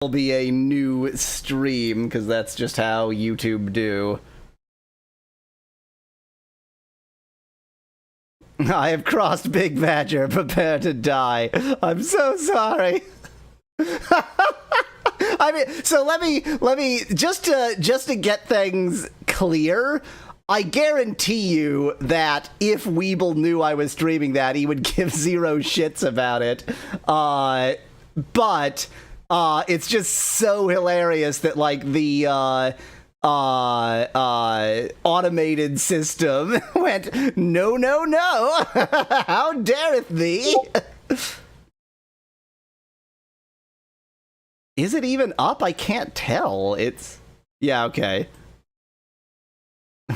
will be a new stream, because that's just how YouTube do. I have crossed Big Badger, prepare to die. I'm so sorry. I mean, so let me just to get things clear, I guarantee you that if Weeble knew I was streaming that, he would give zero shits about it. But it's just so hilarious that, like, the automated system went, no, no, no. How dareth thee? Is it even up? I can't tell. It's... Yeah, okay.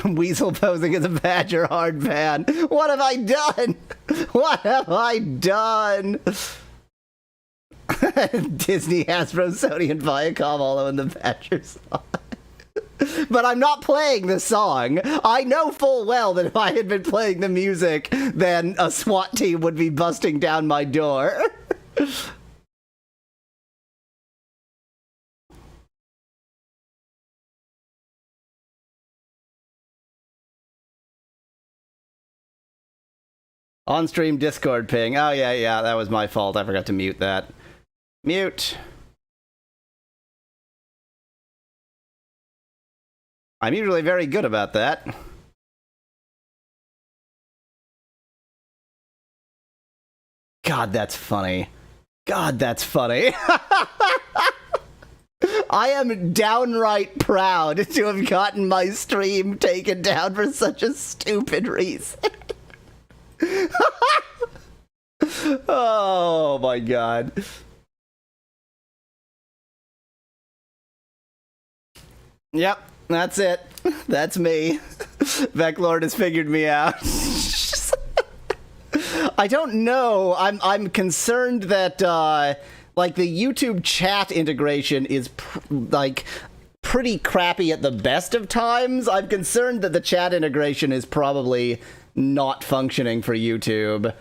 Weasel posing as a Badger hard ban. What have I done? What have I done? Disney, Hasbro, Sony, and Viacom all own the Badger song. But I'm not playing the song. I know full well that if I had been playing the music, then a SWAT team would be busting down my door. On-stream Discord ping. Oh, yeah, that was my fault. I forgot to mute that. Mute. I'm usually very good about that. God, that's funny. God, that's funny. I am downright proud to have gotten my stream taken down for such a stupid reason. Oh my god. Yep, that's it. That's me. Veclord has figured me out. I don't know. I'm concerned that like the YouTube chat integration is pretty crappy at the best of times. I'm concerned that the chat integration is probably not functioning for YouTube.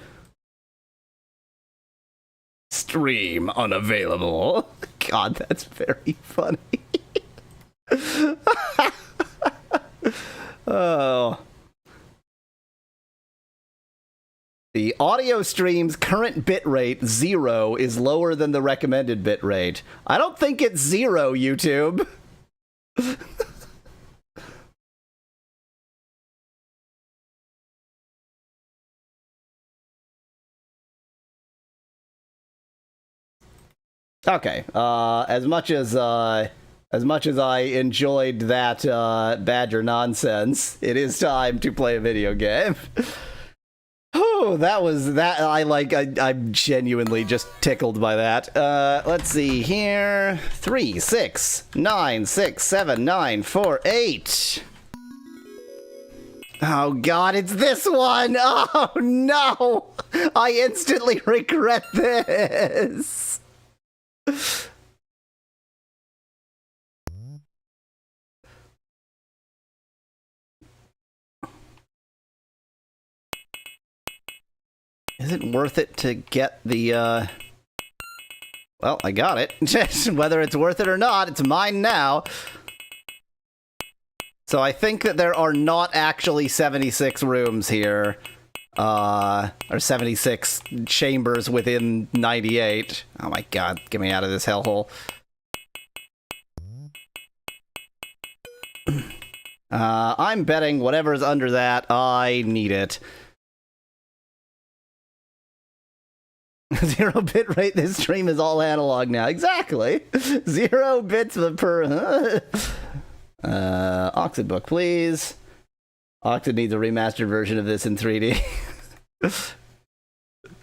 Stream unavailable. God, that's very funny. Oh. The audio stream's current bitrate, 0, is lower than the recommended bitrate. I don't think it's 0, YouTube. Okay, as much as I enjoyed that Badger nonsense, it is time to play a video game. Oh, I'm genuinely just tickled by that. Let's see here. 3, 6, 9, 6, 7, 9, 4, 8. Oh god, it's this one! Oh no! I instantly regret this! Is it worth it to get the, Well, I got it. Whether it's worth it or not, it's mine now. So I think that there are not actually 76 rooms here. Or 76 chambers within 98. Oh my god, get me out of this hellhole. I'm betting whatever's under that, I need it. 0 bit rate, this stream is all analog now. Exactly. 0 bits per... Oxyd book, please. Oxyd needs a remastered version of this in 3D.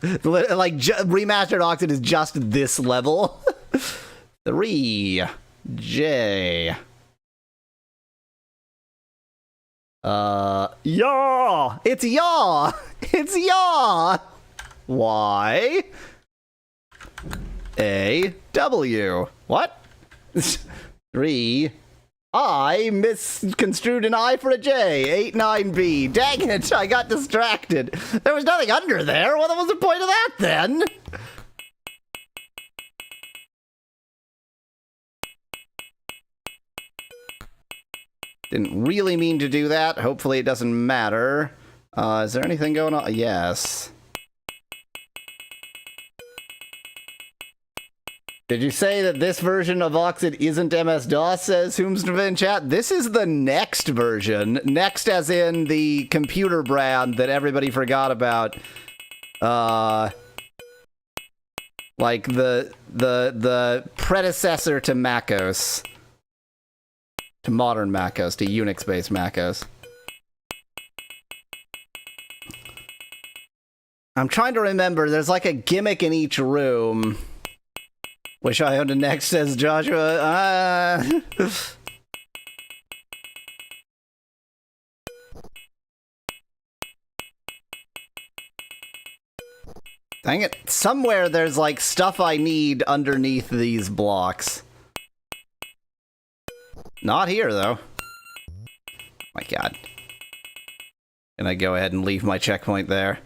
Like, remastered Oxyd is just this level. 3. J. Yaw! It's yaw! It's yaw! Y. A. W. What? 3. I misconstrued an I for a J. 89B. Dang it, I got distracted. There was nothing under there. What was the point of that then? Didn't really mean to do that. Hopefully it doesn't matter. Is there anything going on? Yes. Did you say that this version of Oxyd isn't MS-DOS, says Whomsnova in chat? This is the next version. Next as in the computer brand that everybody forgot about. Like the predecessor to MacOS. To modern MacOS, to Unix-based MacOS. I'm trying to remember, there's like a gimmick in each room. Wish I owned a Next, says Joshua. Dang it. Somewhere there's like stuff I need underneath these blocks. Not here, though. My god. Can I go ahead and leave my checkpoint there?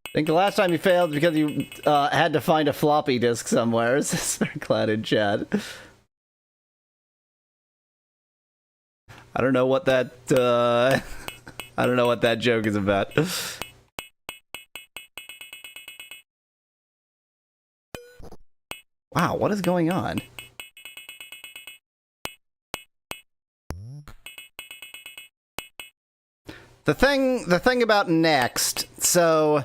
I think the last time you failed because you had to find a floppy disk somewhere. Says Cloud in chat. I don't know what that I don't know what that joke is about. Wow, what is going on? The thing about Next, so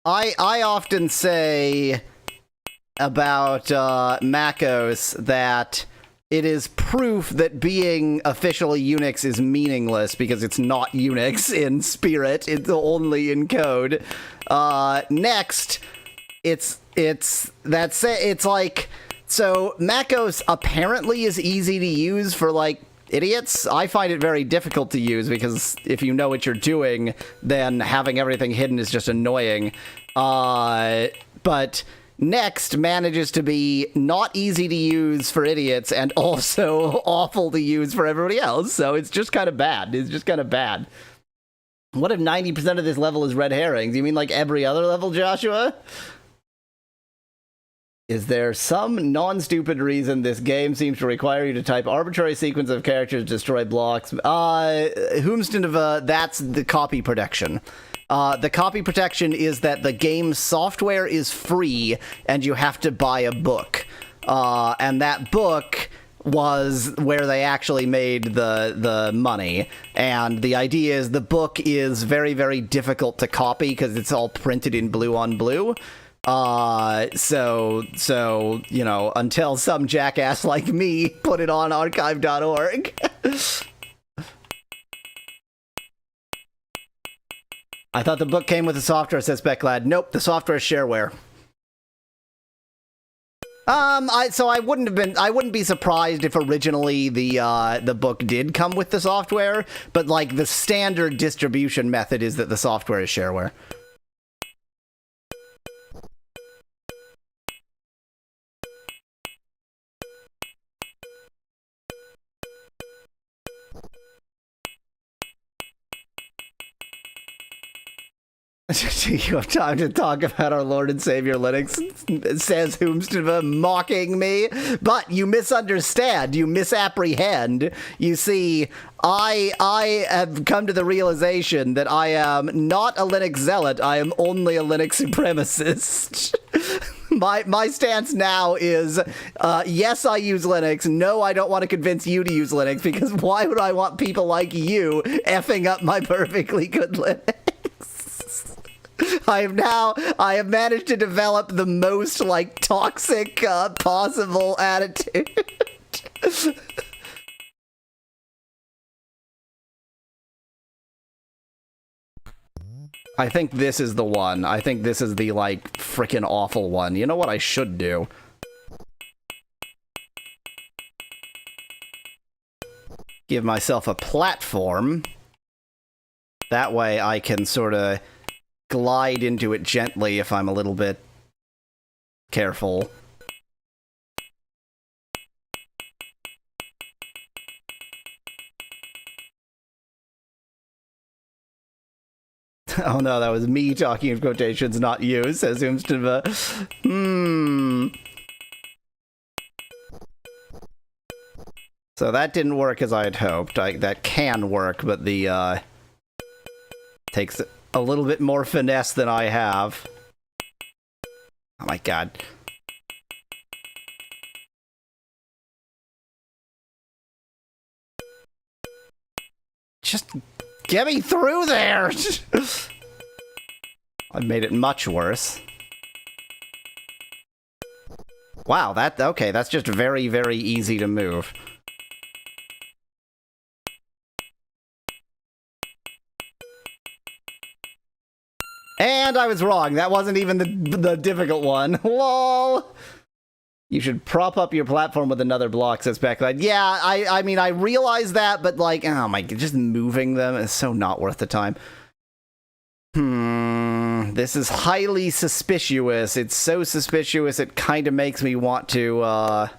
I often say about MacOS that it is proof that being officially Unix is meaningless because it's not Unix in spirit, it's only in code. Next, it's like, so MacOS apparently is easy to use for like idiots. I find it very difficult to use because if you know what you're doing, then having everything hidden is just annoying. But Next manages to be not easy to use for idiots and also awful to use for everybody else, so it's just kind of bad. It's just kind of bad. What if 90% of this level is red herrings? You mean like every other level, Joshua? Is there some non-stupid reason this game seems to require you to type arbitrary sequence of characters to destroy blocks? Whomston, that's the copy protection. The copy protection is that the game's software is free and you have to buy a book. And that book was where they actually made the money. And the idea is the book is very, very difficult to copy because it's all printed in blue on blue. So, you know, until some jackass like me put it on archive.org. I thought the book came with the software, says Becklad. Nope, the software is shareware. So I wouldn't be surprised if originally the book did come with the software, but like the standard distribution method is that the software is shareware. Do you have time to talk about our Lord and Savior Linux? Says Whomston, mocking me. But you misunderstand. You misapprehend. You see, I have come to the realization that I am not a Linux zealot. I am only a Linux supremacist. My stance now is, yes, I use Linux. No, I don't want to convince you to use Linux, because why would I want people like you effing up my perfectly good Linux? I have managed to develop the most, like, toxic, possible attitude. I think this is the one. I think this is the, like, frickin' awful one. You know what I should do? Give myself a platform. That way I can sort of glide into it gently if I'm a little bit careful. Oh no, that was me talking in quotations, not you, says Oomstava. So that didn't work as I had hoped. That can work, but the, takes a little bit more finesse than I have. Oh my god. Just get me through there! I made it much worse. Wow, okay, that's just very, very easy to move. And I was wrong. That wasn't even the difficult one. LOL! You should prop up your platform with another block, says Backlight. Yeah, I mean, I realize that, but like, oh my, just moving them is so not worth the time. This is highly suspicious. It's so suspicious it kind of makes me want to,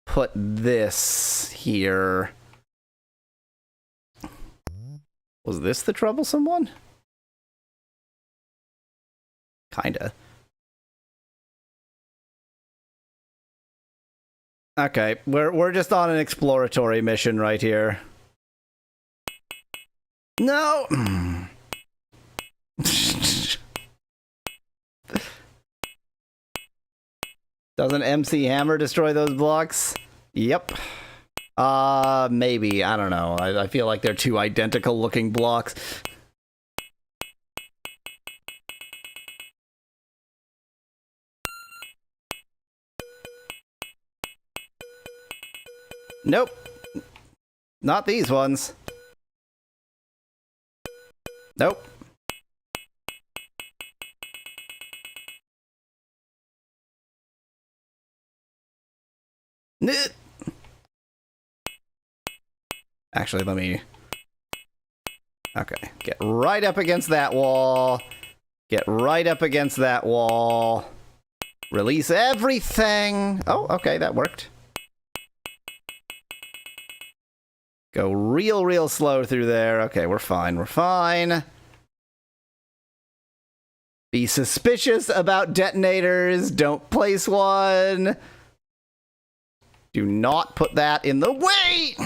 put this here. Was this the troublesome one? Kinda. Okay, we're just on an exploratory mission right here. No! Doesn't MC Hammer destroy those blocks? Yep. Maybe. I don't know. I feel like they're two identical looking blocks. Nope. Not these ones. Nope. Actually, let me... Okay. Get right up against that wall. Get right up against that wall. Release everything. Oh, okay, that worked. Go real slow through there. Okay, we're fine. We're fine. Be suspicious about detonators. Don't place one. Do not put that in the way!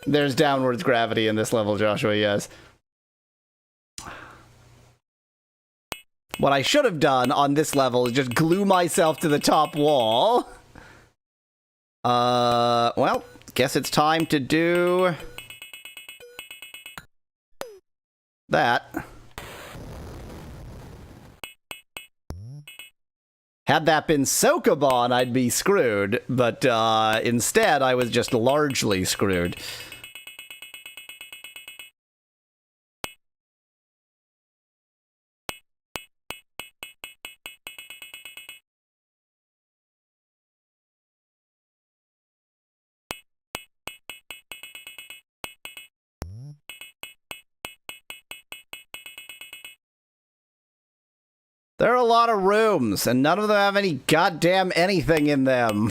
There's downwards gravity in this level, Joshua, yes. What I should have done on this level is just glue myself to the top wall. Well, guess it's time to do that. Had that been Sokoban, I'd be screwed, but instead I was just largely screwed. There are a lot of rooms, and none of them have any goddamn anything in them.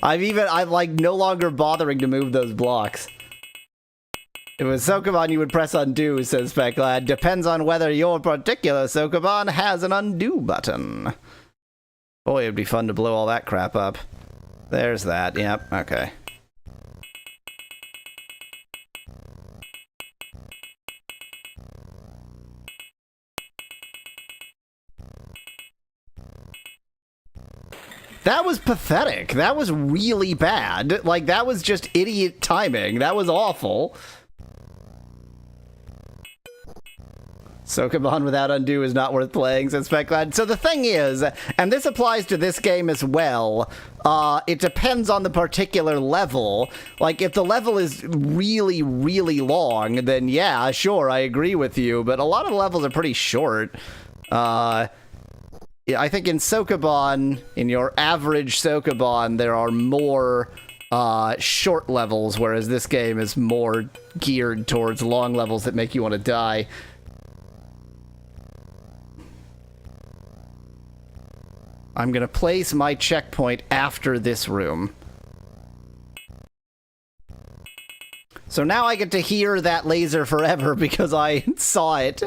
I'm like no longer bothering to move those blocks. If it was Sokoban, you would press undo, says Specklad. Depends on whether your particular Sokoban has an undo button. Boy, it'd be fun to blow all that crap up. There's that, yep, okay. That was pathetic. That was really bad. Like, that was just idiot timing. That was awful. Sokoban without undo is not worth playing, says Specklad. So the thing is, and this applies to this game as well, it depends on the particular level. Like, if the level is really, really long, then yeah, sure, I agree with you, but a lot of the levels are pretty short. I think in Sokoban, in your average Sokoban, there are more short levels, whereas this game is more geared towards long levels that make you want to die. I'm gonna place my checkpoint after this room. So now I get to hear that laser forever because I saw it.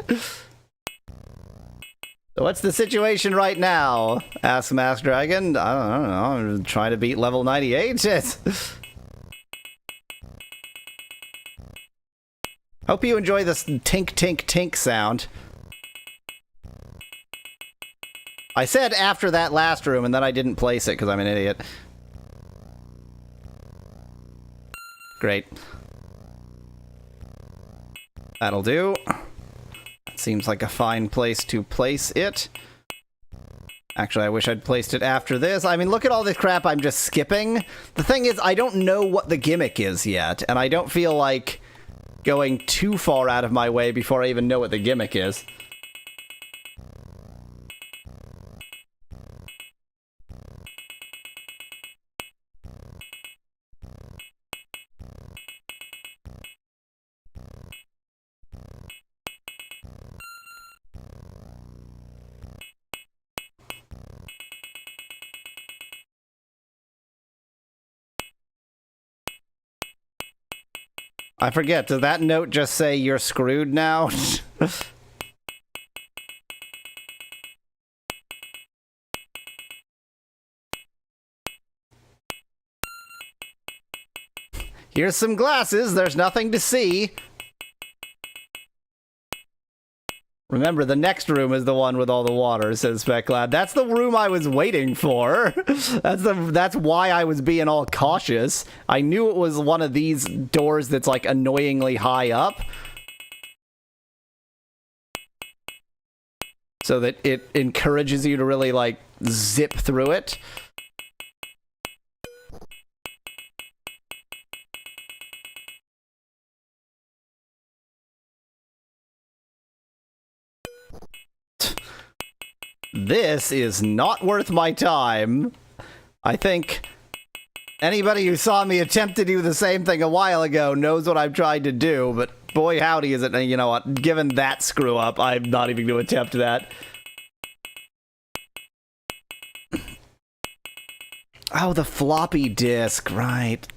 So what's the situation right now? Asks Mask Dragon. I don't know. I'm trying to beat level 98. Hope you enjoy this tink tink tink sound. I said after that last room and then I didn't place it because I'm an idiot. Great. That'll do. That seems like a fine place to place it. Actually, I wish I'd placed it after this. I mean, look at all this crap I'm just skipping. The thing is, I don't know what the gimmick is yet, and I don't feel like going too far out of my way before I even know what the gimmick is. I forget, does that note just say you're screwed now? Here's some glasses, there's nothing to see. Remember, the next room is the one with all the water, says Speclad. That's the room I was waiting for. That's why I was being all cautious. I knew it was one of these doors that's, like, annoyingly high up. So that it encourages you to really, like, zip through it. This is not worth my time. I think anybody who saw me attempt to do the same thing a while ago knows what I've tried to do, but boy howdy is it, you know what, given that screw up, I'm not even going to attempt that. Oh, the floppy disk, right.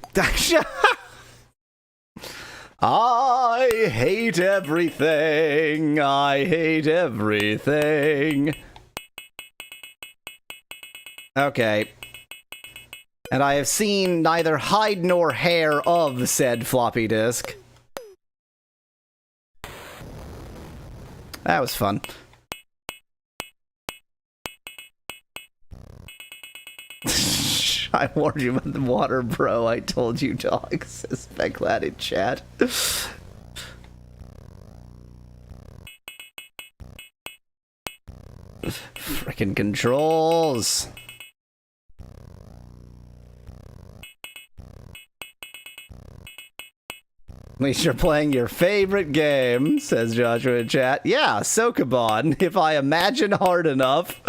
I hate everything. I hate everything. Okay. And I have seen neither hide nor hair of said floppy disk. That was fun. I warned you about the water, bro. I told you, dog, says Speclad in chat. Frickin' controls. At least you're playing your favorite game, says Joshua in chat. Yeah, Sokoban, if I imagine hard enough.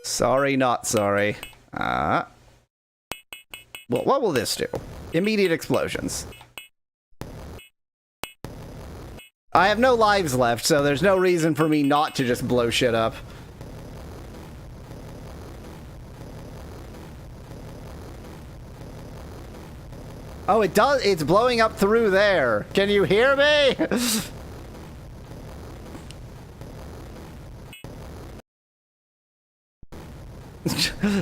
Sorry, not sorry. Well, what will this do? Immediate explosions. I have no lives left, so there's no reason for me not to just blow shit up. Oh, it does. It's blowing up through there. Can you hear me?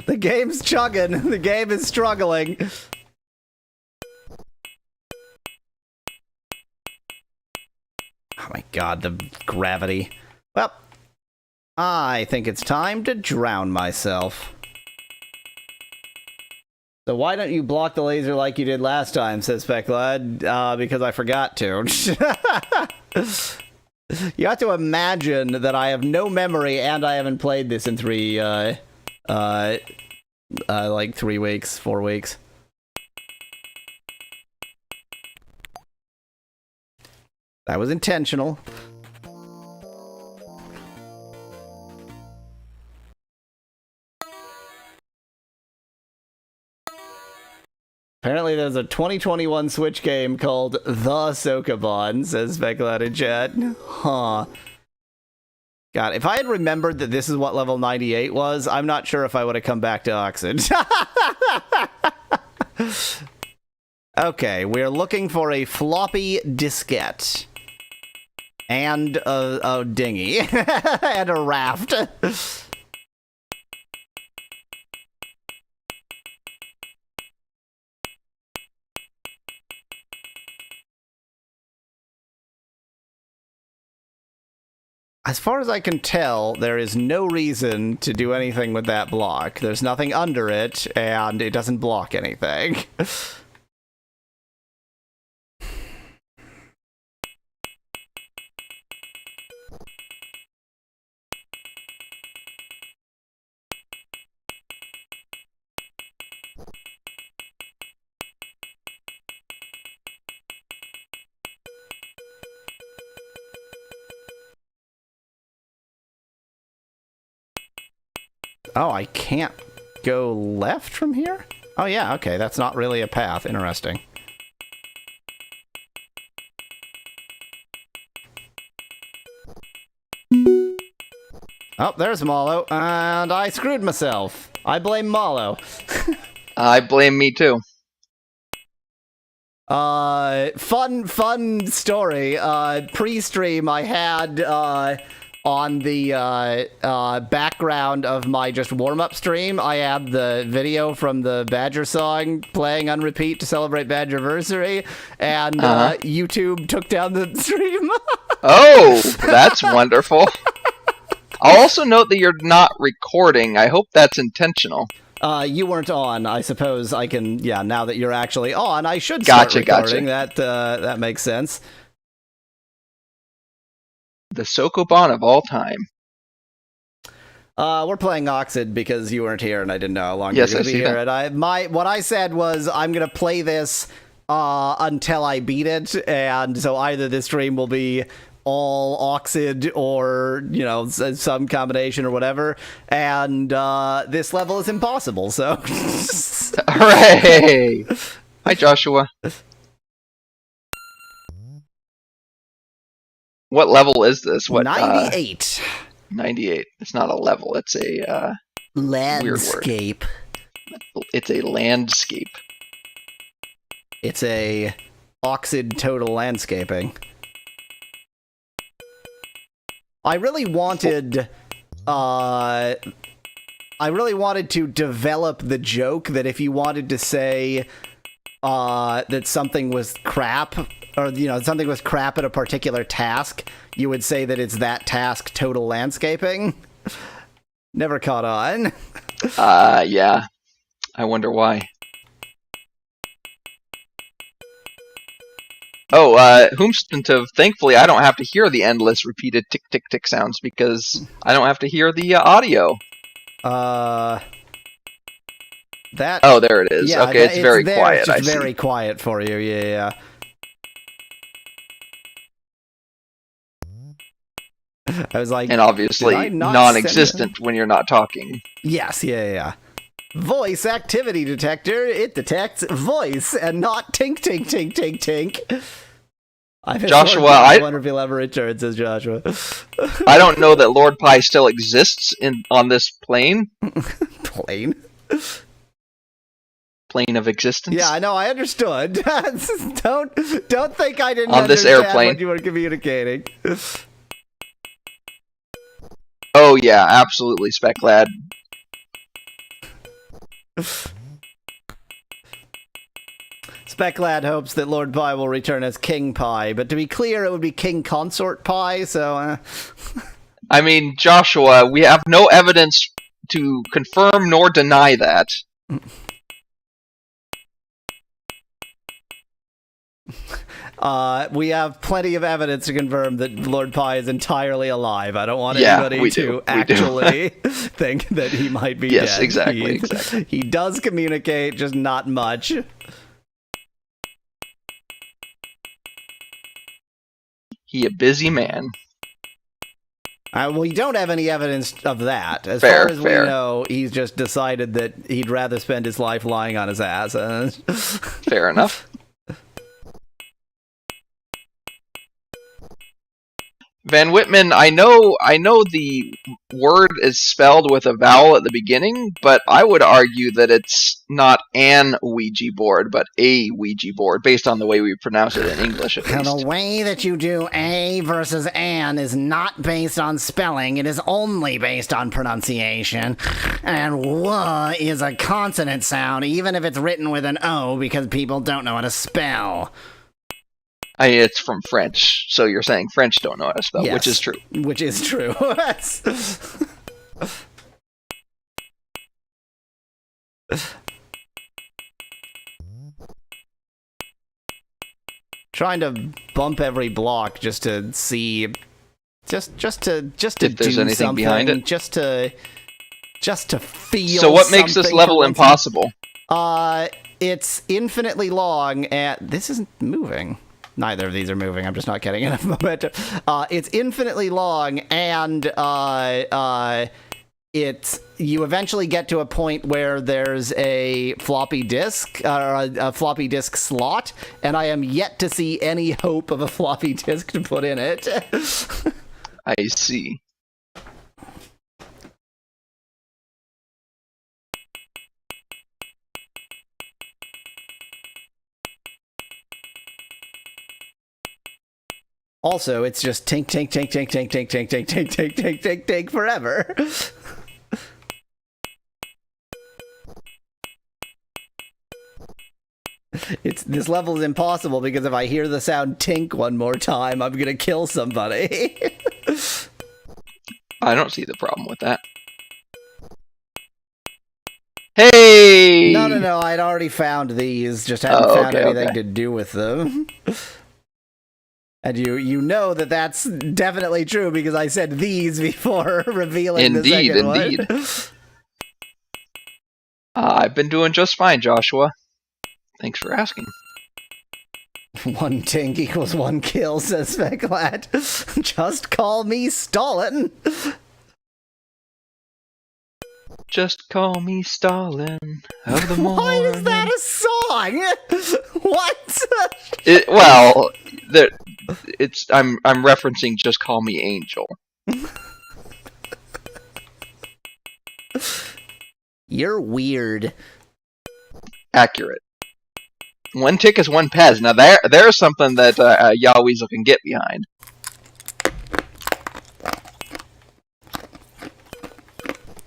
The game's chugging. The game is struggling. Oh my god, the gravity. Well, I think it's time to drown myself. So why don't you block the laser like you did last time, says Speclad, because I forgot to. You have to imagine that I have no memory and I haven't played this in like 3 weeks, 4 weeks. That was intentional. Apparently there's a 2021 Switch game called The Sokoban, says Speculated Chat. Huh. God, if I had remembered that this is what level 98 was, I'm not sure if I would have come back to Oxyd. Okay, we're looking for a floppy diskette. And a dinghy. And a raft. As far as I can tell, there is no reason to do anything with that block. There's nothing under it, and it doesn't block anything. Oh, I can't go left from here? Oh yeah, okay, that's not really a path. Interesting. Oh, there's Malo, and I screwed myself. I blame Malo. I blame me too. Fun story. Pre-stream, I had, on the background of my just warm-up stream, I had the video from the Badger song playing on repeat to celebrate Badgerversary, and YouTube took down the stream. Oh, that's wonderful. I'll also note that you're not recording. I hope that's intentional. You weren't on. I suppose I can, yeah, now that you're actually on, I should start recording. Gotcha. That makes sense. The Sokoban of all time. We're playing Oxyd because you weren't here and I didn't know how long you were going to be here. And what I said was I'm going to play this until I beat it, and so either this stream will be all Oxyd or, you know, some combination or whatever, and this level is impossible, so... Hooray! Hi, Joshua. What level is this? What 98. 98. It's not a level. It's a landscape. Weird word. It's a landscape. It's a Oxyd total landscaping. I really wanted to develop the joke that if you wanted to say that something was crap, or, you know, something was crap at a particular task, you would say that it's that task total landscaping. Never caught on. Yeah. I wonder why. Oh, Whomstantive, thankfully I don't have to hear the endless repeated tick tick tick sounds because I don't have to hear the audio. That. Oh, there it is. Yeah, okay, it's very quiet. It's just very quiet for you. Yeah. I was like, and obviously non-existent when you're not talking. Yes, yeah. Voice activity detector. It detects voice and not tink tink tink tink tink. Joshua, I wonder if he'll ever return, says Joshua. I don't know that Lord Pi still exists on this plane. Plane? Plane of existence. Yeah, I know. I understood. Don't think I didn't on this understand airplane. what you were communicating. Oh yeah, absolutely, Spec Lad. Speclad hopes that Lord Pi will return as King Pi, but to be clear, it would be King Consort Pi, so... I mean, Joshua, we have no evidence to confirm nor deny that. We have plenty of evidence to confirm that Lord Pi is entirely alive. I don't want anybody to actually think that he might be dead. Yes, exactly. He does communicate, just not much. He a busy man. Well, you don't have any evidence of that. As far as we know, he's just decided that he'd rather spend his life lying on his ass. Fair enough. Van Whitman, I know the word is spelled with a vowel at the beginning, but I would argue that it's not an Ouija board, but a Ouija board, based on the way we pronounce it in English, at The least. way that you do A versus an is not based on spelling, it is only based on pronunciation. And W is a consonant sound, even if it's written with an O, because people don't know how to spell. It's from French, so you're saying French don't know how to spell, Yes, which is true. Which is true. Trying to bump every block just to see, just to If there's do anything something, behind it. just to feel. So what makes this something level for once. impossible? It's infinitely long, and this isn't moving. Neither of these are moving. I'm just not getting enough momentum. It's infinitely long, and you eventually get to a point where there's a floppy disk, or a floppy disk slot, and I am yet to see any hope of a floppy disk to put in it. I see. Also, it's just tink, tink, tink, tink, tink, tink, tink, tink, tink, tink, tink, tink, tink forever. This level is impossible because if I hear the sound tink one more time, I'm gonna kill somebody. I don't see the problem with that. Hey! No, I'd already found these, just hadn't found anything to do with them. And you know that that's definitely true because I said these before revealing the second one. Indeed. I've been doing just fine, Joshua. Thanks for asking. 1 tink equals 1 kill, says Speclat. Just call me Stalin. Just call me Stalin of the morning. Why is that a song? What? I'm referencing Just Call Me Angel. You're weird. Accurate. 1 tick is 1 pez. Now there's something that Yahweezel can get behind.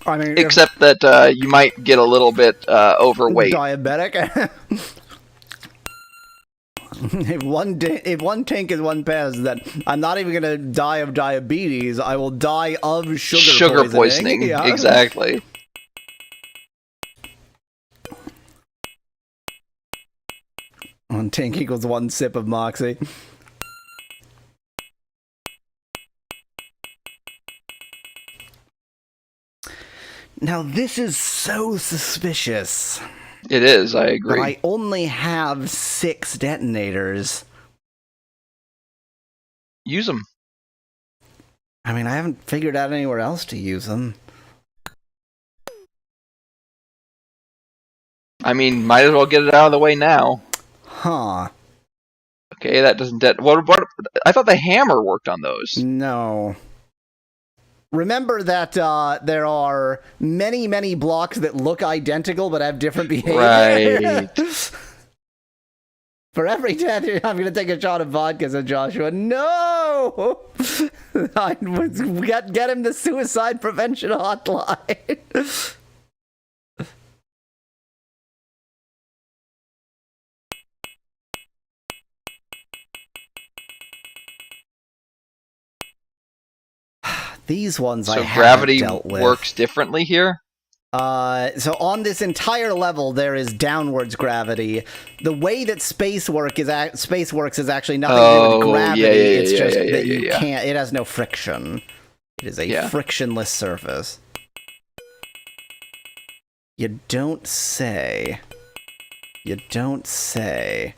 I mean, Except that you might get a little bit overweight. Diabetic. If one tink is 1 pez, then I'm not even gonna die of diabetes. I will die of sugar poisoning. Yeah. Exactly. One tink equals 1 sip of Moxie. Now this is so suspicious. It is, I agree. But I only have 6 detonators. Use them. I mean, I haven't figured out anywhere else to use them. I mean, might as well get it out of the way now. Huh. Okay, that doesn't... What? I thought the hammer worked on those. No. Remember that there are many, many blocks that look identical but have different behavior? Right. For every tattoo, I'm going to take a shot of vodka, said Joshua. No! Get him the suicide prevention hotline. These ones I So haven't gravity dealt with. works differently here? So on this entire level, there is downwards gravity. The way that space works is actually nothing to do with gravity. It's just that you can't. It has no friction. It is a frictionless surface. You don't say. You don't say.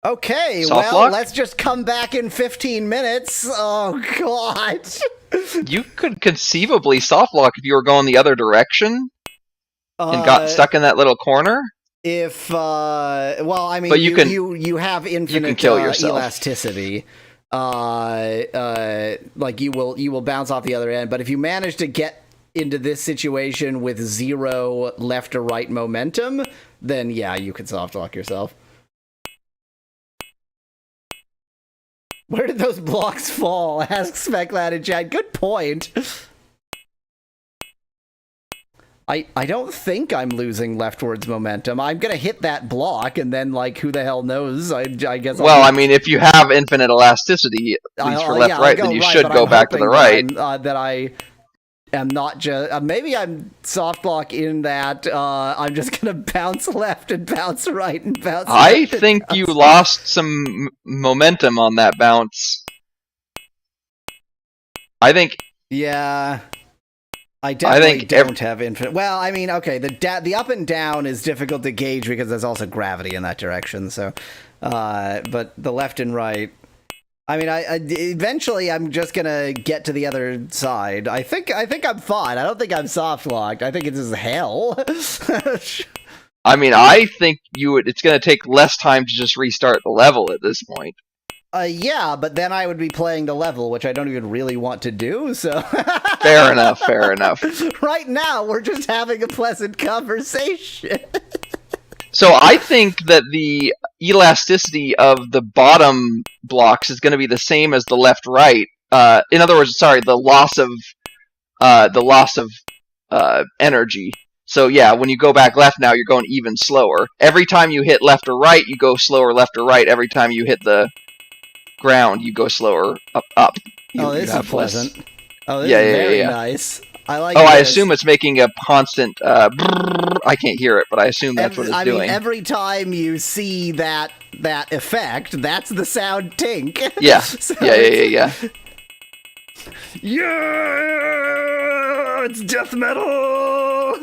Okay, Soft well, lock? let's just come back in 15 minutes. Oh, God. You could conceivably soft lock if you were going the other direction and got stuck in that little corner. If well, I mean, But you have infinite kill yourself. elasticity. Like you will bounce off the other end. But if you manage to get into this situation with 0 left or right momentum, then yeah, you can soft lock yourself. Where did those blocks fall? Asks Speclad in chat. Good point. I don't think I'm losing leftwards momentum. I'm gonna hit that block, and then, like, who the hell knows? I guess. Well, I mean, if you have infinite elasticity, at least for left-right, then you should go back to the right. That I am not just. Maybe I'm soft lock in that I'm just gonna bounce left and bounce right and bounce. I think you lost some momentum on that bounce. I think. Yeah. I definitely don't have infinite. Well, I mean, okay, the up and down is difficult to gauge because there's also gravity in that direction. So, but the left and right. I mean, eventually I'm just gonna get to the other side. I think I'm fine. I don't think I'm soft locked. I think it's just hell. I mean, I think it's gonna take less time to just restart the level at this point. Yeah, but then I would be playing the level, which I don't even really want to do, so... Fair enough, fair enough. Right now, we're just having a pleasant conversation. So I think that the elasticity of the bottom blocks is going to be the same as the left-right. In other words, sorry, the loss of energy. So yeah, when you go back left now, you're going even slower. Every time you hit left or right, you go slower left or right. Every time you hit the ground, you go slower up. This is pleasant. Oh, this is very nice. I like. I assume it's making a constant. I can't hear it, but I assume that's what it's doing. I mean, every time you see that effect, that's the sound tink. Yeah. So Yeah. Yeah, it's death metal.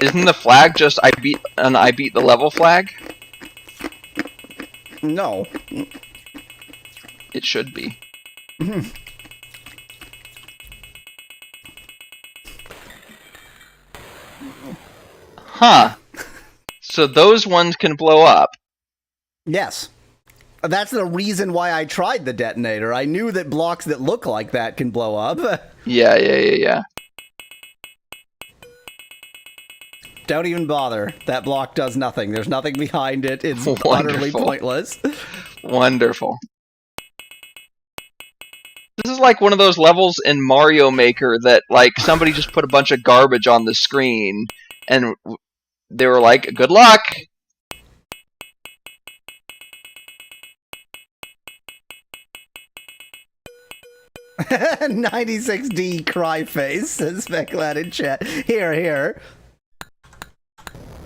Isn't the flag just I beat the level flag? No. It should be. Huh. So those ones can blow up. Yes. That's the reason why I tried the detonator. I knew that blocks that look like that can blow up. Yeah. Don't even bother. That block does nothing. There's nothing behind it. It's Wonderful. Utterly pointless. Wonderful. This is like one of those levels in Mario Maker that, like, somebody just put a bunch of garbage on the screen, and they were like, good luck! $96D cry face, says Speclad in chat. Here.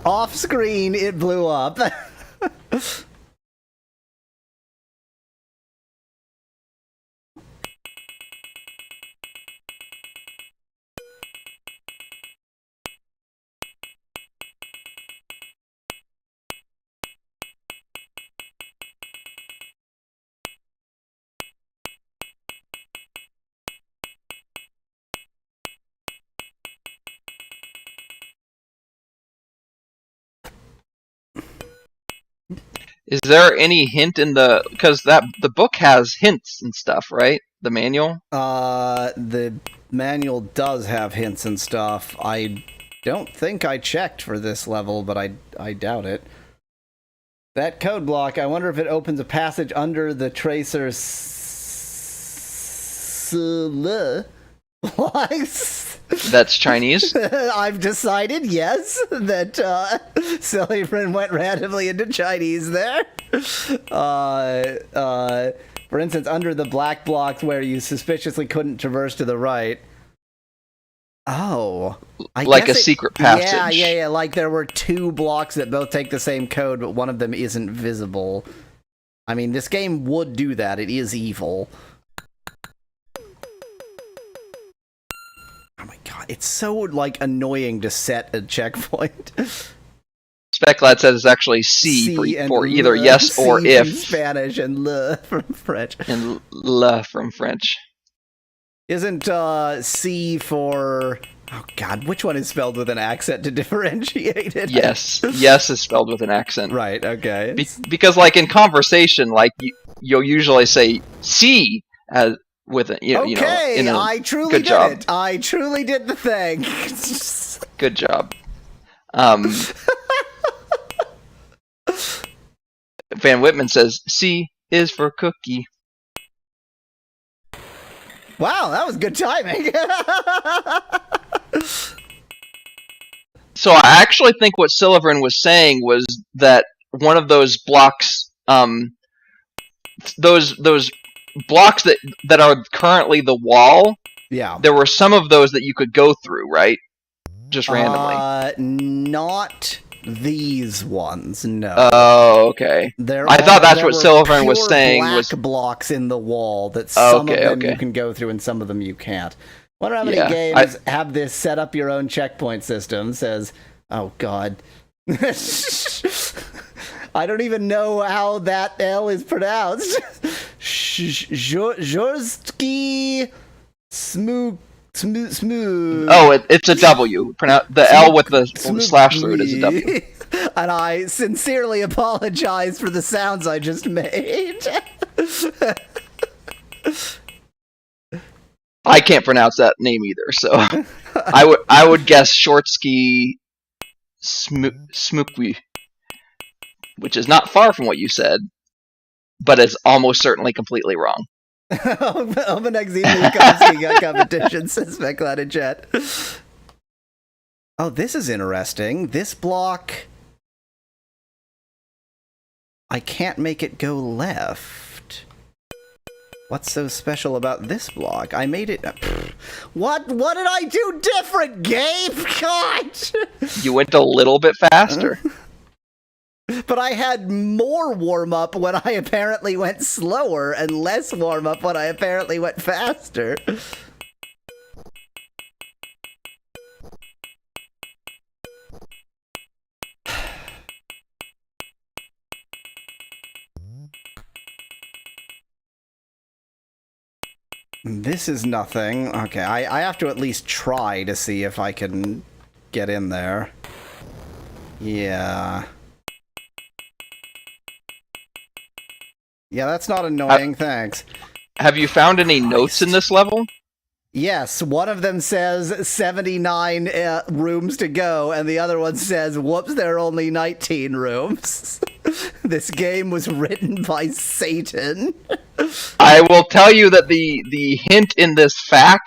Off screen, it blew up. Is there any hint in because the book has hints and stuff, right? The manual? The manual does have hints and stuff. I don't think I checked for this level, but I doubt it. That code block, I wonder if it opens a passage under the tracer blocks. That's Chinese? I've decided, yes, that Sillyfriend went randomly into Chinese there. For instance, under the black blocks where you suspiciously couldn't traverse to the right. Oh. Like a secret passage. Yeah, like there were two blocks that both take the same code, but one of them isn't visible. I mean, this game would do that. It is evil. Oh my god. it's so, like, annoying to set a checkpoint. Speculad says it's actually C, for either yes C or from if. Spanish and le from French. And le from French. Isn't C for... Oh, God, which one is spelled with an accent to differentiate it? Yes. Yes is spelled with an accent. Right, okay. Because, like, in conversation, like, you'll usually say C as with a, Okay, I truly good did job. it. I truly did the thing. Good job. Van Whitman says C is for cookie. Wow, that was good timing. So I actually think what Silverin was saying was that one of those blocks, those blocks that are currently the wall, Yeah. there were some of those that you could go through, right? Just randomly. Not these ones, no. Oh, okay. I thought that's what Silverin was saying. Black Was blocks in the wall that some of them okay. you can go through and some of them you can't. Wonder how many Yeah, games have this set up your own checkpoint system? Says, oh god, I don't even know how that L is pronounced. Zhorsky Smooth. Oh, it's a W. The L with the slash through it is a W. And I sincerely apologize for the sounds I just made. I can't pronounce that name either, so I would guess Shortsky Smukwi, which is not far from what you said, but is almost certainly completely wrong. Omenexi competition, says Speculad in chat. Oh, this is interesting. This block, I can't make it go left. What's so special about this block? I made it... What did I do different, Gabe? God! You went a little bit faster. But I had more warm-up when I apparently went slower, and less warm-up when I apparently went faster. This is nothing. Okay, I have to at least try to see if I can get in there. Yeah. Yeah, that's not annoying, thanks. Have you found any notes in this level? Yes, one of them says 79 rooms to go, and the other one says, whoops, there are only 19 rooms. This game was written by Satan. I will tell you that the hint in this FAQ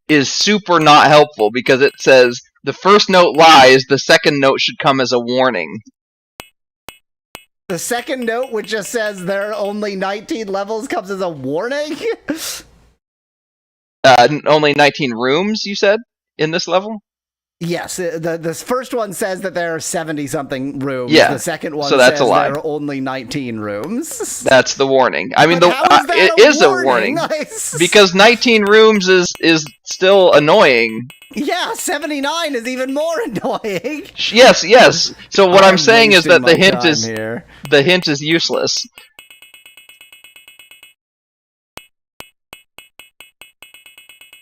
is super not helpful, because it says, the first note lies, the second note should come as a warning. The second note, which just says there are only 19 levels, comes as a warning? Only 19 rooms, you said, in this level? Yes, the first one says that there are 70-something rooms. Yeah, The second one so that's says a lie. there are only 19 rooms. That's the warning. I mean, But how is that it is a warning. Because 19 rooms is still annoying. Yeah, 79 is even more annoying. Yes. So what I'm saying is that the hint is useless.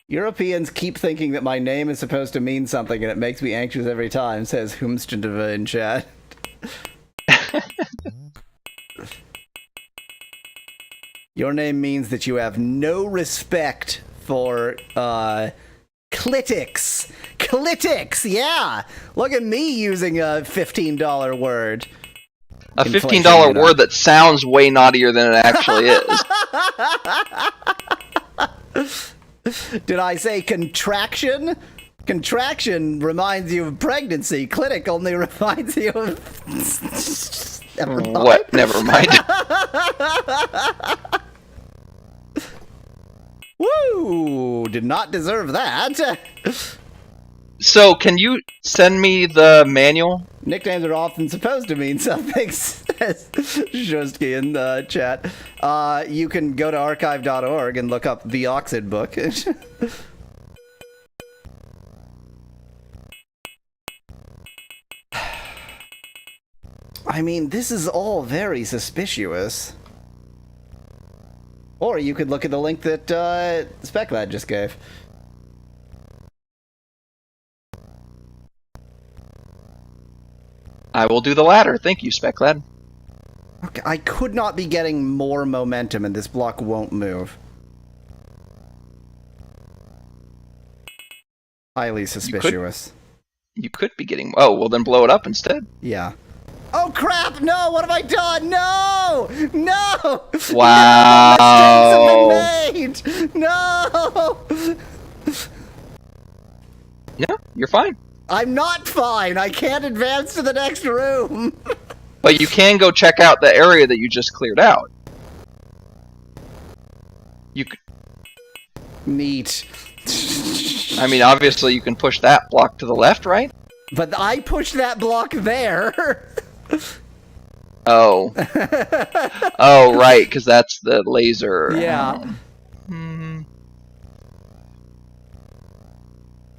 Europeans keep thinking that my name is supposed to mean something, and it makes me anxious every time, says Humstendova in chat. Your name means that you have no respect for, clitics. Clitics, yeah! Look at me using a $15 word. A $15 word that sounds way naughtier than it actually is. Did I say contraction? Contraction reminds you of pregnancy. Clitic only reminds you of... Never mind. What? Never mind. Woo! Did not deserve that. So, can you send me the manual? Nicknames are often supposed to mean something, says Shostki in the chat. You can go to archive.org and look up the Oxyd book. I mean, this is all very suspicious. Or you could look at the link that SpecLad just gave. I will do the latter. Thank you, SpecLad. Okay, I could not be getting more momentum, and this block won't move. Highly suspicious. You could be getting... Oh, well then blow it up instead. Yeah. Oh crap! No! What have I done? No! No! Wow. No, mistakes have been made! No! No, you're fine. I'm not fine. I can't advance to the next room. But you can go check out the area that you just cleared out. You could... Neat. I mean, obviously you can push that block to the left, right? But I pushed that block there. Oh. Oh, right, because that's the laser. Yeah.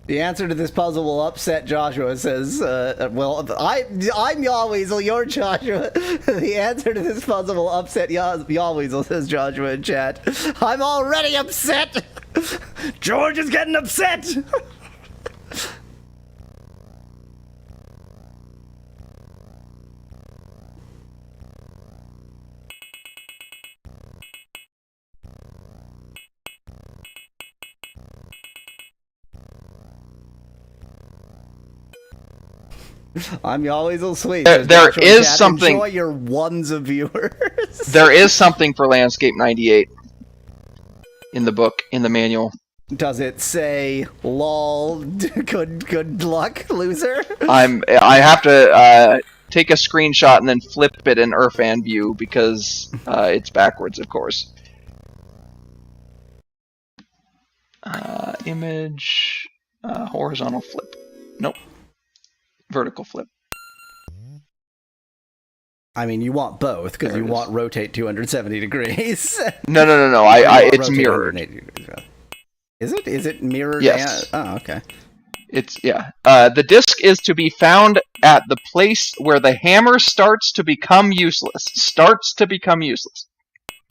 The answer to this puzzle will upset Joshua, says, well, I'm Yahweasel, you're Joshua. The answer to this puzzle will upset Yahweasel, says Joshua in chat. I'm already upset! George is getting upset! I'm always a sweet. There is something. Enjoy your ones of viewers. There is something for Landscape 98 in the book, in the manual. Does it say "lol"? Good luck, loser. I have to take a screenshot and then flip it in Irfan view because it's backwards, of course. Image, horizontal flip. Nope. Vertical flip. I mean, you want both because you want rotate 270 degrees. No. It's mirrored. Is it? Is it mirrored? Yes. Oh, okay. It's the disc is to be found at the place where the hammer starts to become useless.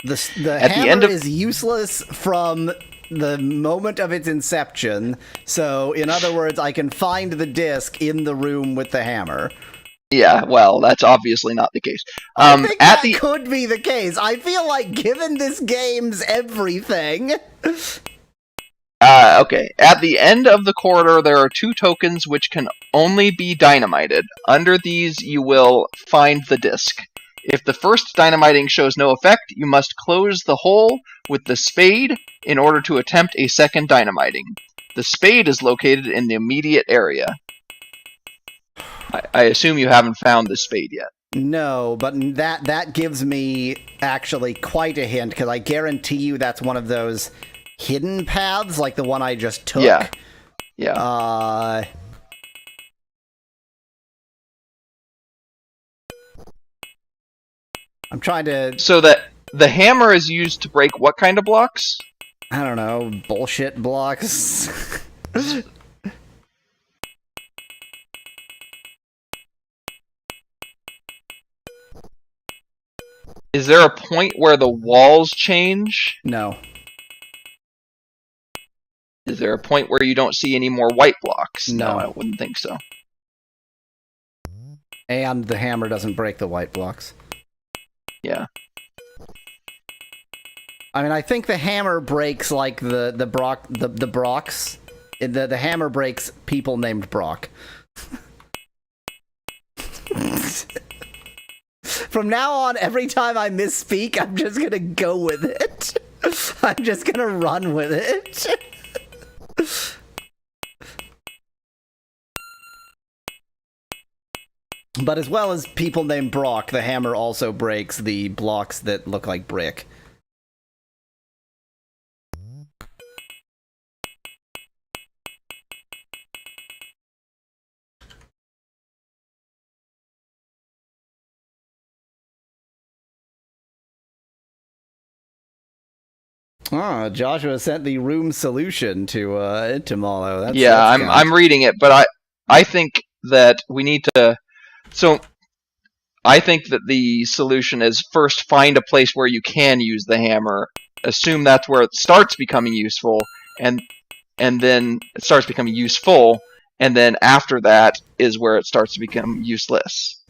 The At hammer the end of... is useless from the moment of its inception. So, in other words, I can find the disc in the room with the hammer. Yeah, well, that's obviously not the case. I think that could be the case. I feel like, given this game's everything... Okay. At the end of the corridor, there are 2 tokens which can only be dynamited. Under these, you will find the disc. If the first dynamiting shows no effect, you must close the hole with the spade in order to attempt a second dynamiting. The spade is located in the immediate area. I assume you haven't found the spade yet. No, but that gives me actually quite a hint, because I guarantee you that's one of those hidden paths, like the one I just took. Yeah. I'm trying to... So that the hammer is used to break what kind of blocks? I don't know, bullshit blocks. Is there a point where the walls change? No. Is there a point where you don't see any more white blocks? No. I wouldn't think so. And the hammer doesn't break the white blocks. Yeah. I mean, I think the hammer breaks like the Brocks. The hammer breaks people named Brock. From now on, every time I misspeak, I'm just gonna go with it. I'm just gonna run with it. But as well as people named Brock, the hammer also breaks the blocks that look like brick. Oh, Joshua sent the room solution to Malo. I'm reading it, but I think that we need to. So I think that the solution is first find a place where you can use the hammer, assume that's where it starts becoming useful, and then it starts becoming useful, and then after that is where it starts to become useless.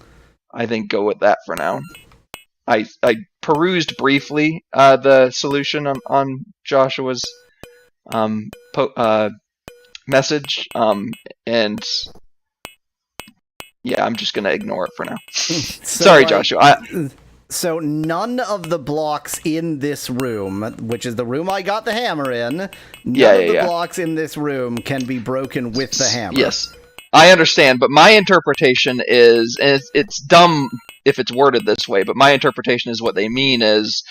I think go with that for now. I perused briefly the solution on Joshua's message, and yeah, I'm just gonna ignore it for now. Sorry, Joshua. So none of the blocks in this room, which is the room I got the hammer in, none of the blocks in this room can be broken with the hammer. Yes, I understand, but my interpretation is, and it's dumb if it's worded this way, but my interpretation is what they mean is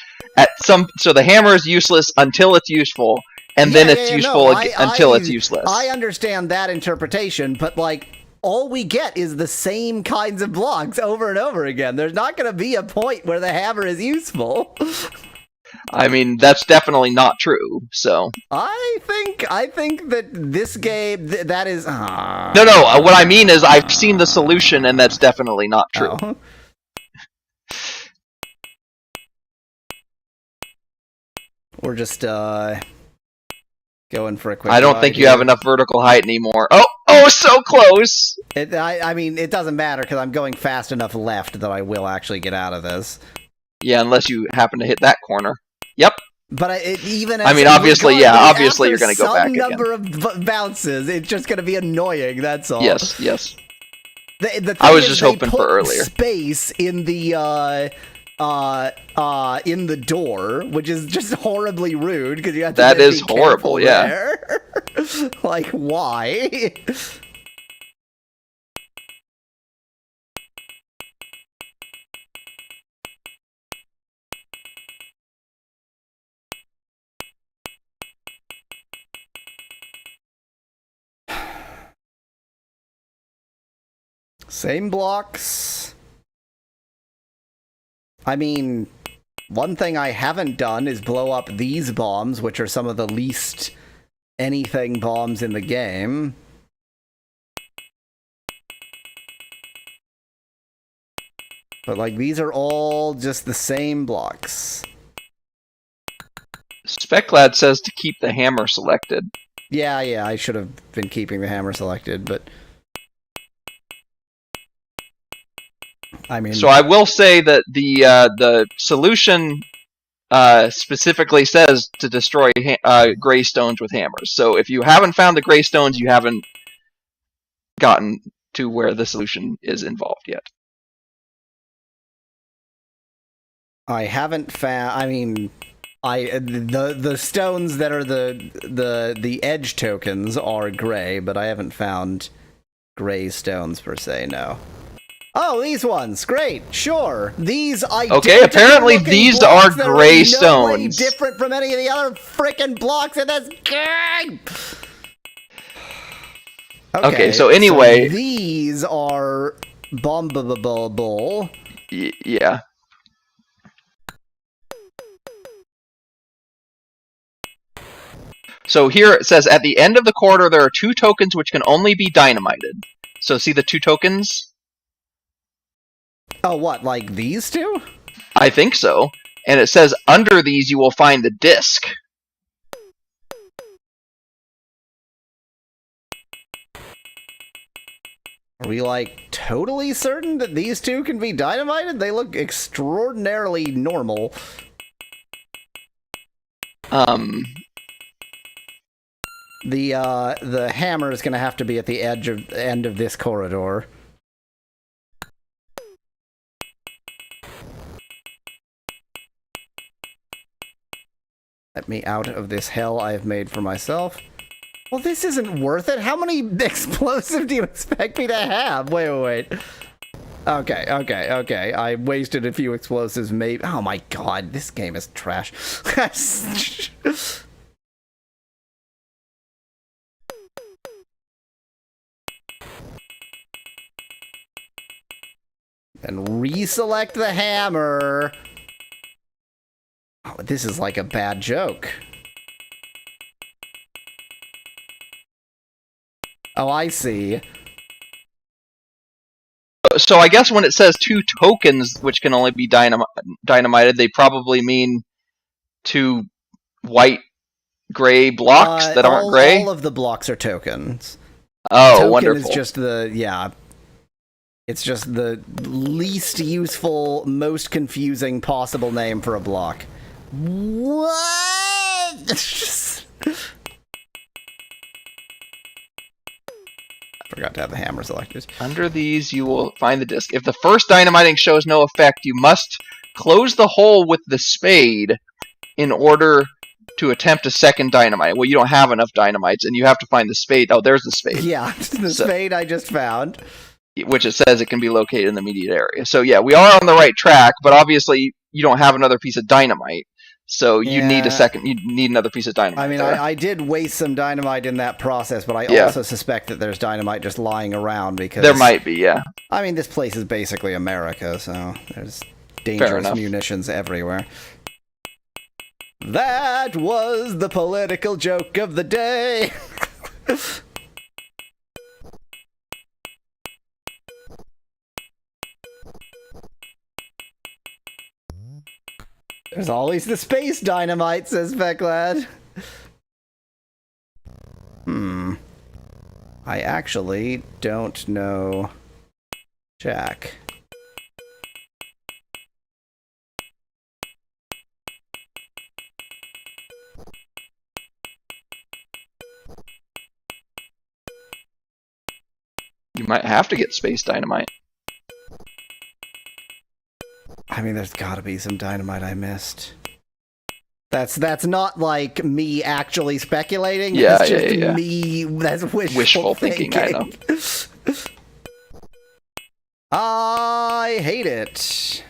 so the hammer is useless until it's useful, and then it's useful until it's useless. I understand that interpretation, but like, all we get is the same kinds of blocks over and over again. There's not going to be a point where the hammer is useful. I mean, that's definitely not true. So I think that this game that is no. What I mean is I've seen the solution, and that's definitely not true. Oh. We're just going for a quick. I don't think you have enough vertical height anymore. Oh, so close! I mean, it doesn't matter because I'm going fast enough left that I will actually get out of this. Yeah, unless you happen to hit that corner. Yep. But obviously, obviously you're going to go back again. Some number of bounces, it's just going to be annoying. That's all. Yes. The I was just hoping for earlier. Space in the door, which is just horribly rude because you have to. That is horrible. Yeah. Like, why? Same blocks. I mean, one thing I haven't done is blow up these bombs, which are some of the least anything bombs in the game. But, like, these are all just the same blocks. SpecLad says to keep the hammer selected. Yeah, I should have been keeping the hammer selected, but... I mean... So I will say that the solution specifically says to destroy gray stones with hammers. So if you haven't found the gray stones, you haven't gotten to where the solution is involved yet. I haven't found... I mean... the stones that are the edge tokens are gray, but I haven't found gray stones per se, no. Oh, these ones, great, sure. These okay, apparently these are gray stones. No way different from any of the other frickin' blocks in this game. Okay, so anyway, so these are bombable. Yeah. So here it says, at the end of the corridor, there are 2 tokens which can only be dynamited. So see the 2 tokens? Oh, what, like these 2? I think so. And it says, under these you will find the disc. Are we, like, totally certain that these 2 can be dynamited? They look extraordinarily normal. The hammer is going to have to be at the end of this corridor. Let me out of this hell I have made for myself. Well, this isn't worth it. How many explosives do you expect me to have? Wait. Okay. I wasted a few explosives, maybe. Oh my god, this game is trash. And reselect the hammer. Oh, this is like a bad joke. Oh, I see. So I guess when it says 2 tokens, which can only be dynamited, they probably mean 2 white gray blocks that aren't gray. All of the blocks are tokens. Oh, Token wonderful! is just it's just the least useful, most confusing possible name for a block. What? Forgot to have the hammer selectors. Under these, you will find the disc. If the first dynamiting shows no effect, you must close the hole with the spade in order to attempt a second dynamite. Well, you don't have enough dynamites, and you have to find the spade. Oh, there's the spade. Yeah, the spade I just found. Which it says it can be located in the immediate area. So yeah, we are on the right track, but obviously you don't have another piece of dynamite. So you need you need another piece of dynamite. I mean, I did waste some dynamite in that process, but I also suspect that there's dynamite just lying around because... There might be, yeah. I mean, this place is basically America, so there's dangerous munitions everywhere. That was the political joke of the day! There's always the space dynamite, says Becklad. I actually don't know Jack. You might have to get space dynamite. I mean, there's gotta be some dynamite I missed. That's not like me actually speculating. Yeah, that's just me. That's wishful thinking. I know. I hate it.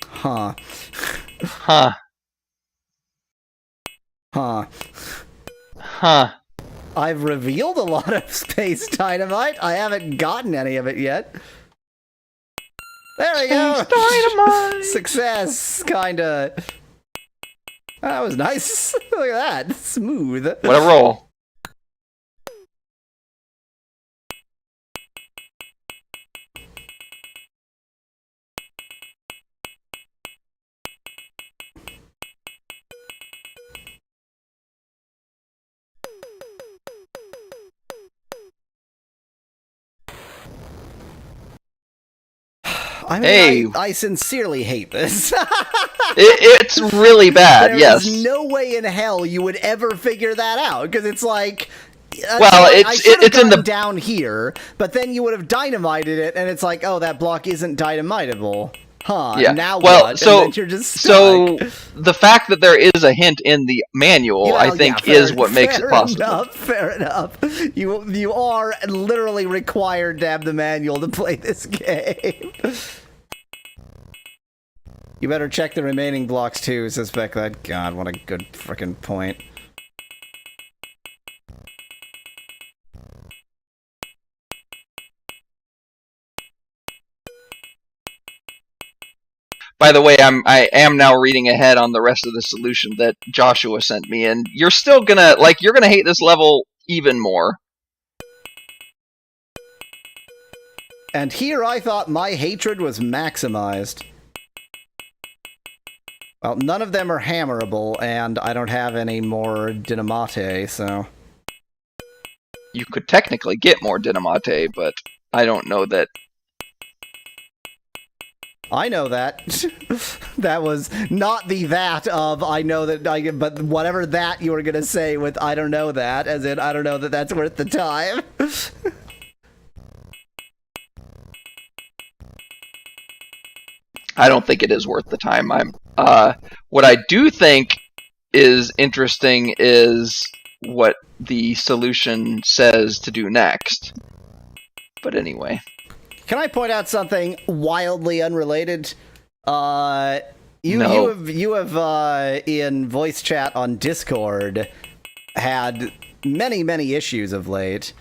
Huh. Huh. Huh. Huh. I've revealed a lot of space dynamite. I haven't gotten any of it yet. There we go. Dynamite. Success, kinda. That was nice. Look at that. Smooth. What a roll. I mean, Hey. I sincerely hate this. It's really bad, yes. There's no way in hell you would ever figure that out, because it's like... Well, it's in the... down here, but then you would have dynamited it, and it's like, oh, that block isn't dynamitable. Huh, yeah. Now well, what? So, and then you're just stuck. So the fact that there is a hint in the manual, I think, is what makes it possible. Fair enough. You are literally required to have the manual to play this game. You better check the remaining blocks too, says Becklad. God, what a good frickin' point. By the way, I am now reading ahead on the rest of the solution that Joshua sent me, and you're still gonna you're gonna hate this level even more. And here I thought my hatred was maximized. Well, none of them are hammerable, and I don't have any more dynamite, so... You could technically get more dynamite, but I don't know that... I know that. That was not the that of I know that, but whatever that you were gonna say with I don't know that, as in I don't know that that's worth the time. I don't think it is worth the time. What I do think is interesting is what the solution says to do next. But anyway. Can I point out something wildly unrelated? You have in voice chat on Discord had many issues of late,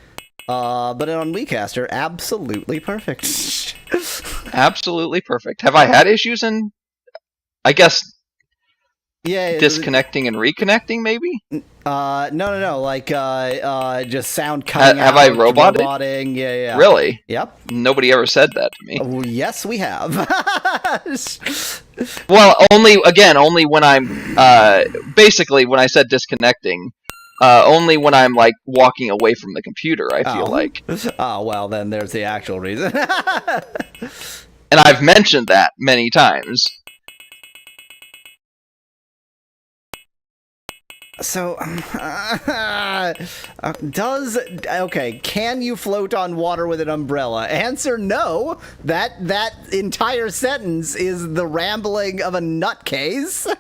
But on WeCaster, absolutely perfect. Absolutely perfect. Have I had issues in, I guess, Yeah. disconnecting and reconnecting, maybe? No. Like, just sound cutting Have out. I roboted? Roboting. Yeah. Really? Yep. Nobody ever said that to me. Oh, yes, we have. Well, only when I'm, basically when I said disconnecting, only when I'm like walking away from the computer, I feel like. Oh, well, then there's the actual reason. And I've mentioned that many times. So, can you float on water with an umbrella? Answer no. That entire sentence is the rambling of a nutcase.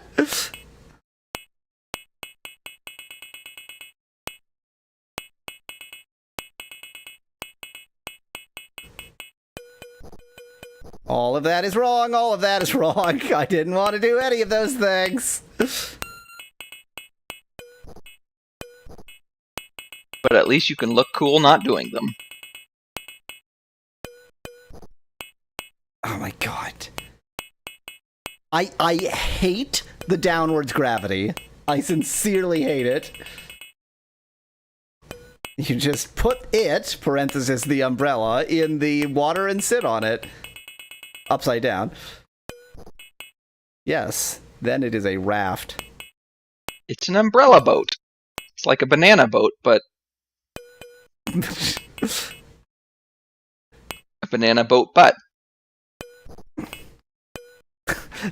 All of that is wrong. All of that is wrong. I didn't want to do any of those things. But at least you can look cool not doing them. Oh my god. I hate the downwards gravity. I sincerely hate it. You just put it, parenthesis the umbrella, in the water and sit on it. Upside down. Yes, then it is a raft. It's an umbrella boat. It's like a banana boat, but a banana boat butt.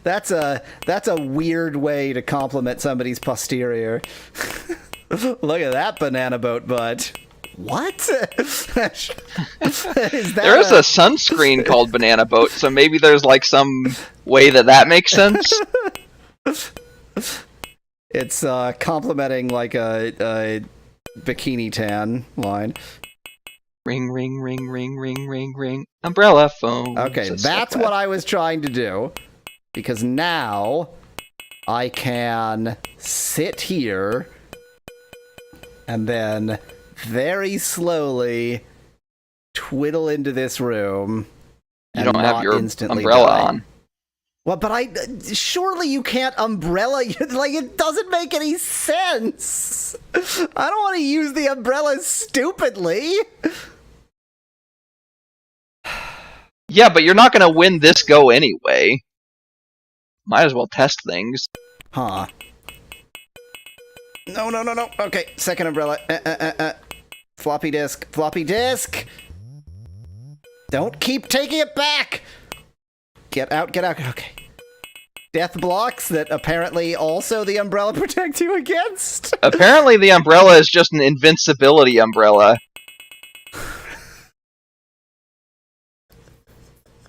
That's a weird way to compliment somebody's posterior. Look at that banana boat butt. What? There is a sunscreen called Banana Boat, so maybe there's like some way that makes sense. It's complimenting like a bikini tan line. Ring, ring, ring, ring, ring, ring, ring. Umbrella phone. Okay, that's what I was trying to do. Because now I can sit here and then very slowly twiddle into this room. You don't have your umbrella on. Well, but surely you can't umbrella, like, it doesn't make any sense. I don't want to use the umbrella stupidly. Yeah, but you're not going to win this go anyway. Might as well test things. Huh. No. Okay, second umbrella. Floppy disk. Don't keep taking it back. Get out. Okay. Death blocks that apparently also the umbrella protects you against. Apparently the umbrella is just an invincibility umbrella.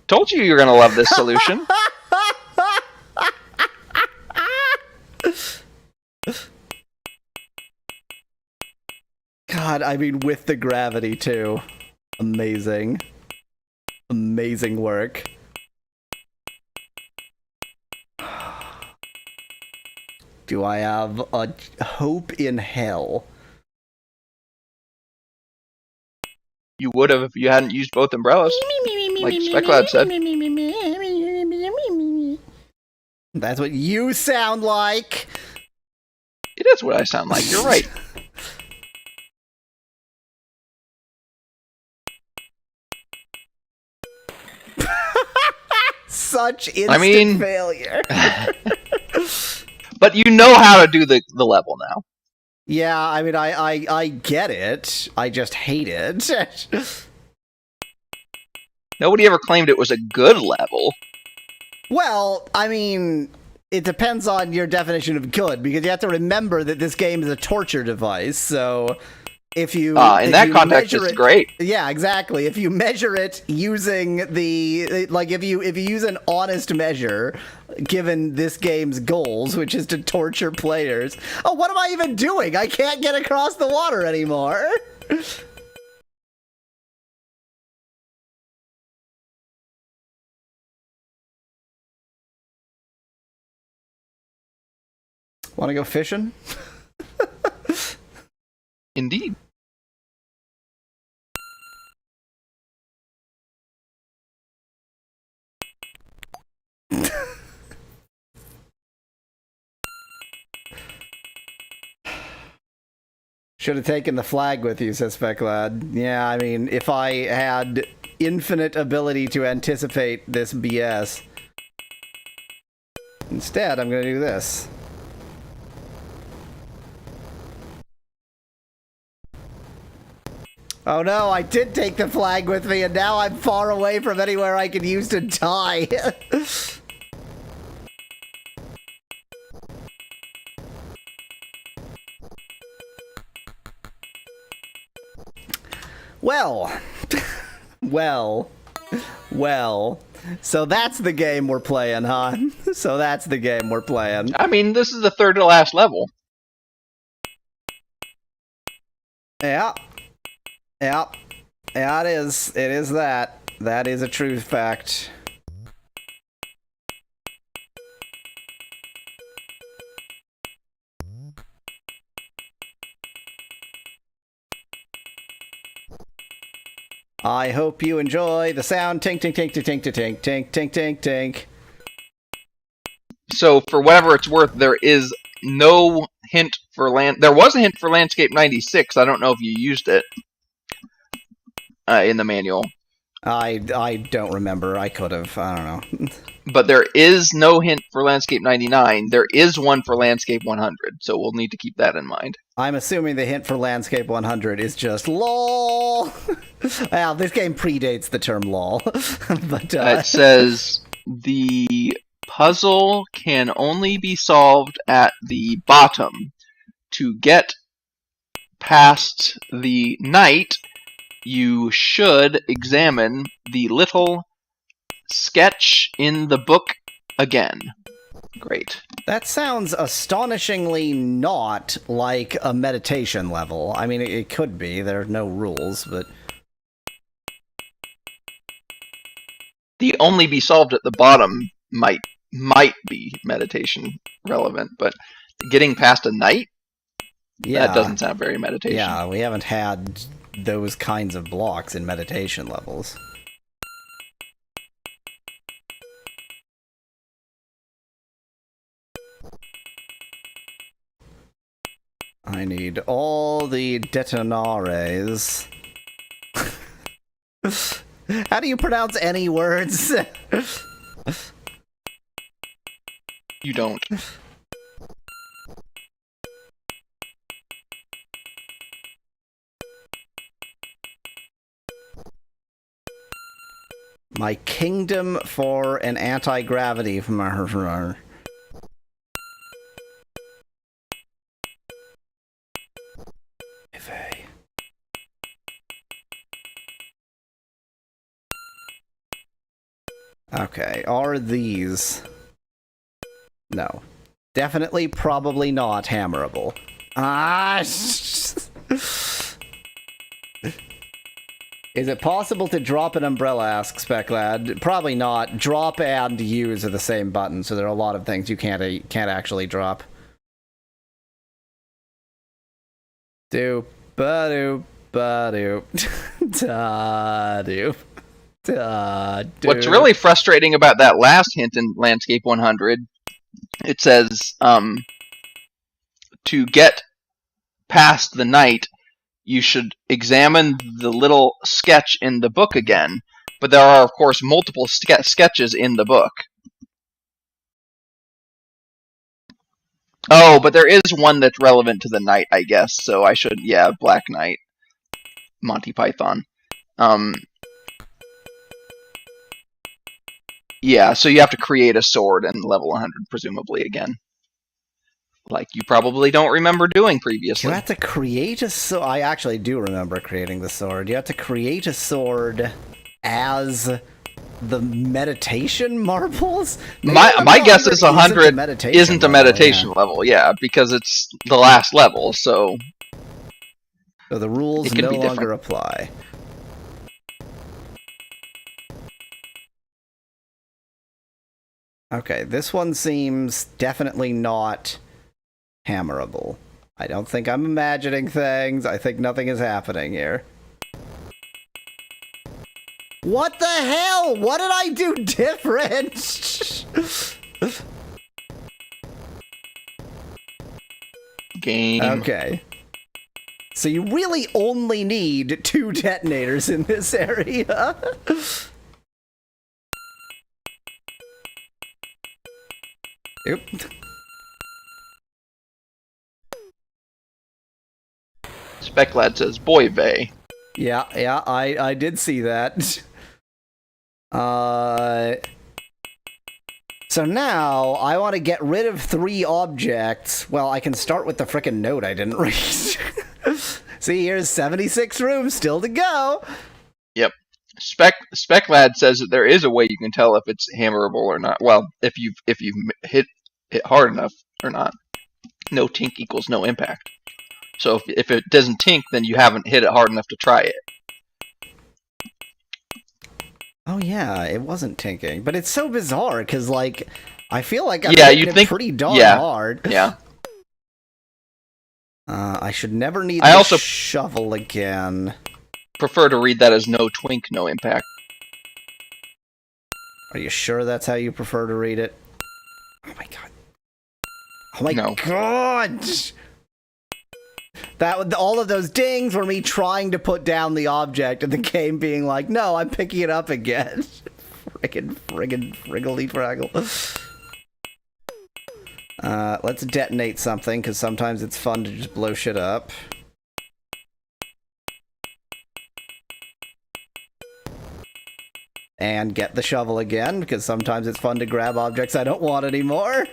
Told you were going to love this solution. God, I mean, with the gravity, too. Amazing. Amazing work. Do I have a hope in hell? You would have if you hadn't used both umbrellas. Like SpecCloud said. That's what you sound like! It is what I sound like, you're right. Such instant failure. But you know how to do the level now. Yeah, I mean, I get it. I just hate it. Nobody ever claimed it was a good level. Well, I mean, it depends on your definition of good, because you have to remember that this game is a torture device, so if you... in that context, it's great. Yeah, exactly. If you measure it using the... Like, if you use an honest measure, given this game's goals, which is to torture players... Oh, what am I even doing? I can't get across the water anymore! Want to go fishing? Indeed. Should have taken the flag with you, says Specklad. Yeah, I mean, if I had infinite ability to anticipate this BS. Instead, I'm gonna do this. Oh no, I did take the flag with me, and now I'm far away from anywhere I can use to die. Well. Well. So that's the game we're playing, huh? So that's the game we're playing. I mean, this is the third to last level. Yeah. Yeah. Yeah, it is. It is that. That is a true fact. I hope you enjoy the sound tink tink tink tink tink tink tink tink tink tink. So, for whatever it's worth, there is no hint for land. There was a hint for Landscape 96. I don't know if you used it in the manual. I don't remember. I could have. I don't know. But there is no hint for Landscape 99. There is one for Landscape 100, so we'll need to keep that in mind. I'm assuming the hint for Landscape 100 is just LOL. Well, this game predates the term LOL. But It says the puzzle can only be solved at the bottom. To get past the night, you should examine the little sketch in the book again. Great. that sounds astonishingly not like a meditation level. I mean, it could be. There are no rules, but... The only be solved at the bottom might be meditation relevant, but getting past a night? Yeah. That doesn't sound very meditation. Yeah, we haven't had those kinds of blocks in meditation levels. I need all the detonares. How do you pronounce any words? You don't. My kingdom for an anti-gravity from our... Okay, are these... No. Definitely, probably not hammerable. Ah! Is it possible to drop an umbrella, asks Specklad? Probably not. Drop and use are the same button, so there are a lot of things you can't actually drop. Do ba-do ba-do da-do. What's really frustrating about that last hint in Landscape 100, it says, to get past the night, you should examine the little sketch in the book again. But there are, of course, multiple sketches in the book. Oh, but there is one that's relevant to the night, I guess. So I should, yeah, Black Knight, Monty Python. Yeah, so you have to create a sword in level 100, presumably, again. Like you probably don't remember doing previously. You have to create a sword. I actually do remember creating the sword. You have to create a sword as the meditation marbles? My guess is 100 isn't a meditation level, yeah, because it's the last level, so... So the rules no longer apply. Okay, this one seems definitely not hammerable. I don't think I'm imagining things. I think nothing is happening here. What the hell? What did I do different? Game. Okay. So you really only need 2 detonators in this area. Oop. Speclad says, boy vey. Yeah, I did see that. So now, I want to get rid of 3 objects. Well, I can start with the frickin' note I didn't read. See, here's 76 rooms still to go. Yep. Speclad says that there is a way you can tell if it's hammerable or not. Well, if you've hit hard enough or not. No tink equals no impact. So if it doesn't tink, then you haven't hit it hard enough to try it. Oh yeah, it wasn't tinking, but it's so bizarre because like I feel like I'm hitting it pretty darn hard. Yeah. I should never need I the also shovel again. Prefer to read that as no twink, no impact. Are you sure that's how you prefer to read it? Oh my god. Oh my god! All of those dings were me trying to put down the object and the game being like, no, I'm picking it up again. friggin' friggledy fraggle. Let's detonate something, because sometimes it's fun to just blow shit up. And get the shovel again, because sometimes it's fun to grab objects I don't want anymore.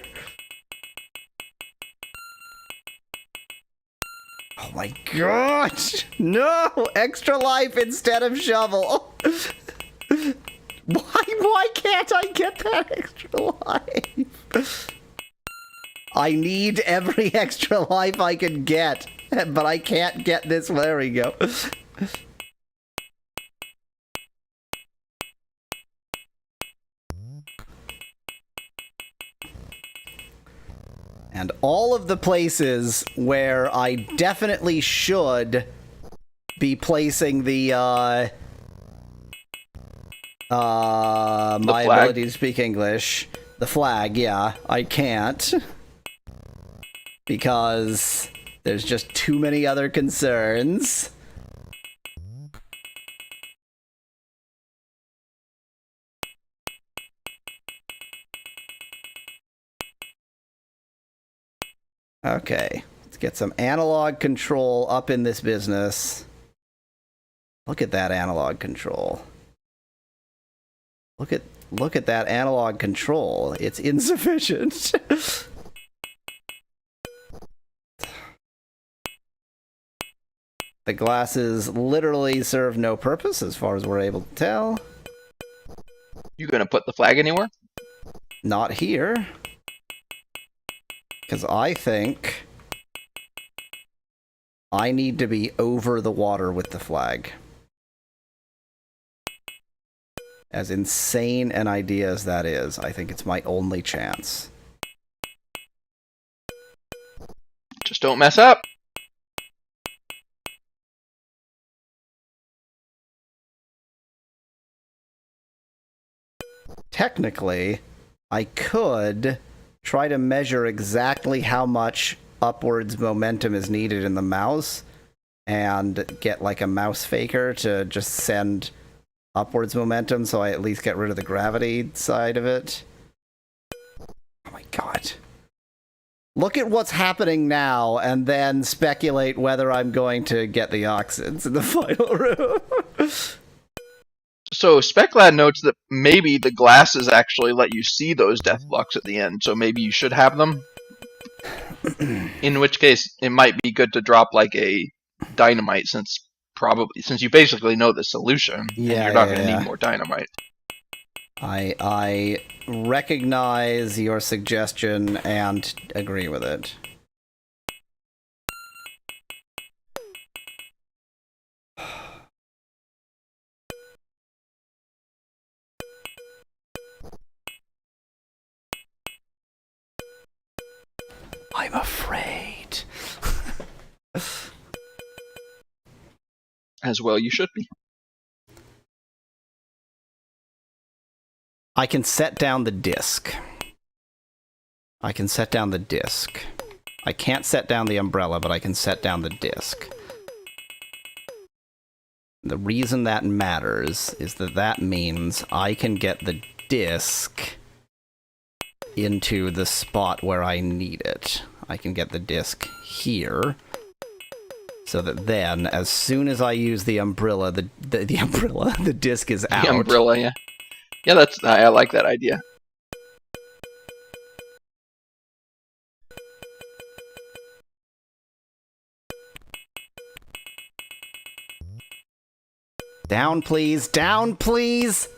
Oh my gosh! No! Extra life instead of shovel! Why can't I get that extra life? I need every extra life I can get, but I can't get this. There we go. And all of the places where I definitely should be placing the, my flag. ability to speak English. The flag, yeah. I can't. Because there's just too many other concerns. Okay, let's get some analog control up in this business. Look at that analog control. Look at that analog control. It's insufficient. The glasses literally serve no purpose as far as we're able to tell. You gonna put the flag anywhere? Not here. Because I think I need to be over the water with the flag. As insane an idea as that is, I think it's my only chance. Just don't mess up. Technically, I could try to measure exactly how much upwards momentum is needed in the mouse and get like a mouse faker to just send upwards momentum so I at least get rid of the gravity side of it. Oh my god. Look at what's happening now and then speculate whether I'm going to get the oxids in the final room. So Speclad notes that maybe the glasses actually let you see those death blocks at the end, so maybe you should have them. In which case, it might be good to drop like a dynamite, since you basically know the solution, and you're not going to need more dynamite. I recognize your suggestion and agree with it. I'm afraid. As well you should be. I can set down the disc. I can set down the disc. I can't set down the umbrella, but I can set down the disc. The reason that matters is that means I can get the disc into the spot where I need it. I can get the disc here, so that then, as soon as I use the umbrella, the umbrella, the disc is out. The umbrella, yeah. Yeah, I like that idea. Down, please! Down, please!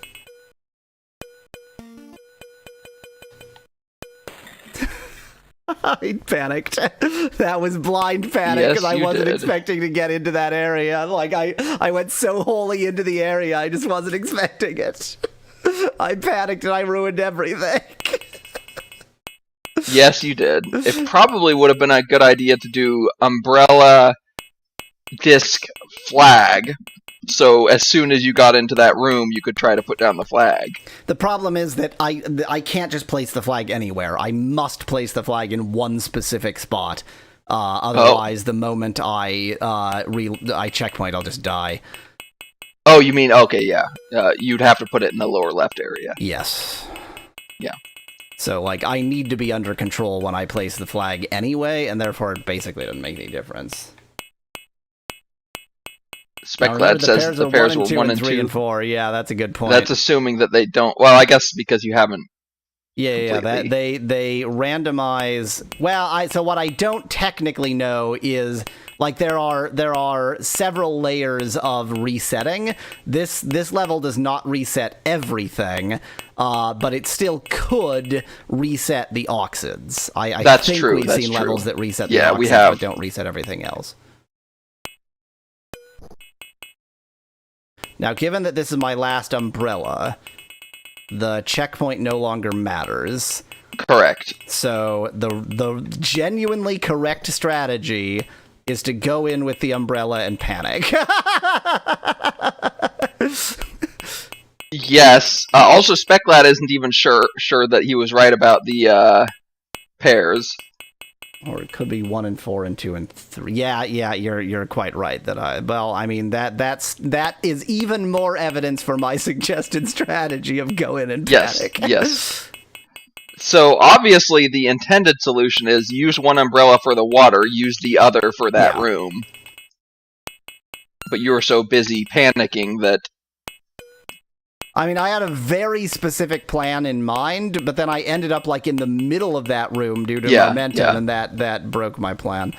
I panicked. That was blind panic, because I wasn't expecting to get into that area. Like, I went so wholly into the area, I just wasn't expecting it. I panicked and I ruined everything. Yes, you did. It probably would have been a good idea to do umbrella, disc, flag. So as soon as you got into that room, you could try to put down the flag. The problem is that I can't just place the flag anywhere. I must place the flag in one specific spot. Otherwise, the moment I checkpoint, I'll just die. Oh, you mean, okay, yeah. You'd have to put it in the lower left area. Yes. Yeah. So, like, I need to be under control when I place the flag anyway, and therefore it basically doesn't make any difference. Speclad says the pairs were 1 and 2 and 4. Yeah, that's a good point. That's assuming that they don't. Well, I guess because you haven't. Yeah, that they randomize. Well, so what I don't technically know is, like, there are several layers of resetting. This level does not reset everything, but it still could reset the oxids. I think true. We've seen levels that reset the oxids, we have. but don't reset everything else. Now, given that this is my last umbrella, the checkpoint no longer matters. Correct. So the genuinely correct strategy is to go in with the umbrella and panic. Yes. Also, Speclad isn't even sure that he was right about the pairs. Or it could be 1 and 4 and 2 and 3. Yeah, you're quite right that that is even more evidence for my suggested strategy of go in and panic. Yes. So obviously the intended solution is use one umbrella for the water, use the other for that room. But you were so busy panicking that... I mean, I had a very specific plan in mind, but then I ended up, like, in the middle of that room due to momentum, and that broke my plan.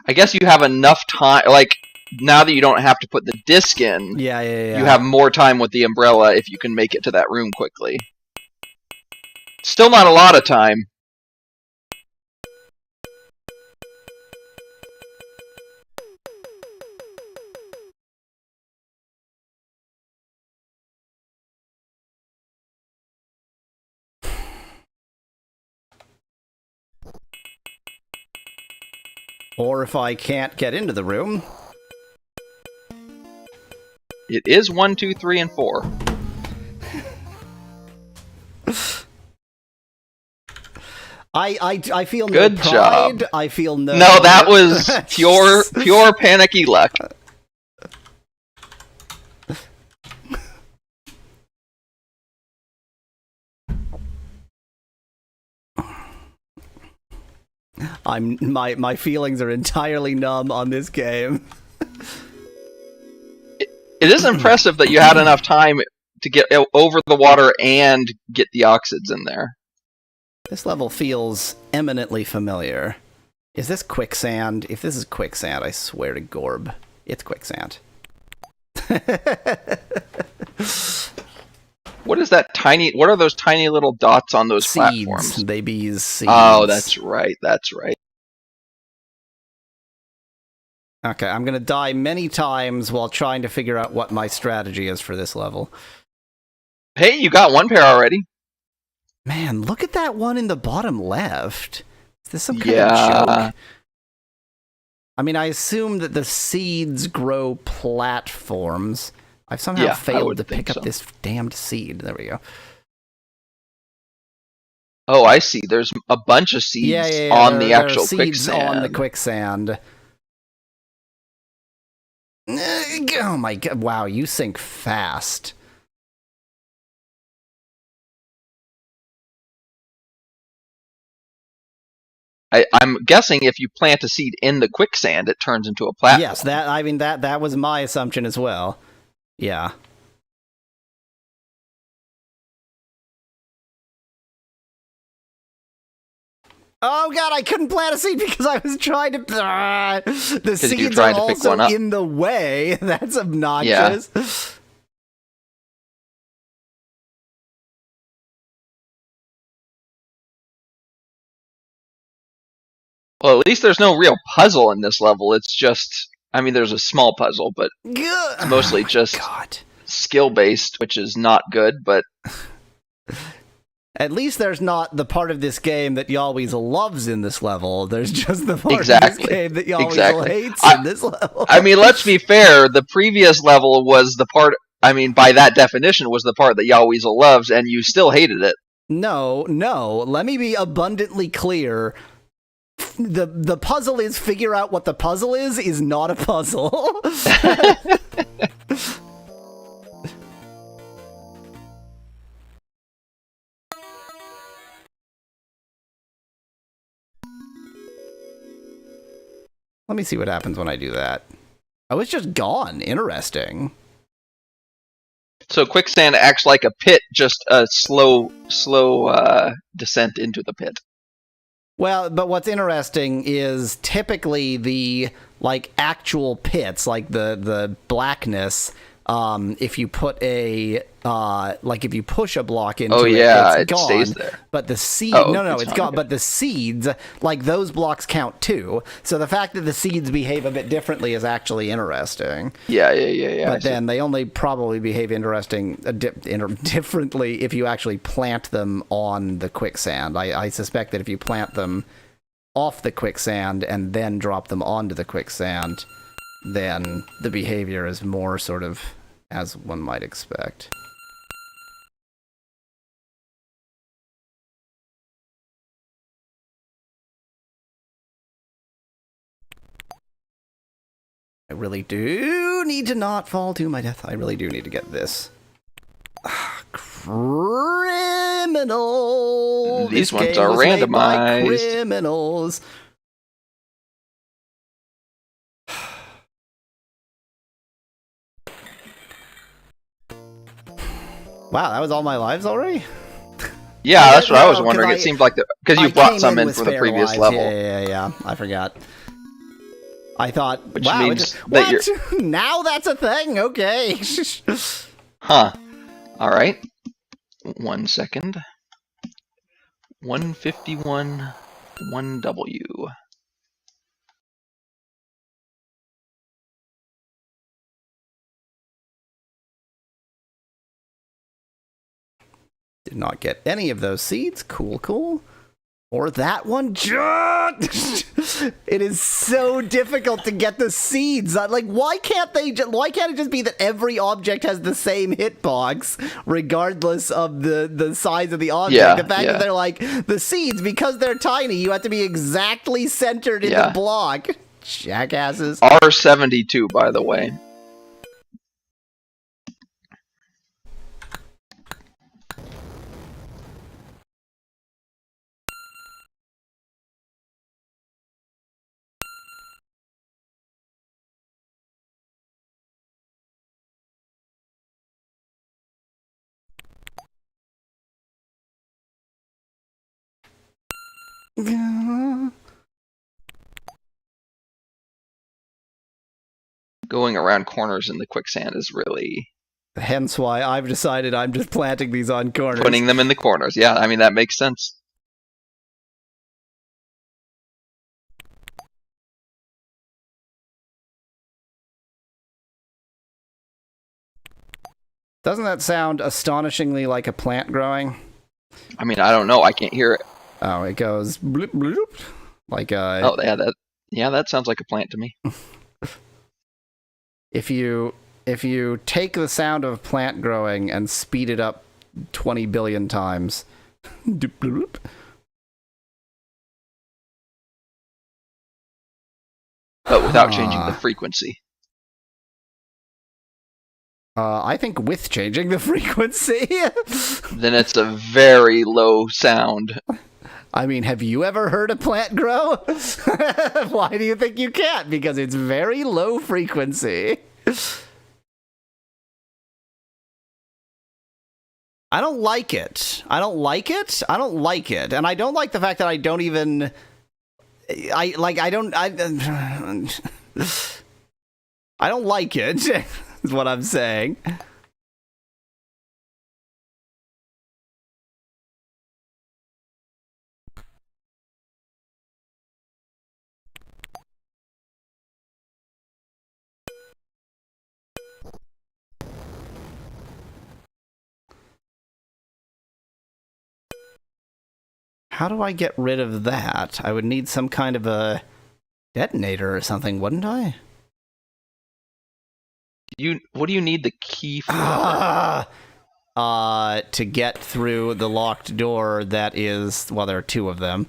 I guess you have enough time, like, now that you don't have to put the disc in, you have more time with the umbrella if you can make it to that room quickly. Still not a lot of time. Or if I can't get into the room... It is 1, 2, 3, and 4. I feel no Good pride. job. I feel no... No, that was pure panicky luck. My feelings are entirely numb on this game. It is impressive that you had enough time to get over the water and get the oxids in there. This level feels eminently familiar. Is this quicksand? If this is quicksand, I swear to Gorb, it's quicksand. What is that tiny... What are those tiny little dots on those platforms? They be seeds. Oh, that's right. That's right. Okay, I'm gonna die many times while trying to figure out what my strategy is for this level. Hey, you got one pair already. Man, look at that one in the bottom left. Is this some kind of joke? I mean, I assume that the seeds grow platforms. I've somehow failed to pick up this damned seed. There we go. Oh, I see. There's a bunch of seeds on the actual seeds quicksand. on the quicksand. Oh my god! Wow, you sink fast. I'm guessing if you plant a seed in the quicksand, it turns into a platform. Yes, that was my assumption as well. Yeah. Oh god, I couldn't plant a seed because I was trying to. The seeds are also in the way. That's obnoxious. Yeah. Well, at least there's no real puzzle in this level. It's just, I mean, there's a small puzzle, but it's mostly just skill-based, which is not good, but... At least there's not the part of this game that Yalways loves in this level. There's just the part of this game that Yalways hates in this level. I mean, let's be fair. The previous level was the part, I mean, by that definition, was the part that Yalways loves, and you still hated it. No. Let me be abundantly clear. The puzzle is figure out what the puzzle is not a puzzle. Let me see what happens when I do that. Oh, it's just gone. Interesting. So quicksand acts like a pit, just a slow descent into the pit. Well, but what's interesting is typically the actual pits, like the blackness. If you put a if you push a block into it's gone. Stays there. But the seed, it's gone. But the seeds, like those blocks, count too. So the fact that the seeds behave a bit differently is actually interesting. Yeah. But then they only probably behave differently if you actually plant them on the quicksand. I suspect that if you plant them off the quicksand and then drop them onto the quicksand, then the behavior is more sort of as one might expect. I really do need to not fall to my death. I really do need to get this. Criminal! These ones are randomized. Criminals. Wow, that was all my lives already? Yeah, that's what I was wondering. It seemed like because you brought some in from the previous level. Yeah. I forgot. I thought, which wow, means what? Now that's a thing. Okay. Huh. All right. 1 second. 151 1W. Did not get any of those seeds. Cool. Or that one. It is so difficult to get the seeds. Like, why can't it just be that every object has the same hitbox, regardless of the size of the object? The fact that they're like, the seeds, because they're tiny, you have to be exactly centered in the block. Jackasses. R72, by the way. Going around corners in the quicksand is really... Hence why I've decided I'm just planting these on corners. Putting them in the corners. Yeah, I mean, that makes sense. Doesn't that sound astonishingly like a plant growing? I mean, I don't know. I can't hear it. Oh, it goes bloop, bloop, like a... Oh, yeah, that sounds like a plant to me. If you take the sound of plant growing and speed it up 20 billion times... But without changing the frequency. I think with changing the frequency. Then it's a very low sound. I mean, have you ever heard a plant grow? Why do you think you can't? Because it's very low frequency. I don't like it. I don't like it. I don't like it. And I don't like the fact that I don't even... I don't like it, is what I'm saying. How do I get rid of that? I would need some kind of a detonator or something, wouldn't I? What do you need the key for? To get through the locked door that is... Well, there are two of them.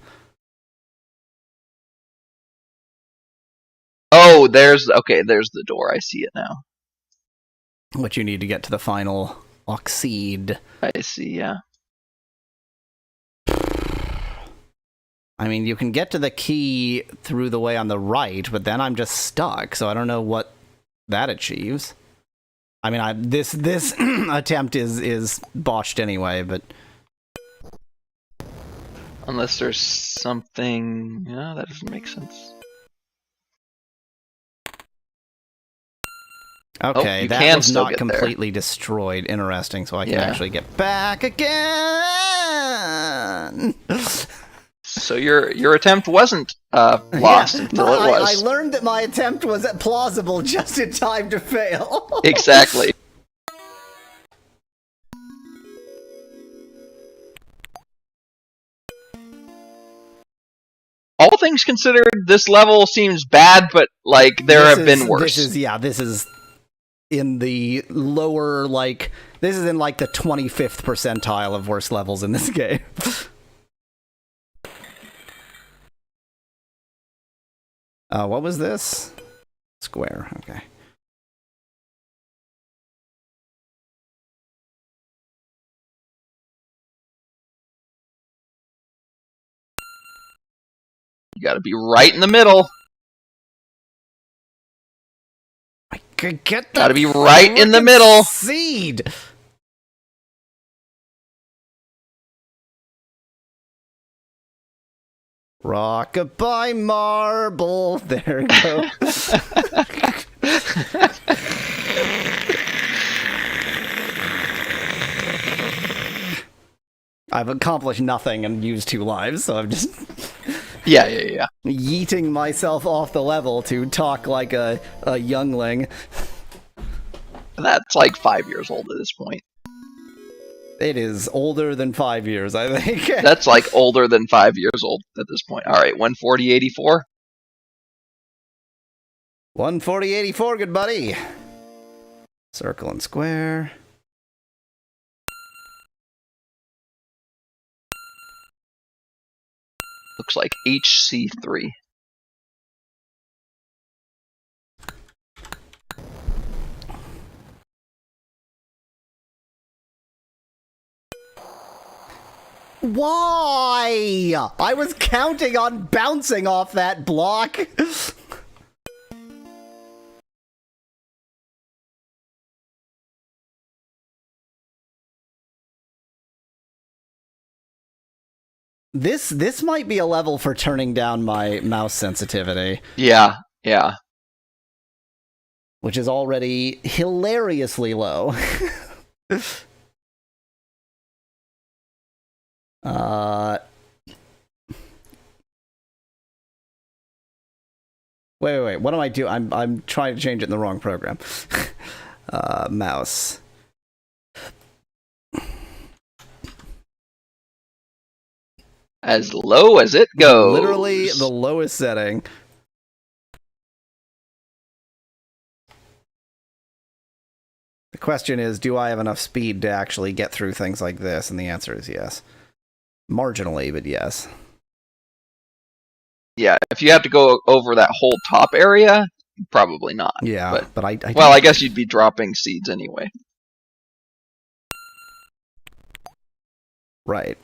Oh, there's the door. I see it now. What you need to get to the final Oxyd. I see, yeah. I mean, you can get to the key through the way on the right, but then I'm just stuck, so I don't know what that achieves. I mean, this attempt is botched anyway, but... Unless there's something... Yeah, that doesn't make sense. Okay, that can was still not get completely destroyed. Interesting, so I can actually get back again! So your attempt wasn't lost until it was. I learned that my attempt was plausible just in time to fail. Exactly. All things considered, this level seems bad, but like there have been worse. This is in the lower, like, this is in like the 25th percentile of worst levels in this game. What was this? Square, okay. You gotta be right in the middle. I could get that. Gotta be right in the middle. Seed. Rockabye marble. There we go. I've accomplished nothing and used 2 lives, so I'm just... Yeah. yeeting myself off the level to talk like a youngling. That's like 5 years old at this point. It is older than 5 years, I think. That's like older than 5 years old at this point. All right, 140.84. 140.84, good buddy. Circle and square. Looks like HC3. Why? I was counting on bouncing off that block. This might be a level for turning down my mouse sensitivity. Yeah. Which is already hilariously low. Wait. What am I doing? I'm trying to change it in the wrong program. Mouse. As low as it goes. Literally the lowest setting. The question is, do I have enough speed to actually get through things like this? And the answer is yes. Marginally, but yes. Yeah, if you have to go over that whole top area, probably not. Yeah, but I well, I guess you'd be dropping seeds anyway. Right.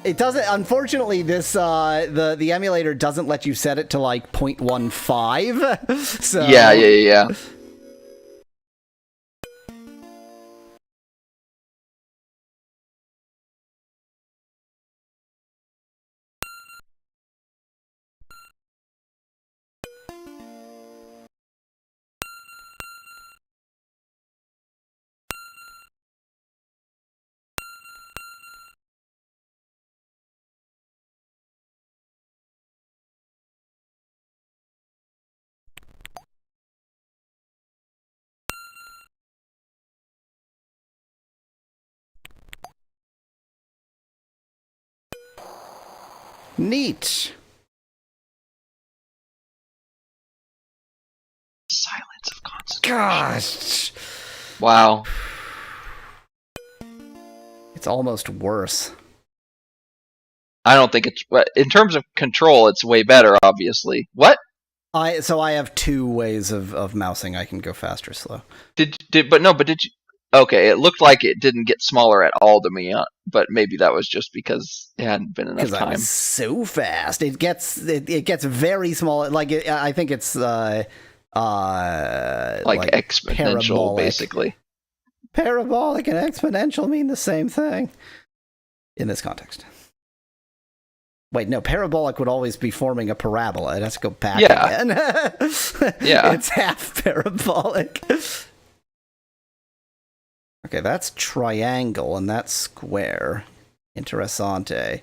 It doesn't. Unfortunately, this the emulator doesn't let you set it to like 0.15. So Yeah. neat. Silence of concentration. Gosh, Wow. it's almost worse. I don't think it's in terms of control. It's way better, obviously. What? So I have two ways of mousing. I can go fast or slow. Did you? Okay, it looked like it didn't get smaller at all to me, but maybe that was just because it hadn't been enough Because I time. was so fast. It gets very small. Like I think it's like exponential, parabolic. basically. Parabolic and exponential mean the same thing in this context. Wait, no, parabolic would always be forming a parabola. It has to go back again. Yeah. It's half parabolic. Okay, that's triangle, and that's square. Interessante.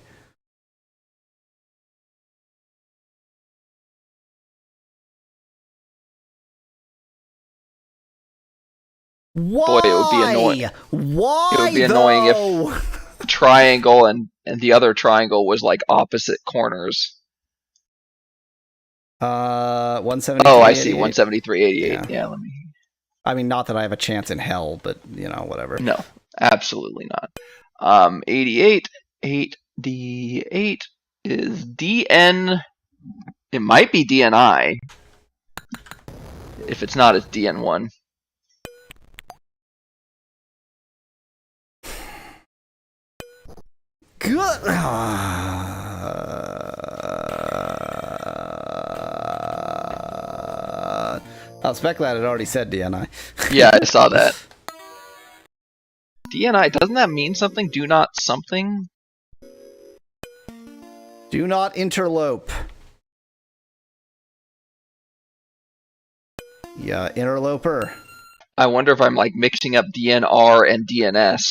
Why? Boy, it would be annoying. Why, It would be though? annoying if triangle and the other triangle was like opposite corners. 173. Oh, I see. 173.88. Yeah, let me. I mean, not that I have a chance in hell, but whatever. No, absolutely not. 88. 8D8 is DN. It might be DNI. If it's not, it's DN1. Good. Speculate had already said DNI. Yeah, I saw that. DNI, doesn't that mean something? Do not something? Do not interlope. Yeah, interloper. I wonder if I'm like mixing up DNR and DNS.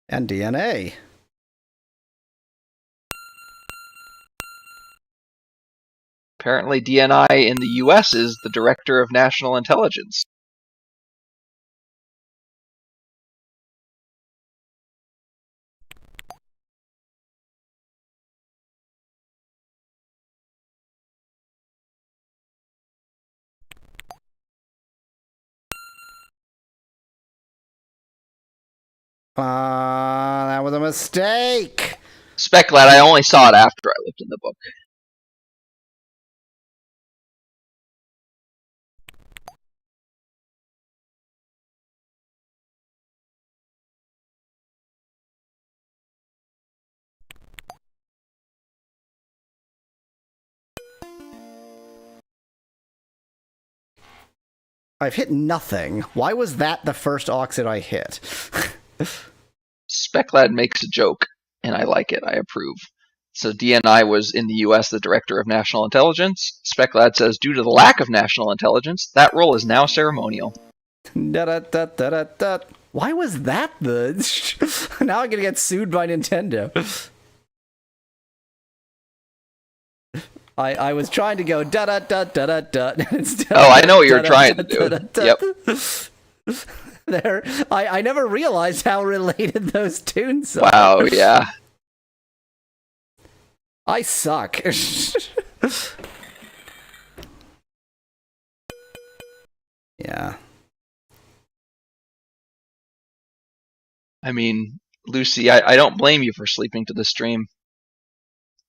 And DNA. Apparently DNI in the US is the Director of National Intelligence. That was a mistake. Speculate, I only saw it after I looked in the book. I've hit nothing. Why was that the first Oxyd I hit? Speculad makes a joke, and I like it. I approve. So DNI was in the US the Director of National Intelligence. Speculad says, due to the lack of national intelligence, that role is now ceremonial. Da-da-da-da-da-da. Why was that the... Now I'm gonna get sued by Nintendo. I was trying to go da-da-da-da-da-da. Oh, I know what you're trying to do. Yep. There, I never realized how related those tunes are. Wow, yeah. I suck. Yeah. I mean, Lucy, I don't blame you for sleeping to the stream.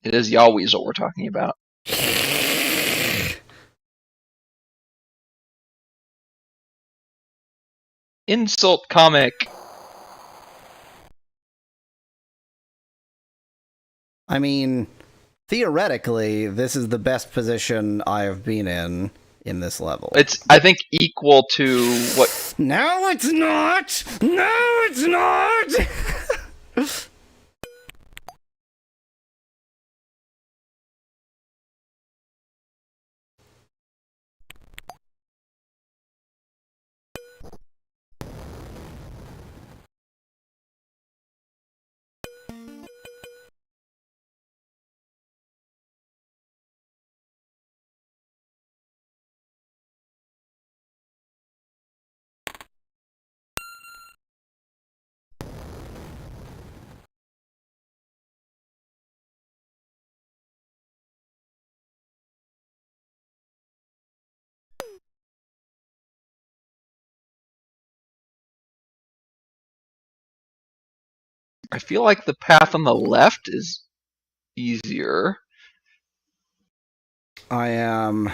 It is Yahweasel we're talking about. Insult comic. I mean, theoretically, this is the best position I have been in this level. It's, I think, equal to what... No, it's not! No, it's not! I feel like the path on the left is easier. I am...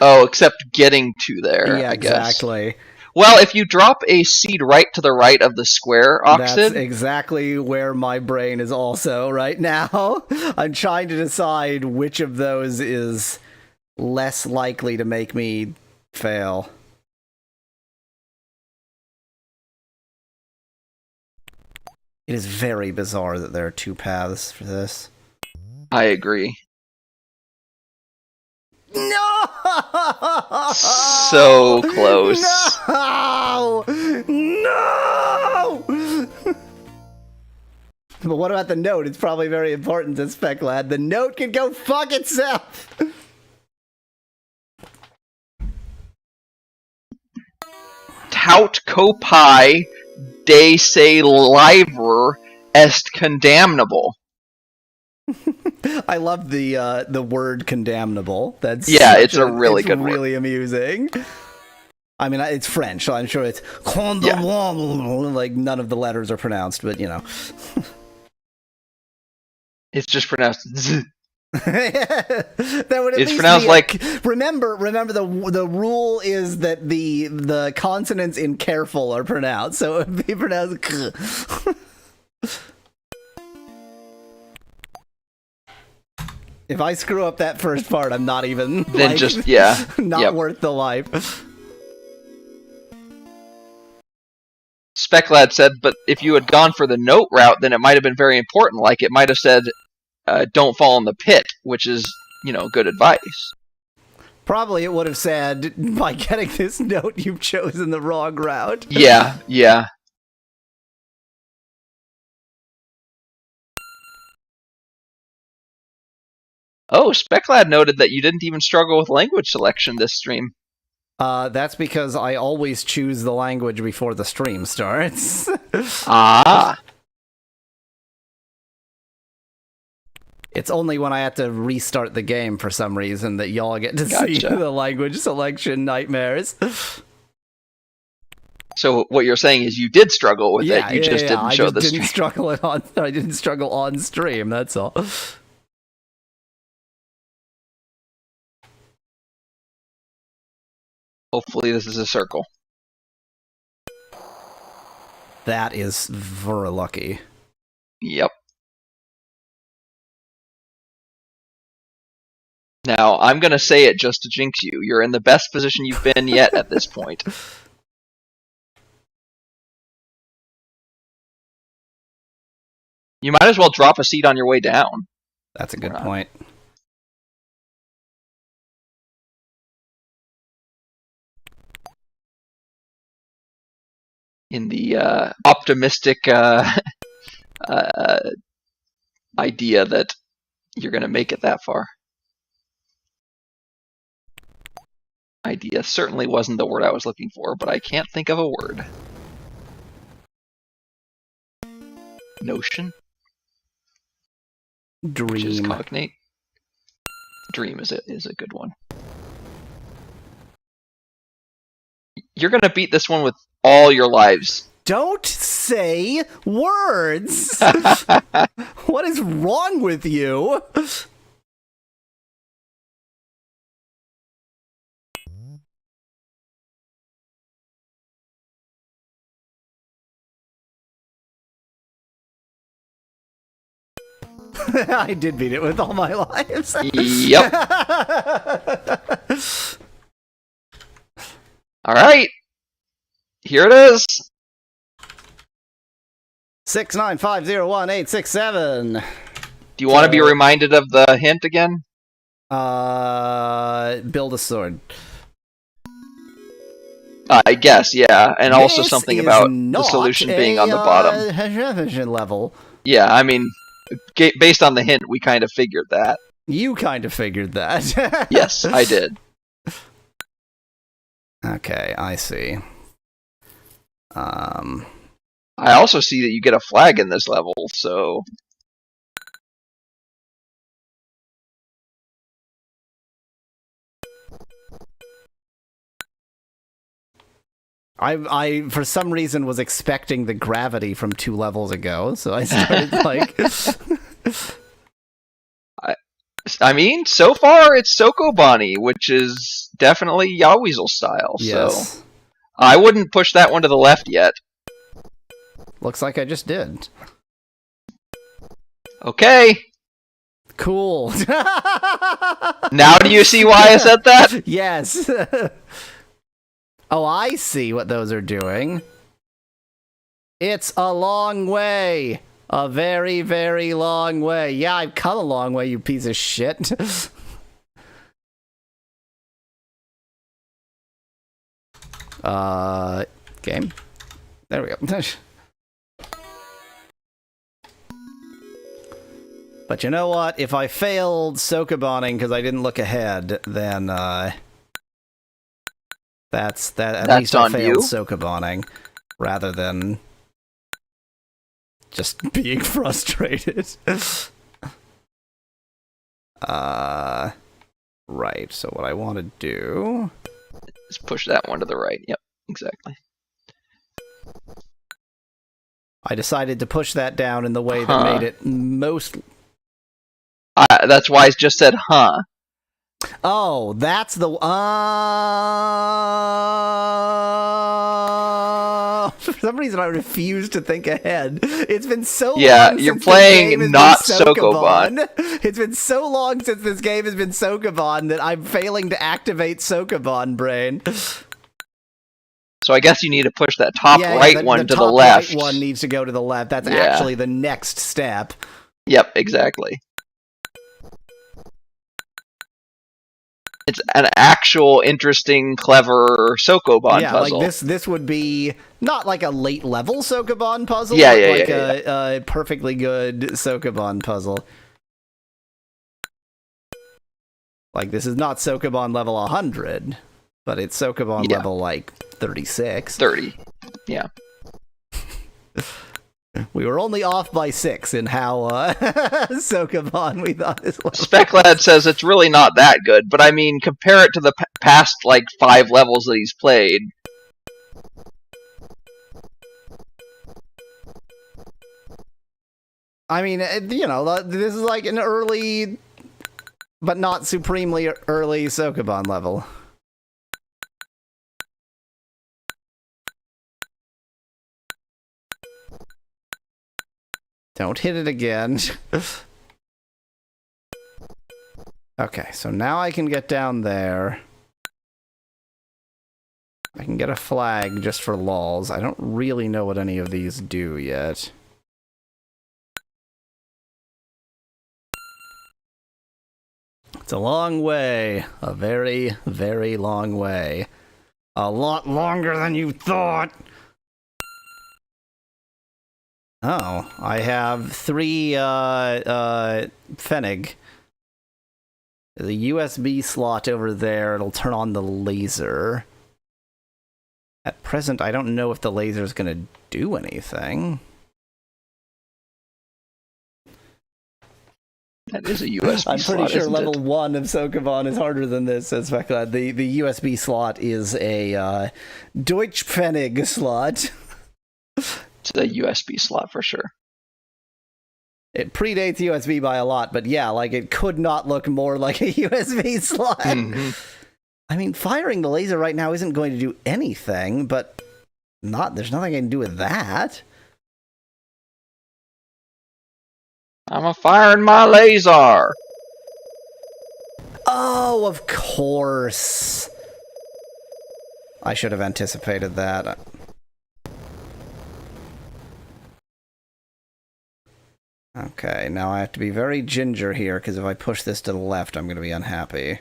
Oh, except getting to there, yeah, I guess. exactly. Well, if you drop a seed right to the right of the square, Oxyd... That's exactly where my brain is also right now. I'm trying to decide which of those is less likely to make me fail. It is very bizarre that there are two paths for this. I agree. No! So close. No! No! But what about the note? It's probably very important to Spec Lad. The note can go fuck itself! Tout copi de se livre est condamnable. I love the word condemnable. That's yeah, it's a really good really word. Amusing. I mean, it's French, so I'm sure it's condamnable. Like none of the letters are pronounced, but you know. It's just pronounced z. That would at It's least pronounced be like... Remember the rule is that the consonants in careful are pronounced, so it would be pronounced k. If I screw up that first part, I'm not even Then like, just, yeah. not Yep. worth the life. Speclad said, but if you had gone for the note route, then it might have been very important. Like, it might have said, don't fall in the pit, which is, you know, good advice. Probably it would have said, by getting this note, you've chosen the wrong route. Yeah, yeah. Oh, Speclad noted that you didn't even struggle with language selection this stream. That's because I always choose the language before the stream starts. Ah. It's only when I have to restart the game for some reason that y'all get to see Gotcha. the language selection nightmares. So what you're saying is you did struggle with it, you just didn't show the stream. I didn't struggle on stream, that's all. Hopefully this is a circle. That is very lucky. Yep. Now, I'm going to say it just to jinx you. You're in the best position you've been yet at this point. You might as well drop a seed on your way down. That's a good point. In the optimistic idea that you're going to make it that far. Idea certainly wasn't the word I was looking for, but I can't think of a word. Notion? Dream. Which is cognate. Dream is a good one. You're going to beat this one with all your lives Don't say words! What is wrong with you? I did beat it with all my lives. Yep. All right. Here it is. 6950187. Do you want to be reminded of the hint again? Build a sword. I guess, yeah. And also This something is about the not solution being a, on the bottom. level. Yeah, I mean, based on the hint, we kind of figured that. You kind of figured that. Yes, I did. Okay, I see. I also see that you get a flag in this level, so... I for some reason was expecting the gravity from 2 levels ago, so I started like... I mean, so far it's Sokobani, which is definitely Yaweasel style, Yes. so... I wouldn't push that one to the left yet. Looks like I just did. Okay. Cool. Now do you see why I said that? Yes. Oh, I see what those are doing. It's a long way. A very, very long way. Yeah, I've come a long way, you piece of shit. Game. There we go. But you know what? If I failed Sokoboning because I didn't look ahead, then, that's at least I on failed you. Sokoboning, rather than just being frustrated. Right, so what I want to do... Just push that one to the right. Yep, exactly. I decided to push that down in the way that made it most... That's why I just said, huh. Oh, that's the... For some reason, I refuse to think ahead. It's been so long since you're this playing game has not been Sokoban. It's been so long since this game has been Sokoban that I'm failing to activate Sokoban brain. So I guess you need to push that top right one to the top left. Right one needs to go to the left. That's Yeah. actually the next step. Yep, exactly. It's an actual interesting, clever Sokoban puzzle. Like this would be not like a late level Sokoban puzzle, Yeah, but yeah, like yeah, a perfectly good Sokoban puzzle. Like this is not Sokoban level 100, but it's Sokoban level like 36. 30. Yeah. We were only off by 6 in how Sokoban we thought this was. Speclad says it's really not that good, but I mean, compare it to the past, like, 5 levels that he's played. I mean, you know, this is like an early, but not supremely early Sokoban level. Don't hit it again. Okay, so now I can get down there. I can get a flag just for lols. I don't really know what any of these do yet. It's a long way. A very, very long way. A lot longer than you thought. Oh, I have 3 Pfennig. There's a USB slot over there. It'll turn on the laser. At present, I don't know if the laser is going to do anything. That is a USB I'm slot, pretty sure isn't level it? 1 of Sokoban is harder than this, says Speclad. The USB slot is a Deutsch Pfennig slot. It's a USB slot for sure. It predates USB by a lot, but yeah, like it could not look more like a USB slot. Mm-hmm. I mean, firing the laser right now isn't going to do anything, but there's nothing I can do with that. I'm a firing my laser. Oh, of course. I should have anticipated that. Okay, now I have to be very ginger here, because if I push this to the left, I'm going to be unhappy.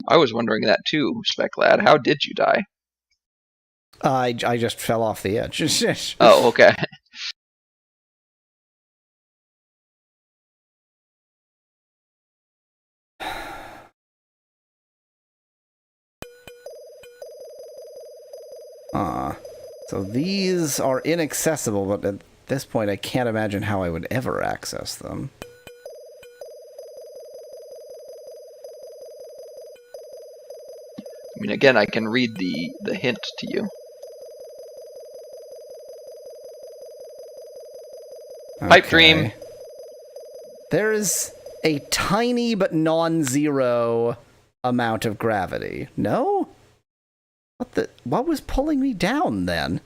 I was wondering that too, Spec Lad. How did you die? I just fell off the edge. Oh, okay. So these are inaccessible, but at this point I can't imagine how I would ever access them. I mean, again, I can read the hint to you. Pipe dream. There is a tiny but non-zero amount of gravity. No? What was pulling me down then?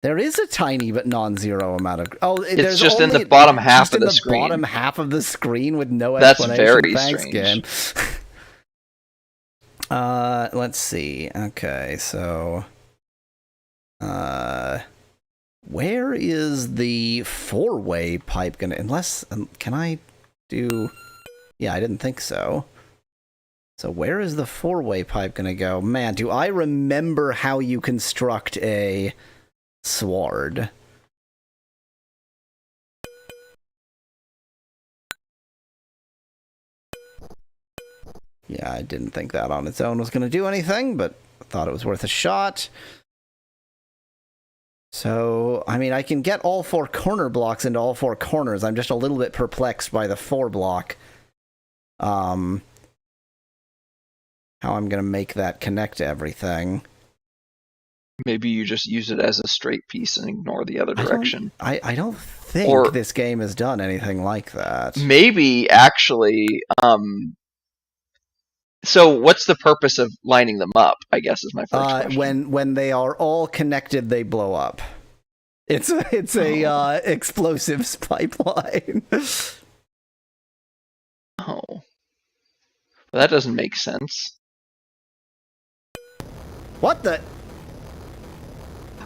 There is a tiny but non-zero amount of. It's just in the bottom half of the screen. Bottom half of the screen with no That's explanation. very Thanks, strange. Game. Let's see. Okay, so where is the four-way pipe gonna? Unless can I do? Yeah, I didn't think so. So where is the four-way pipe gonna go? Man, do I remember how you construct a sword? Yeah, I didn't think that on its own was going to do anything, but I thought it was worth a shot. So, I mean, I can get all four corner blocks into all four corners. I'm just a little bit perplexed by the four block. How I'm going to make that connect to everything. Maybe you just use it as a straight piece and ignore the other direction. I don't think this game has done anything like that. Maybe, actually, so what's the purpose of lining them up, I guess is my first question. When they are all connected, they blow up. It's a explosives pipeline. Oh. Well, that doesn't make sense. What the?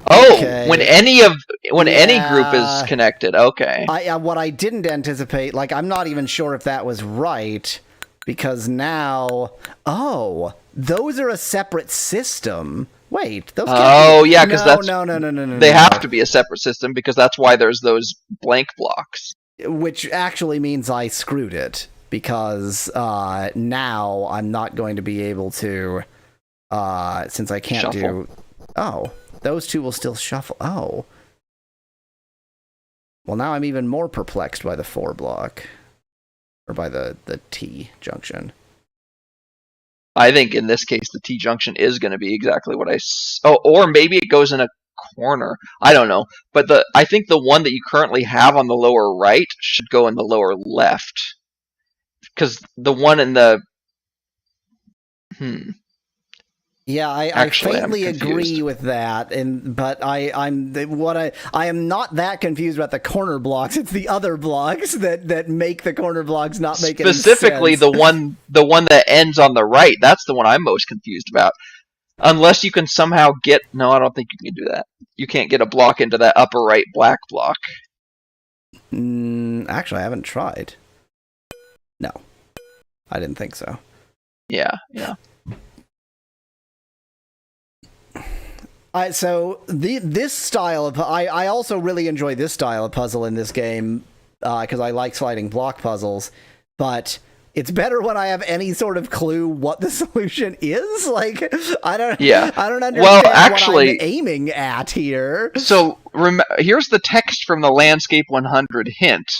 Oh, Okay. when any group is connected, okay. What I didn't anticipate, like, I'm not even sure if that was right, because now, those are a separate system. Wait, those can't be. Yeah, because No. They have to be a separate system because that's why there's those blank blocks. Which actually means I screwed it, because now I'm not going to be able to, since I can't Shuffle. those two will still shuffle. Oh. Well, now I'm even more perplexed by the 4 block. Or by the T junction. I think in this case the T junction is going to be exactly what or maybe it goes in a corner. I don't know. But I think the one that you currently have on the lower right should go in the lower left. Because the one in the... Yeah, I faintly agree with that, but I am not that confused about the corner blocks. It's the other blocks that make the corner blocks not make any sense. Specifically, the one that ends on the right. That's the one I'm most confused about. Unless you can somehow get... No, I don't think you can do that. You can't get a block into that upper right black block. Actually, I haven't tried. No, I didn't think so. Yeah. So this style of I also really enjoy this style of puzzle in this game because I like sliding block puzzles. But it's better when I have any sort of clue what the solution is. Like, I don't understand actually, what I'm aiming at here. So here's the text from the Landscape 100 hint.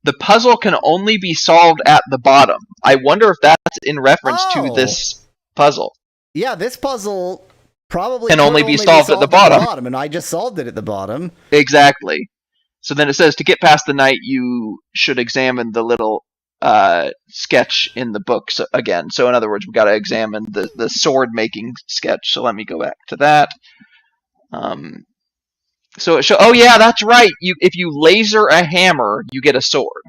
The puzzle can only be solved at the bottom. I wonder if that's in reference to this puzzle. Yeah, this puzzle probably can only be solved at the bottom. And I just solved it at the bottom. Exactly. So then it says, to get past the night, you should examine the little sketch in the book again. So in other words, we've got to examine the sword-making sketch. So let me go back to that. So it oh yeah, that's right. If you laser a hammer, you get a sword.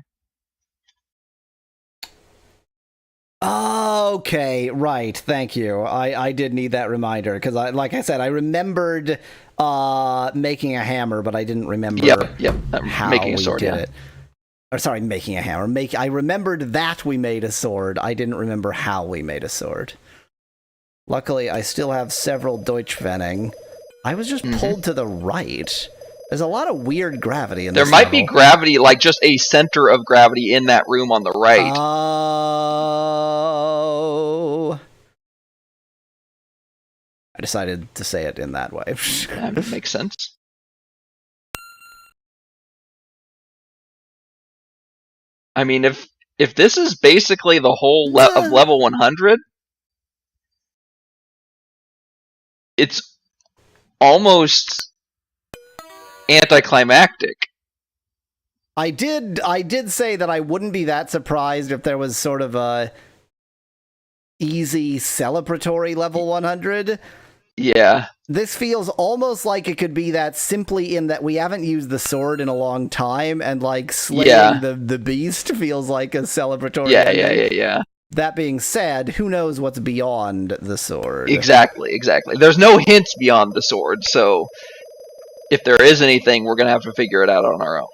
Okay, right. Thank you. I did need that reminder because, like I said, I remembered making a hammer, but I didn't remember. Yep. How making a sword. We did it. Or sorry, making a hammer. I remembered that we made a sword. I didn't remember how we made a sword. Luckily, I still have several Deutschvenning. I was just pulled to the right. There's a lot of weird gravity in this There might be gravity, like just a center of gravity in that room on the right. Oh. I decided to say it in that way. That makes sense. I mean, if this is basically the whole of level 100, it's almost anticlimactic. I did say that I wouldn't be that surprised if there was sort of a easy celebratory level 100. Yeah. This feels almost like it could be that simply in that we haven't used the sword in a long time, and like slaying the beast feels like a celebratory ending. Yeah. That being said, who knows what's beyond the sword? Exactly. There's no hints beyond the sword, so if there is anything, we're gonna have to figure it out on our own.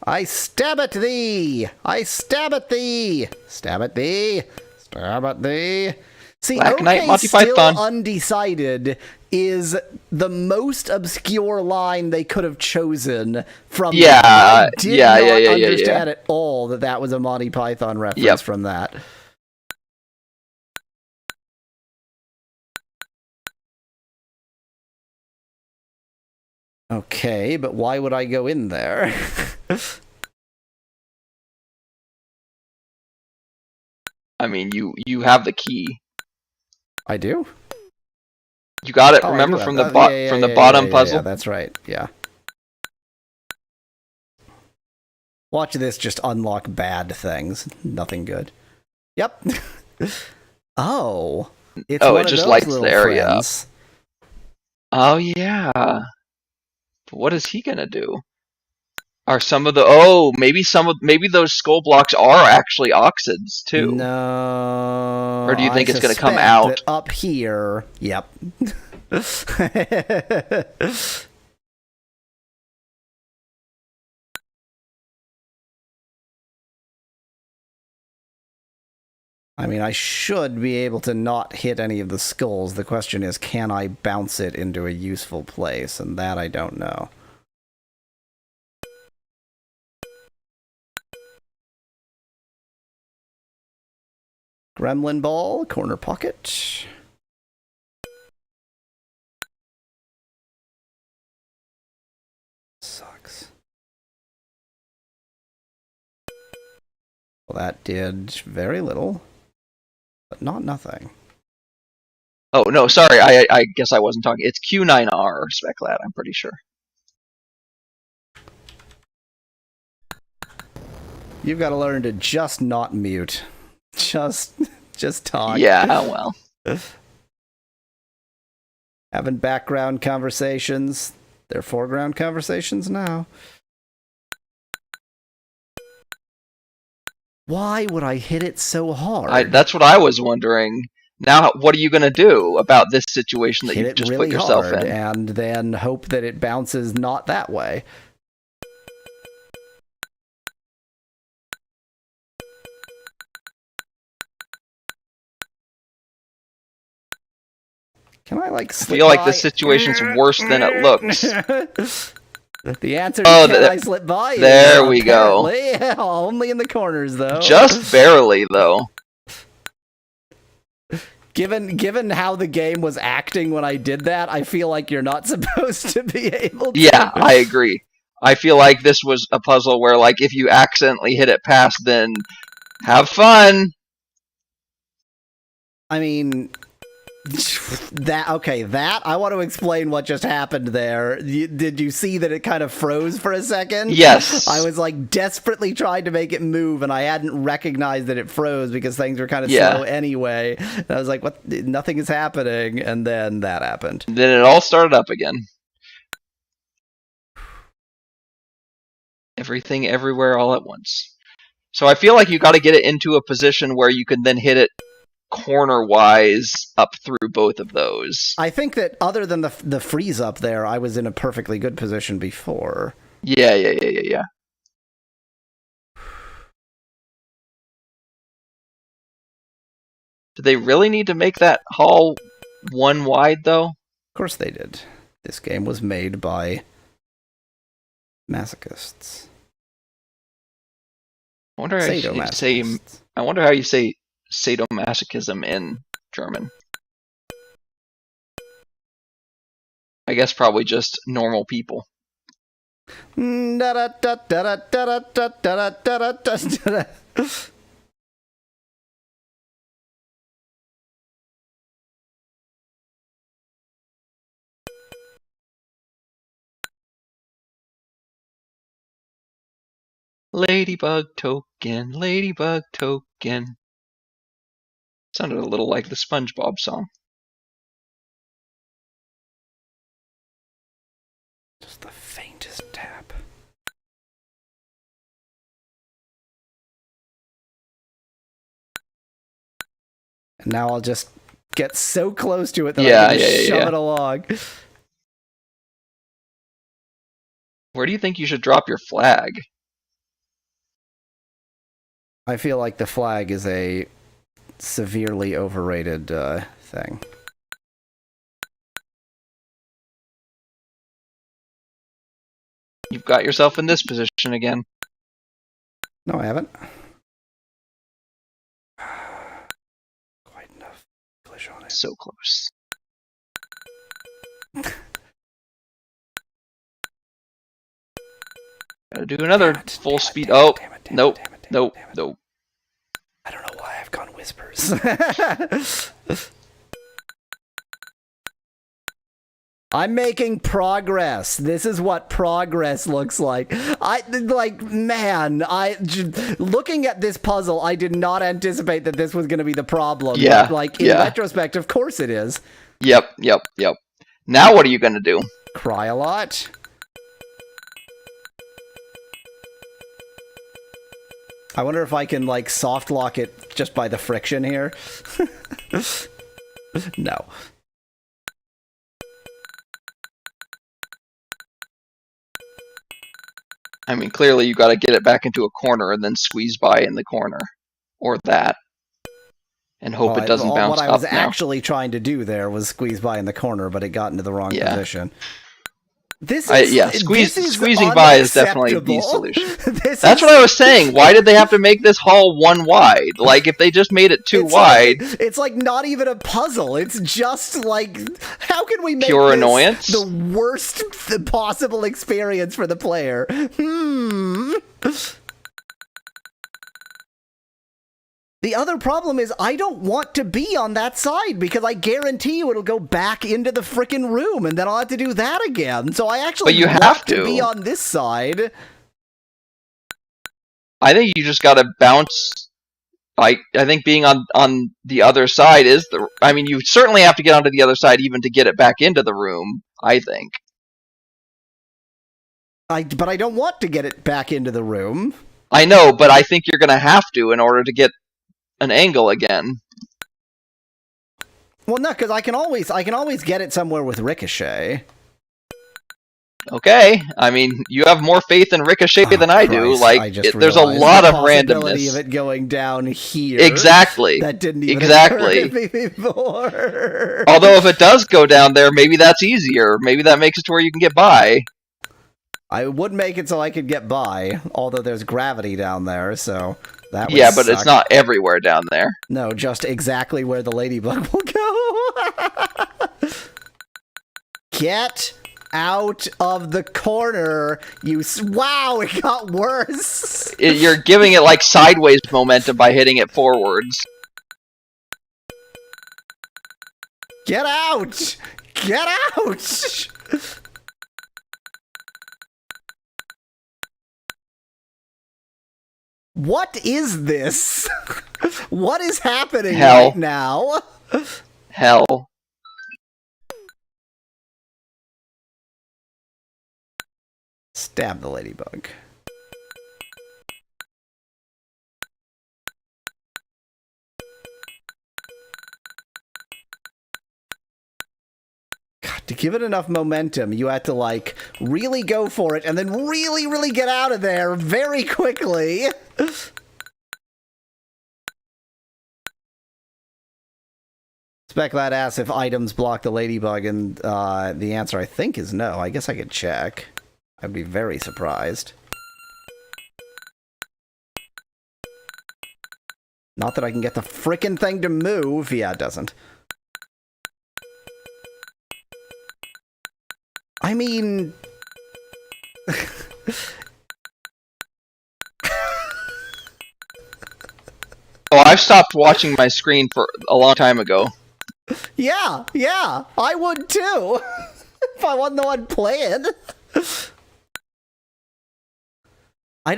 I stab at thee! I stab at thee! Stab at thee! Stab at thee! See, Black Knight, okay, Monty still Python. Undecided is the most obscure line they could have chosen from Yeah, that. I did not understand yeah. at all that was a Monty Python reference from that. Okay, but why would I go in there? I mean, you have the key. I do? You got it. Remember from the bottom puzzle? Yeah, that's right. Yeah. Watch this just unlock bad things. Nothing good. Yep. Oh. It's one it of just those lights little the area friends. up. Oh yeah. But what is he gonna do? Are some of the maybe those skull blocks are actually oxids too? No. Or do you think it's gonna come suspect out? that up here? Yep. I mean, I should be able to not hit any of the skulls. The question is, can I bounce it into a useful place? And that I don't know. Gremlin ball, corner pocket. Sucks. Well, that did very little, but not nothing. Oh no, sorry. I guess I wasn't talking. It's Q9R Speclat. I'm pretty sure. You've got to learn to just not mute. Just talk. Yeah, well. Having background conversations. They're foreground conversations now. Why would I hit it so hard? That's what I was wondering. Now, what are you going to do about this situation that hit you it just really put yourself hard in? And then hope that it bounces not that way. Can I, like, I feel like this situation's worse than it looks. The answer to can I slip by there is we go. Only in the corners, though. Just barely, though. Given how the game was acting when I did that, I feel like you're not supposed to be able to. Yeah, I agree. I feel like this was a puzzle where, like, if you accidentally hit it past, then have fun. I mean, that I want to explain what just happened there. Did you see that it kind of froze for a second? Yes. I was like desperately trying to make it move, and I hadn't recognized that it froze because things were kind of slow anyway. And I was like, "What? Nothing is happening," and then that happened. Then it all started up again. Everything, everywhere, all at once. So I feel like you got to get it into a position where you can then hit it corner-wise up through both of those. I think that other than the freeze up there, I was in a perfectly good position before. Yeah. Do they really need to make that hall one wide, though? Of course they did. This game was made by masochists. I wonder how you say sadomasochism in German. I guess probably just normal people. Ladybug token, ladybug token. Sounded a little like the SpongeBob song. Just the faintest tap. And now I'll just get so close to it that I can just shove it along. Where do you think you should drop your flag? I feel like the flag is a severely overrated thing. You've got yourself in this position again. No, I haven't. Quite enough English on it. So close. Gotta do another full speed. Oh, nope. Nope. I don't know why I've gone whispers. I'm making progress. This is what progress looks like. Looking at this puzzle, I did not anticipate that this was going to be the problem. Yeah. In retrospect, of course it is. Yep. Now what are you going to do? Cry a lot. I wonder if I can, like, soft lock it just by the friction here. No. I mean, clearly you got to get it back into a corner and then squeeze by in the corner. Or that. And hope it doesn't bounce up. What I was actually trying to do there was squeeze by in the corner, but it got into the wrong position. Squeezing by is definitely the solution. That's what I was saying. Why did they have to make this hall one wide? Like, if they just made it two wide... it's like not even a puzzle. It's just like, how can we make pure this annoyance? The worst possible experience for the player? The other problem is I don't want to be on that side because I guarantee you it'll go back into the frickin' room and then I'll have to do that again. So I actually want to be on this side. I think you just gotta bounce. I think being on the other side is the... I mean, you certainly have to get onto the other side even to get it back into the room, I think. But I don't want to get it back into the room. I know, but I think you're gonna have to in order to get an angle again. Well, no, because I can always get it somewhere with Ricochet. Okay, I mean, you have more faith in Ricochet than I do. Like, there's a lot of randomness. Of it going down here. Exactly. That didn't even occur to me before. Although, if it does go down there, maybe that's easier. Maybe that makes it to where you can get by. I would make it so I could get by, although there's gravity down there, so that would Yeah, but it's suck. not everywhere down there. No, just exactly where the ladybug will go. Get out of the corner, you... Wow, it got worse. You're giving it like sideways momentum by hitting it forwards. Get out! Get out! What is this? What is happening Hell. right now? Hell. Stab the ladybug. God, to give it enough momentum, you had to, like, really go for it and then really, really get out of there very quickly. Specklat asks if items block the ladybug, and the answer, I think, is no. I guess I could check. I'd be very surprised. Not that I can get the frickin' thing to move. Yeah, it doesn't. I mean... Oh, I've stopped watching my screen for a long time ago. Yeah, I would too. If I wasn't the one playing. I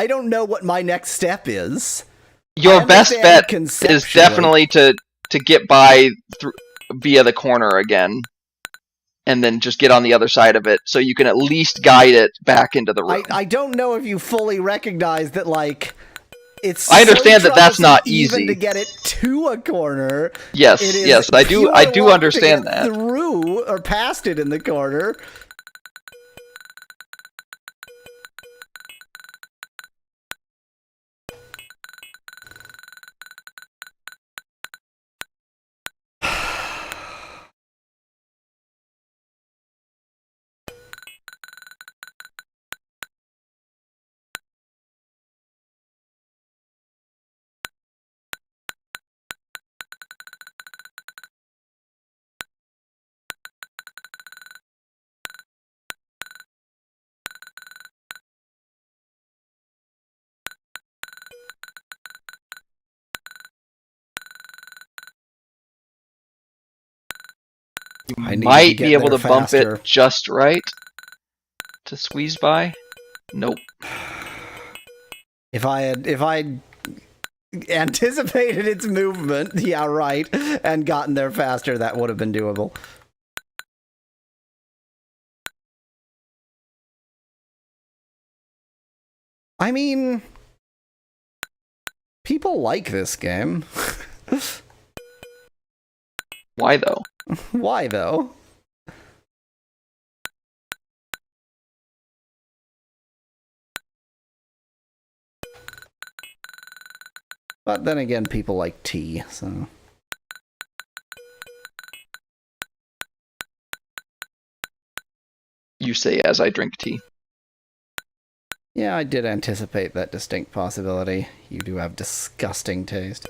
don't know what my next step is. Your best bet is conceptually. definitely to get by via the corner again, and then just get on the other side of it, so you can at least guide it back into the room. I don't know if you fully recognize that, like, it's. I understand so that that's not even easy. to get it to a corner. Yes, It is yes, I do pure work understand to get that. through or past it in the corner. I need Might to get be able there to bump faster. it just right to squeeze by. Nope. If I anticipated its movement, yeah, right, and gotten there faster, that would have been doable. I mean, people like this game. Why though? Why, though? But then again, people like tea, so... You say as I drink tea. Yeah, I did anticipate that distinct possibility. You do have disgusting taste.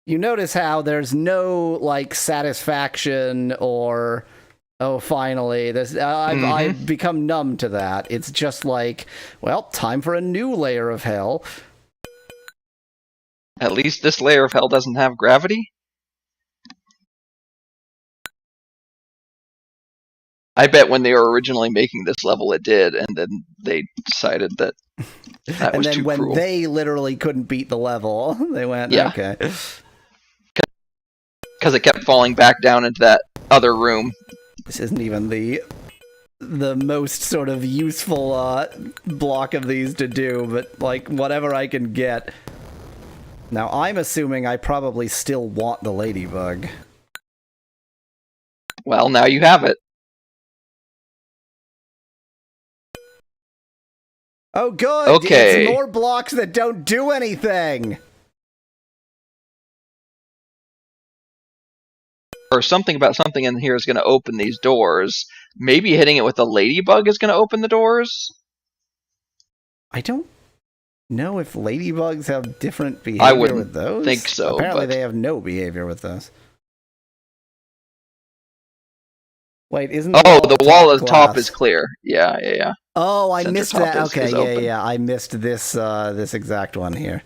You notice how there's no, like, satisfaction or, oh, finally, this. I've become numb to that. It's just like, well, time for a new layer of hell. At least this layer of hell doesn't have gravity. I bet when they were originally making this level it did, and then they decided that that And was then too when cruel. they literally couldn't beat the level, they went, Yeah. okay. because it kept falling back down into that other room. This isn't even the most sort of useful block of these to do, but like whatever I can get. Now I'm assuming I probably still want the ladybug. Well, now you have it. Oh good! Okay. It's more blocks that don't do anything! Or something about something in here is going to open these doors. Maybe hitting it with the ladybug is going to open the doors? I don't know if ladybugs have different behavior I wouldn't with those. think so, Apparently but... they have no behavior with those. Wait, isn't the wall at the top glass? is clear. Yeah. Oh, I Center missed top that. is Okay, open. yeah. I missed this this exact one here.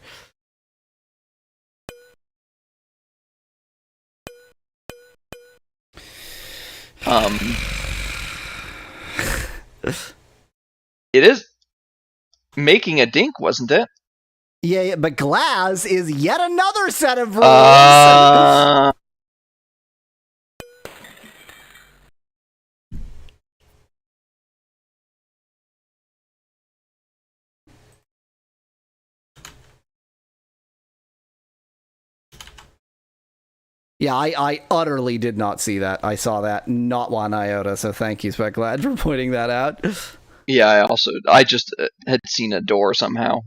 It is making a dink, wasn't it? Yeah, but glass is yet another set of rules. Yeah, I utterly did not see that. I saw that not one iota, so thank you, Speklad, for pointing that out. Yeah, I just had seen a door somehow.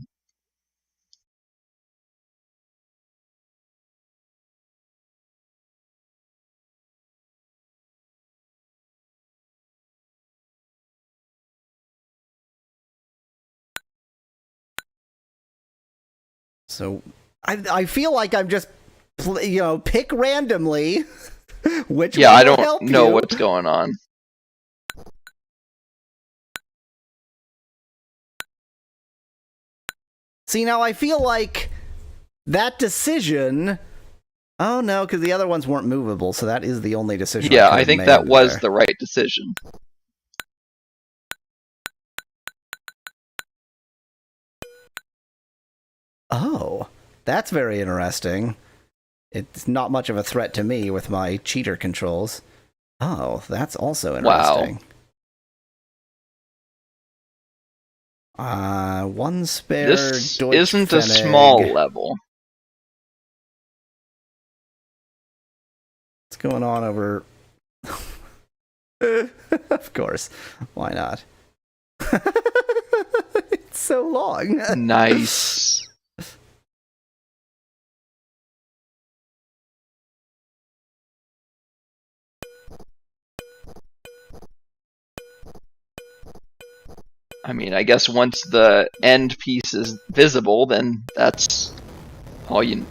So, I feel like I'm just, pick randomly which Yeah, one I will don't help know you. what's going on. See, now I feel like that decision... Oh, no, because the other ones weren't movable, so that is the only decision Yeah, I I think that was the right decision. Oh, that's very interesting. It's not much of a threat to me with my cheater controls. Oh, that's also interesting. Wow. One spare This Deutsch isn't a Pfennig. small level. What's going on over... Of course. Why not? It's so long. Nice. I mean, I guess once the end piece is visible, then that's all you...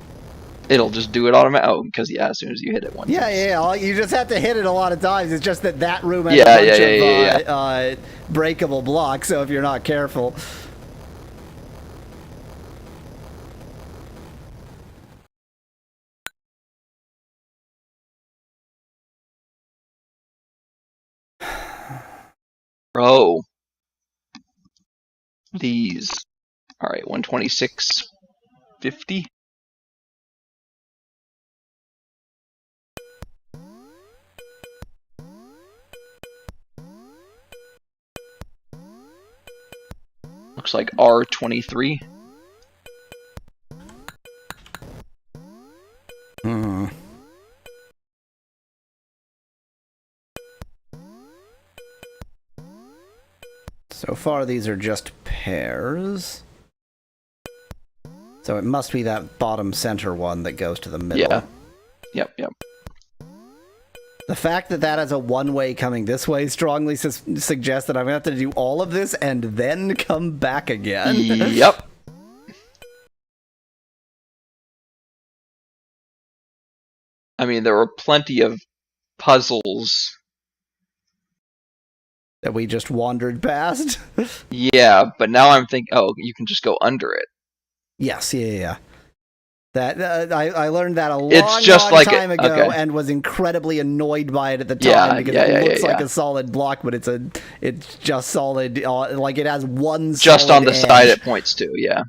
It'll just do it automatically. Oh, because, yeah, as soon as you hit it once. Yeah. You just have to hit it a lot of times. It's just that room has Yeah, a bunch of breakable blocks, so if you're not careful... Bro. These. Alright, 126.50. Looks like R23. Hmm. So far, these are just pairs. So it must be that bottom center one that goes to the middle. Yeah. Yep. The fact that that has a one-way coming this way strongly suggests that I'm going to have to do all of this and then come back again. Yep. I mean, there were plenty of puzzles. That we just wandered past. Yeah, but now I'm thinking, oh, you can just go under it. Yes, yeah. That I learned that a long time ago and was incredibly annoyed by it at the time because it looks like a solid block, but it's just solid. Like it has one just solid on the edge. side it points to. Yeah.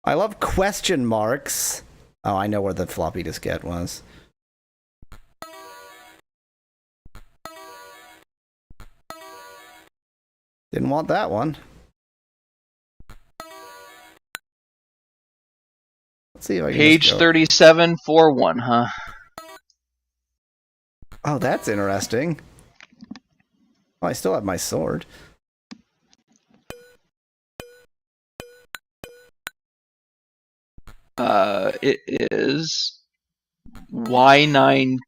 I love question marks. Oh, I know where the floppy diskette was. Didn't want that one. Let's see if I can Page 3741, huh? Oh, that's interesting. Oh, I still have my sword. It is Y9Q.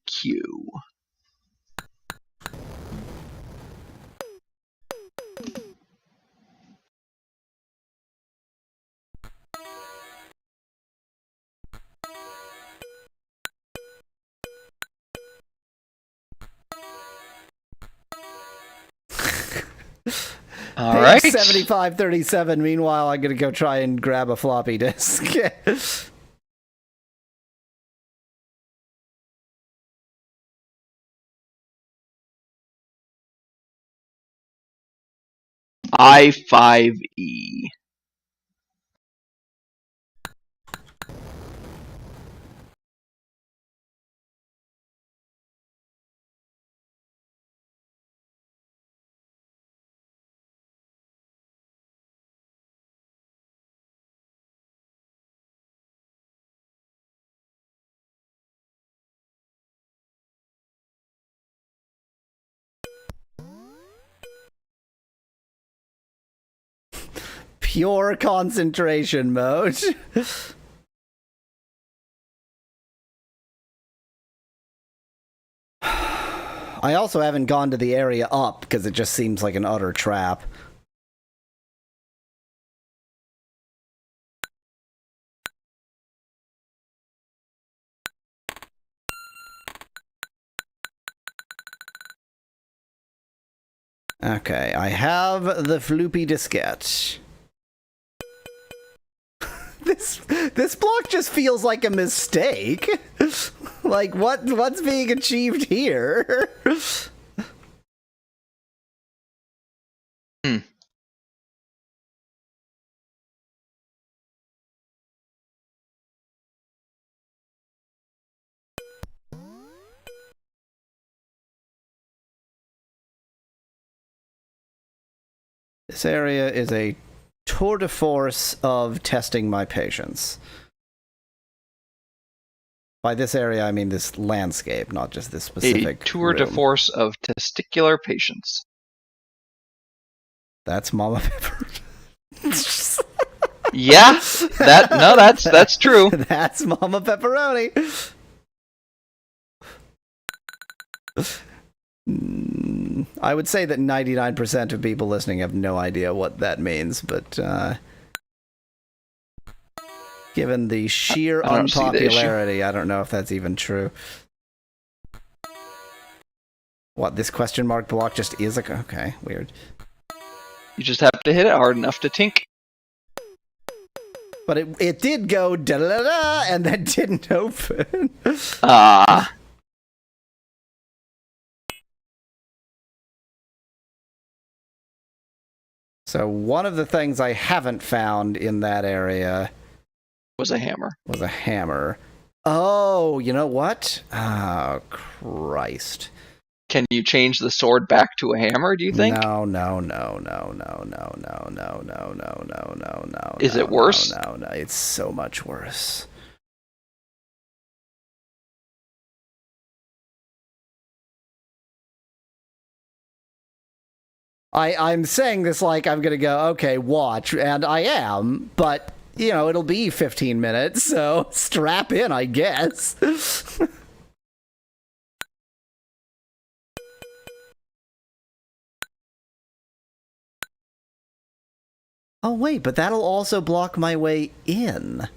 All right. 7537. Meanwhile, I'm gonna go try and grab a floppy disk. I5E. Pure concentration mode. I also haven't gone to the area up because it just seems like an utter trap. Okay, I have the floopy diskette. This block just feels like a mistake. Like what's being achieved here? This area is a tour de force of testing my patience. By this area, I mean this landscape, not just this specific A tour de room. force of testicular patience. That's Mama Pepper. Yeah, that's true. That's Mama Pepperoni. I would say that 99% of people listening have no idea what that means, but given the sheer unpopularity, I don't know if that's even true. What, this question mark block just is like, okay, weird. You just have to hit it hard enough to tink. But it did go da-da-da, and then didn't open. Ah. So one of the things I haven't found in that area Was a hammer. Was a hammer. Oh, you know what? Oh, Christ. Can you change the sword back to a hammer, do you think? No. Is it worse? No, it's so much worse. I'm saying this like I'm gonna go, okay, watch, and I am, but, you know, it'll be 15 minutes, so strap in, I guess. Oh, wait, but that'll also block my way in.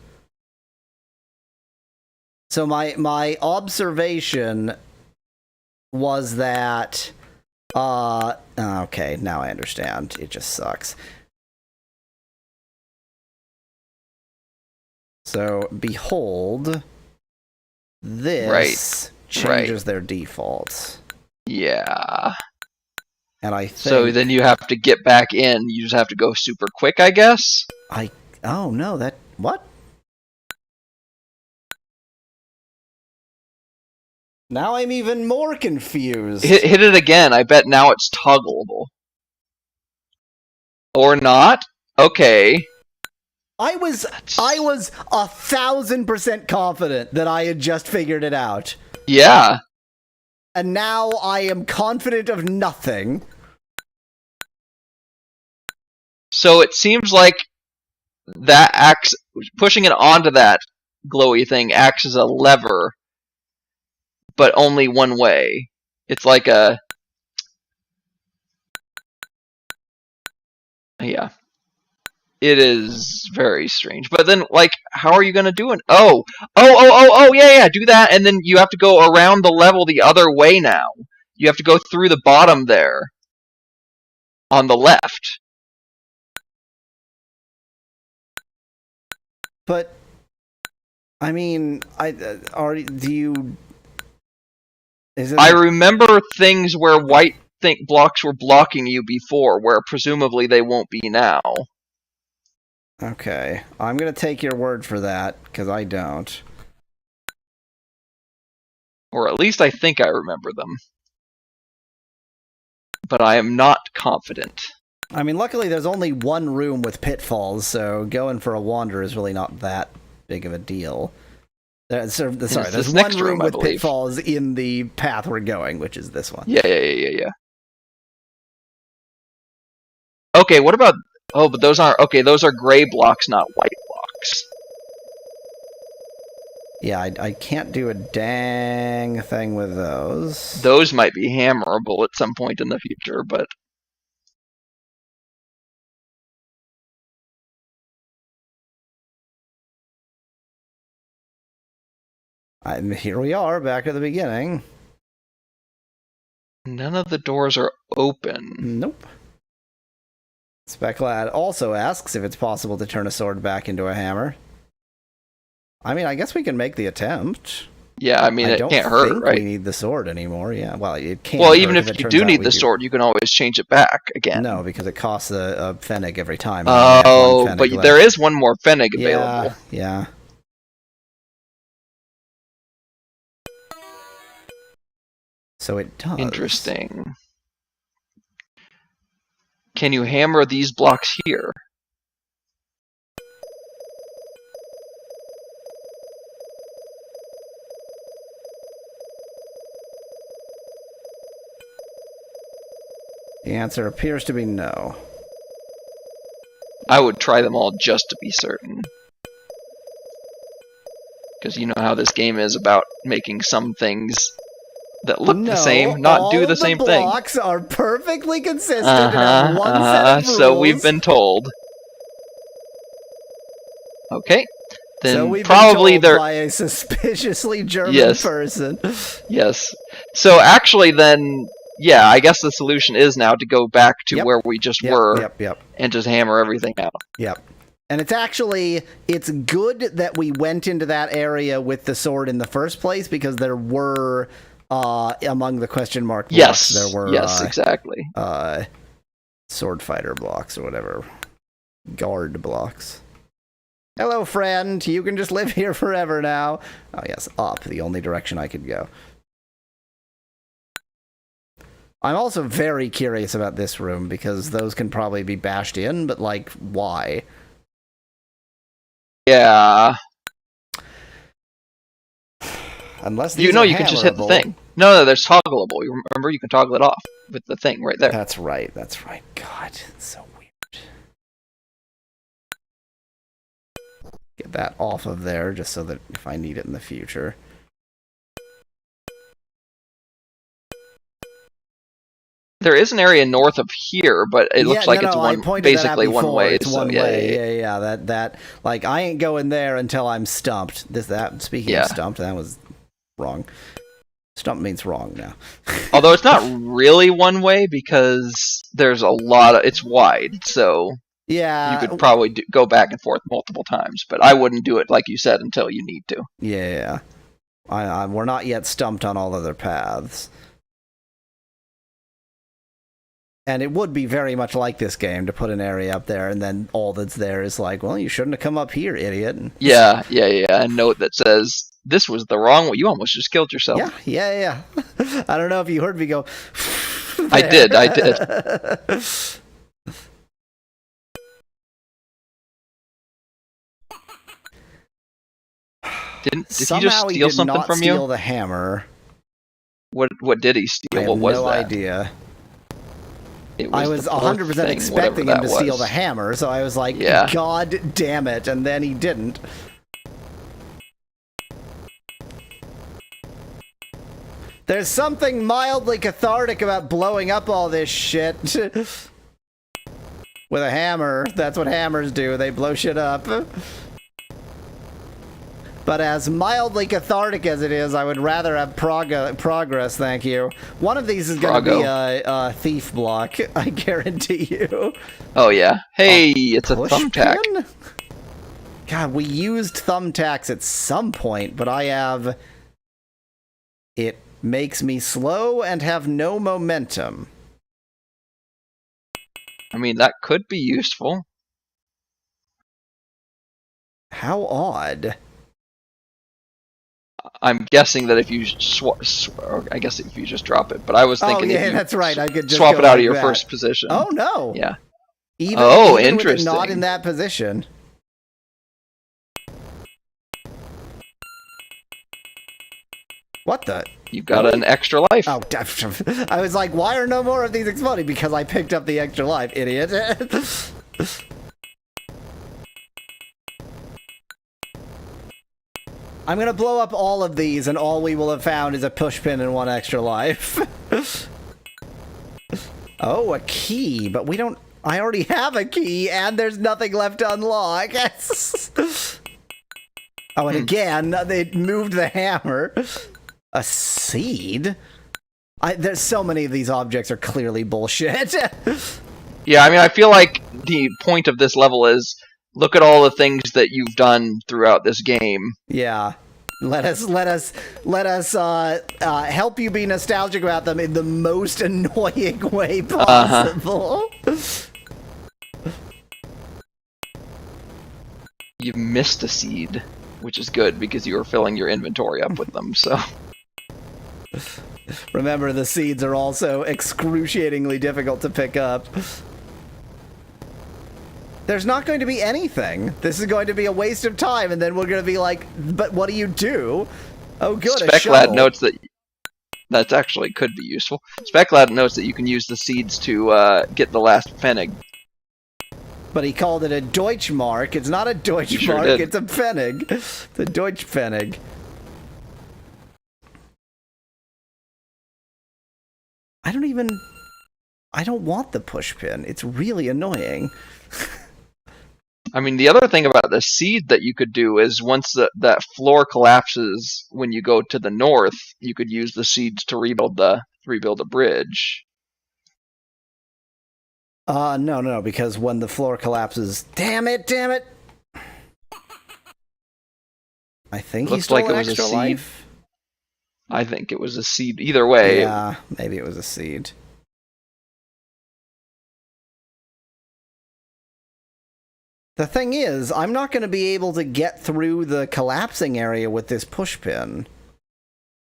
So my observation was that... okay, now I understand. It just sucks. So, behold, this changes their default. Yeah. And I think... So then you have to get back in. You just have to go super quick, I guess? Oh, no, that... What? Now I'm even more confused. Hit it again. I bet now it's toggleable. Or not? Okay. I was 1,000% confident that I had just figured it out. Yeah. And now I am confident of nothing. So it seems like that acts, pushing it onto that glowy thing acts as a lever, but only one way. It's like a... Yeah. It is very strange. But then, like, how are you going to do it? Oh, yeah, do that, and then you have to go around the level the other way now. You have to go through the bottom there. On the left. But, I mean, do you... I remember things where white blocks were blocking you before, where presumably they won't be now. Okay, I'm gonna take your word for that, because I don't. Or at least I think I remember them. But I am not confident. I mean, luckily there's only one room with pitfalls, so going for a wander is really not that big of a deal. There's one room with pitfalls in the path we're going, which is this one. Yeah. Okay, what about... Oh, but those aren't... Okay, those are gray blocks, not white blocks. Yeah, I can't do a dang thing with those. Those might be hammerable at some point in the future, but... Here we are, back at the beginning. None of the doors are open. Nope. Speclad also asks if it's possible to turn a sword back into a hammer. I mean, I guess we can make the attempt. Yeah, I mean, it can't hurt, right? I don't think we need the sword anymore, yeah. Well, it can't Well, even if you do need the sword, you can always change it back again. No, because it costs a Fennec every time. Oh, but there is one more Fennec available. Yeah. So it does. Interesting. Can you hammer these blocks here? The answer appears to be no. I would try them all just to be certain. Because you know how this game is about making some things that look the same, not do the same thing. All the blocks are perfectly consistent and have one set of rules. So we've been told. Okay. Then so we've probably been told by a suspiciously German person. Yes. So actually then, yeah, I guess the solution is now to go back to where we just were and just hammer everything out. Yep. And it's good that we went into that area with the sword in the first place, because there were... among the question mark blocks, there were exactly. Sword fighter blocks or whatever, guard blocks. Hello, friend. You can just live here forever now. Oh yes, up, the only direction I could go. I'm also very curious about this room, because those can probably be bashed in, but like, why? Yeah. Unless these you can just hit the thing. No, there's toggleable. You remember, you can toggle it off with the thing right there. That's right. God, it's so weird. Get that off of there, just so that if I need it in the future. There is an area north of here, but it looks like it's basically one way. It's one way. Yeah. That like, I ain't going there until I'm stumped. Speaking of stumped, that was wrong. Stump means wrong now. Although it's not really one way, because there's a lot of... It's wide, so... Yeah. You could probably go back and forth multiple times, but I wouldn't do it, like you said, until you need to. Yeah. We're not yet stumped on all other paths. And it would be very much like this game to put an area up there, and then all that's there is like, well, you shouldn't have come up here, idiot. Yeah. A note that says, this was the wrong way. You almost just killed yourself. Yeah. I don't know if you heard me go. I did. Did he just steal something from you? Steal the hammer. What did he steal? What was that? No idea. I was 100% expecting him to steal the hammer, so I was like, God damn it, and then he didn't. There's something mildly cathartic about blowing up all this shit. With a hammer. That's what hammers do, they blow shit up. But as mildly cathartic as it is, I would rather have progress, thank you. One of these is going to be a thief block, I guarantee you. Oh, yeah. Hey, it's a thumbtack. Pin? God, we used thumbtacks at some point, but I have... It makes me slow and have no momentum. I mean, that could be useful. How odd. I'm guessing that if you I guess if you just drop it, but I was thinking if you that's right. I could just swap it out of your first position. Oh no. Yeah. Even interesting. With it not in that position. What the? You got an extra life. Oh, I was like, why are no more of these exploding? Because I picked up the extra life, idiot. I'm gonna blow up all of these, and all we will have found is a pushpin and one extra life. Oh, a key, but we don't... I already have a key, and there's nothing left to unlock. Oh, and again, they moved the hammer. A seed? There's so many of these objects are clearly bullshit. Yeah, I mean, I feel like the point of this level is... Look at all the things that you've done throughout this game. Yeah. Let us help you be nostalgic about them in the most annoying way possible. You missed a seed, which is good because you were filling your inventory up with them, so... Remember, the seeds are also excruciatingly difficult to pick up. There's not going to be anything. This is going to be a waste of time, and then we're going to be like, but what do you do? Oh, good, a shovel. Speclad notes that actually could be useful. Speclad notes that you can use the seeds to get the last Pfennig. But he called it a Deutschmark. It's not a Deutschmark, it's a Pfennig. It's a Deutsch Pfennig. I don't want the pushpin. It's really annoying. I mean, the other thing about the seed that you could do is once that floor collapses when you go to the north, you could use the seeds to rebuild a bridge. No, because when the floor collapses... Damn it! I think he stole an extra life. I think it was a seed. Either way. Yeah, maybe it was a seed. The thing is, I'm not going to be able to get through the collapsing area with this pushpin.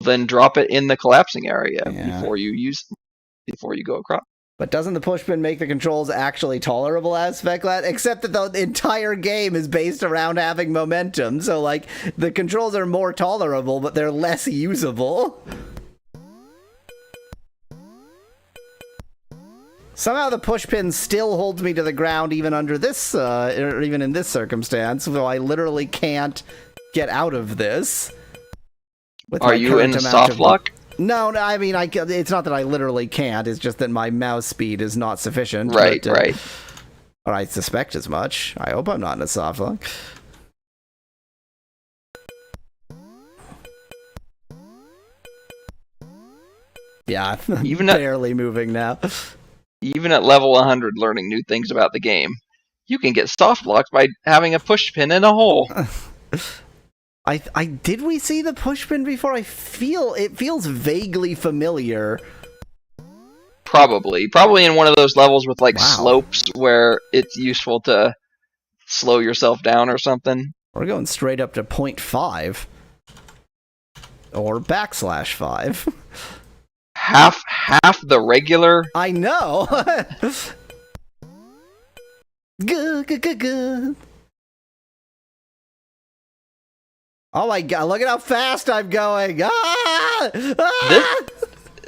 Then drop it in the collapsing area before you go across. But doesn't the pushpin make the controls actually tolerable as Speclat? Except that the entire game is based around having momentum, so like the controls are more tolerable, but they're less usable. Somehow the pushpin still holds me to the ground even under this, or even in this circumstance, so I literally can't get out of this. Are you in soft lock? No, I mean, it's not that I literally can't, it's just that my mouse speed is not sufficient. Right, right. Or I suspect as much. I hope I'm not in a soft lock. Yeah, I'm barely moving now. Even at level 100, learning new things about the game, you can get soft locked by having a pushpin in a hole. Did we see the pushpin before? It feels vaguely familiar. Probably in one of those levels with like Wow. slopes where it's useful to slow yourself down or something. We're going straight up to 0.5. Or /5. Half the regular. I know! Good. Oh my god, look at how fast I'm going! Ah! Ah!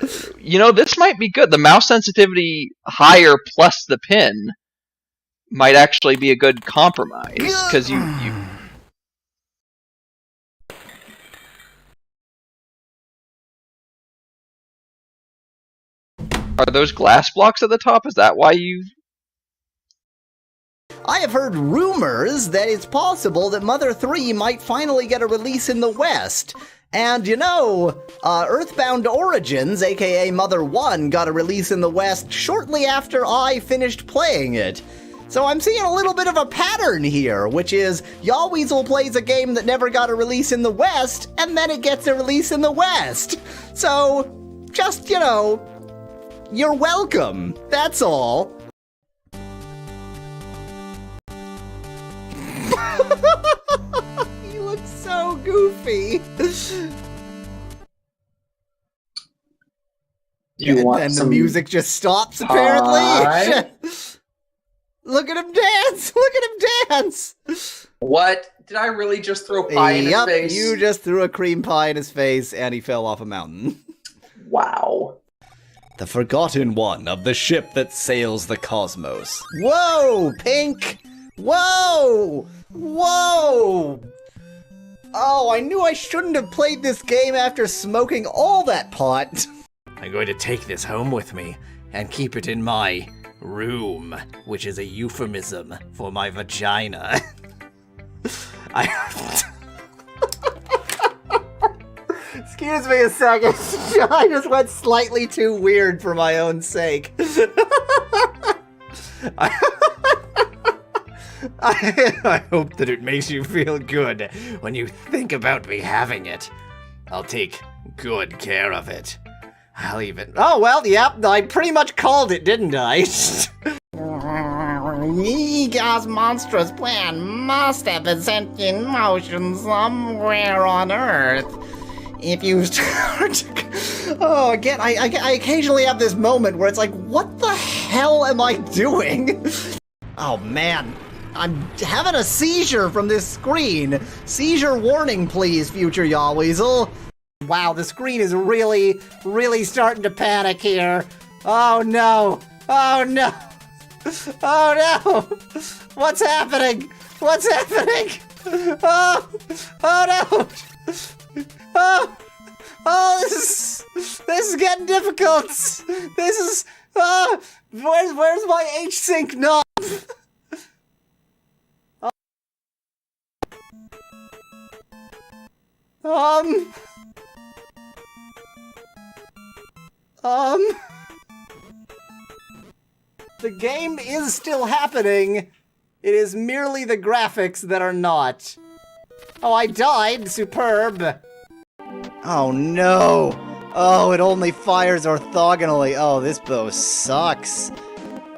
This might be good. The mouse sensitivity higher plus the pin might actually be a good compromise, because you are those glass blocks at the top? Is that why you? I have heard rumors that it's possible that Mother 3 might finally get a release in the West. And Earthbound Origins, aka Mother 1, got a release in the West shortly after I finished playing it. So I'm seeing a little bit of a pattern here, which is Yawweasel plays a game that never got a release in the West, and then it gets a release in the West. So, just, you're welcome. That's all. You look so goofy. And the music just stops, apparently. Look at him dance! Look at him dance! What? Did I really just throw pie in his face? You just threw a cream pie in his face, and he fell off a mountain. Wow. The forgotten one of the ship that sails the cosmos. Whoa, Pink! Whoa! Whoa! Oh, I knew I shouldn't have played this game after smoking all that pot. I'm going to take this home with me and keep it in my room, which is a euphemism for my vagina. Excuse me a second. I just went slightly too weird for my own sake. I hope that it makes you feel good when you think about me having it. I'll take good care of it. I'll even... Oh, well, yep, I pretty much called it, didn't I? Iga's monstrous plan must have been sent in motion somewhere on Earth. If you start to... Oh, again, I occasionally have this moment where it's like, what the hell am I doing? Oh, man. I'm having a seizure from this screen. Seizure warning, please, future Yawweasel. Wow, the screen is really, really starting to panic here. Oh, no. Oh, no. Oh, no. What's happening? What's happening? Oh, no. Oh, this is getting difficult. This is, where's my H-Sync knob? The game is still happening. It is merely the graphics that are not. Oh, I died. Superb. Oh, no. Oh, it only fires orthogonally. Oh, this bow sucks.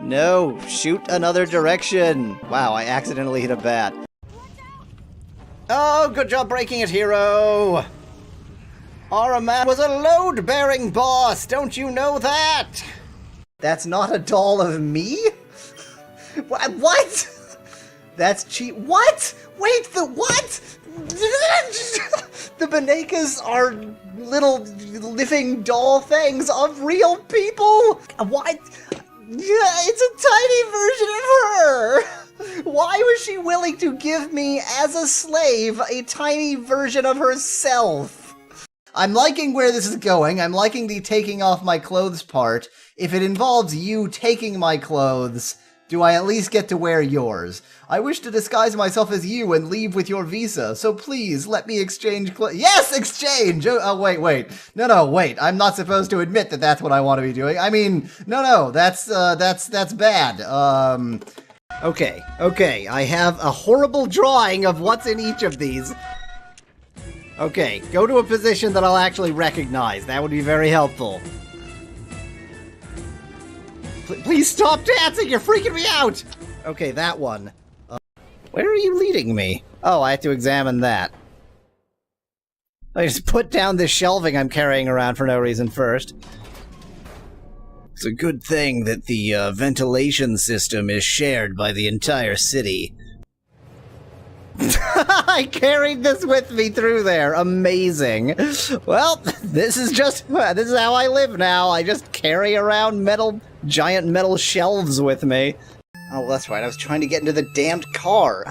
No, shoot another direction. Wow, I accidentally hit a bat. Oh, good job breaking it, hero. Araman was a load-bearing boss. Don't you know that? That's not a doll of me? What? That's cheap. What? Wait, the what? The Banekas are little living doll things of real people? What? It's a tiny version of her. Why was she willing to give me, as a slave, a tiny version of herself? I'm liking where this is going. I'm liking the taking off my clothes part. If it involves you taking my clothes, do I at least get to wear yours? I wish to disguise myself as you and leave with your visa, so please let me exchange clothes. Yes, exchange! Oh, wait. No, wait. I'm not supposed to admit that that's what I want to be doing. I mean, no, that's bad. Okay. I have a horrible drawing of what's in each of these. Okay, go to a position that I'll actually recognize. That would be very helpful. Please stop dancing! You're freaking me out! Okay, that one. Where are you leading me? Oh, I have to examine that. I just put down this shelving I'm carrying around for no reason first. It's a good thing that the ventilation system is shared by the entire city. I carried this with me through there. Amazing. Well, this is how I live now. I just carry around giant metal shelves with me. Oh, that's right. I was trying to get into the damned car.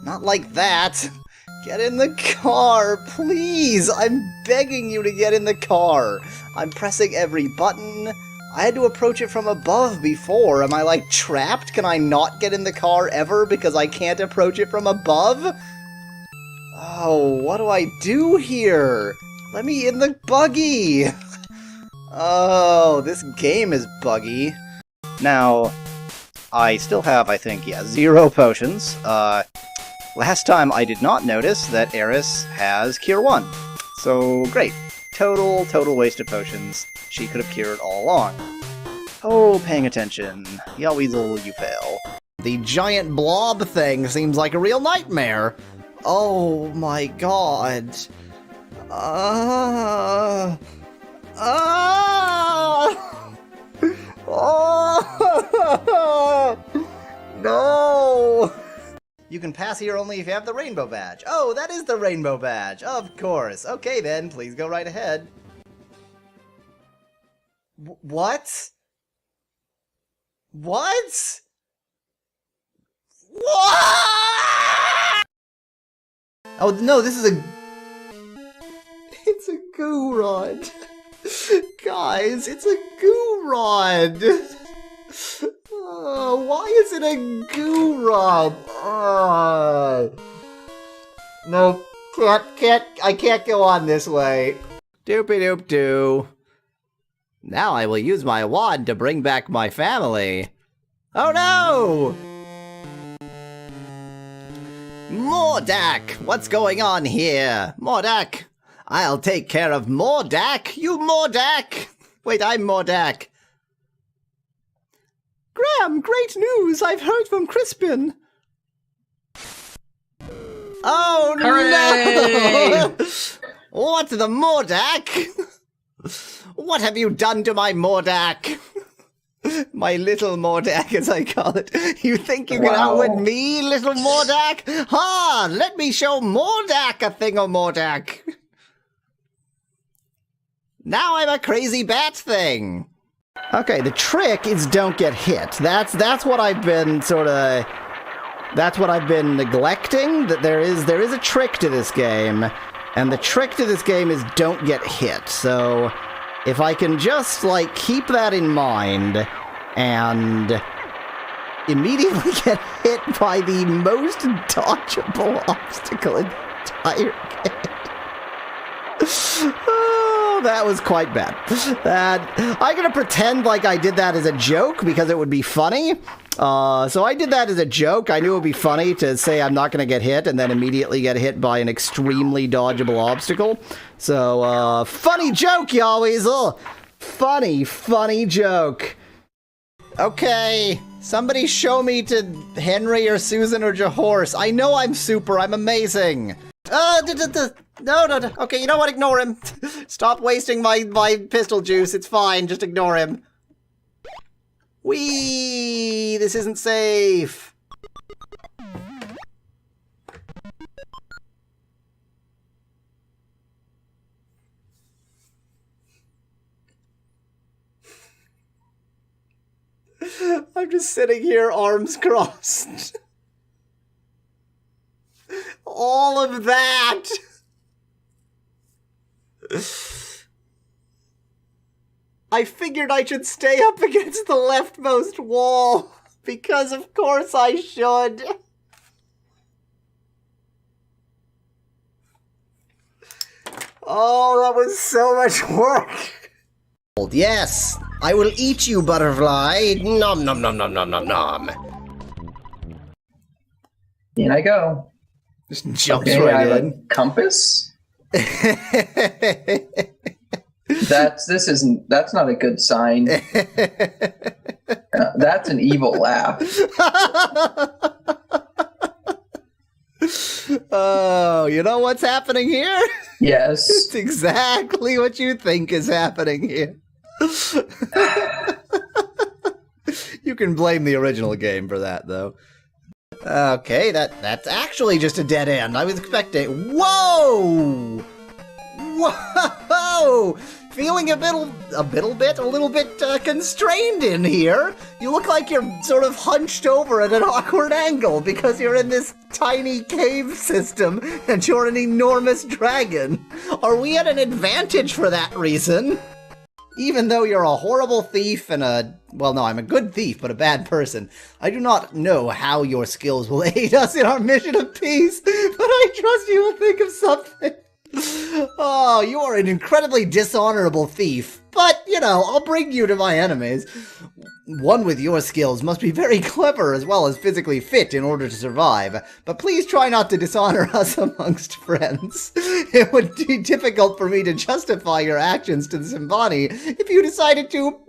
Not like that. Get in the car, please. I'm begging you to get in the car. I'm pressing every button. I had to approach it from above before. Am I, like, trapped? Can I not get in the car ever because I can't approach it from above? Oh, what do I do here? Let me in the buggy! Oh, this game is buggy. Now, I still have, I think, 0 potions. Last time I did not notice that Eris has Cure 1. So, great. Total waste of potions. She could have cured all along. Oh, paying attention. Yowweasel, you fail. The giant blob thing seems like a real nightmare. Oh my god. Oh. No! You can pass here only if you have the rainbow badge. Oh, that is the rainbow badge. Of course. Okay then, please go right ahead. What? What? What? Oh no, this is a... It's a goo rod. Guys, it's a goo rod. Why is it a goo rod? No, I can't go on this way. Doopy-doop-doo. Now I will use my wand to bring back my family. Oh no! Mordak! What's going on here? Mordak! I'll take care of Mordak! You Mordak! Wait, I'm Mordak. Graham, great news! I've heard from Crispin. Oh Hooray! no! What the Mordak? What have you done to my Mordak? My little Mordak, as I call it. You think you can outwit me, little Mordak? Ha! Let me show Mordak a thing of Mordak. Now I'm a crazy bat thing. Okay, the trick is don't get hit. That's what I've been that's what I've been neglecting. That there is a trick to this game, and the trick to this game is don't get hit. So if I can just, like, keep that in mind and immediately get hit by the most dodgeable obstacle in the entire game. Oh, that was quite bad. I'm gonna pretend like I did that as a joke because it would be funny. So I did that as a joke. I knew it would be funny to say I'm not gonna get hit and then immediately get hit by an extremely dodgeable obstacle. So, funny joke, Yowweasel! Funny joke. Okay, somebody show me to Henry or Susan or Jahorse. I know I'm super, I'm amazing. No. Okay, you know what? Ignore him. Stop wasting my pistol juice. It's fine. Just ignore him. Whee! This isn't safe. I'm just sitting here, arms crossed. All of that! I figured I should stay up against the leftmost wall, because of course I should. Oh, that was so much work. Yes, I will eat you, butterfly. Nom nom nom nom nom nom nom. In I go. Just jumps Okay, right I have in. a compass. That's not a good sign. That's an evil laugh. Oh, you know what's happening here? Yes. It's exactly what you think is happening here. You can blame the original game for that, though. Okay, that's actually just a dead end. I was expecting... Whoa! Whoa! Feeling a little bit constrained in here. You look like you're sort of hunched over at an awkward angle because you're in this tiny cave system and you're an enormous dragon. Are we at an advantage for that reason? Even though you're a horrible thief and well, no, I'm a good thief, but a bad person. I do not know how your skills will aid us in our mission of peace, but I trust you will think of something. Oh, you are an incredibly dishonorable thief, but, you know, I'll bring you to my enemies. One with your skills must be very clever as well as physically fit in order to survive, but please try not to dishonor us amongst friends. It would be difficult for me to justify your actions to the Symbani if you decided to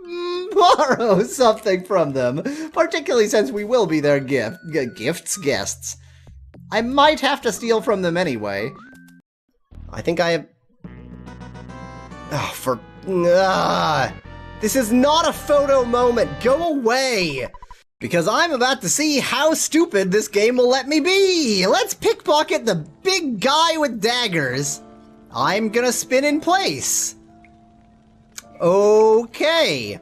borrow something from them, particularly since we will be their guests. I might have to steal from them anyway. I think I have... This is not a photo moment. Go away! Because I'm about to see how stupid this game will let me be. Let's pickpocket the big guy with daggers. I'm gonna spin in place. Okay.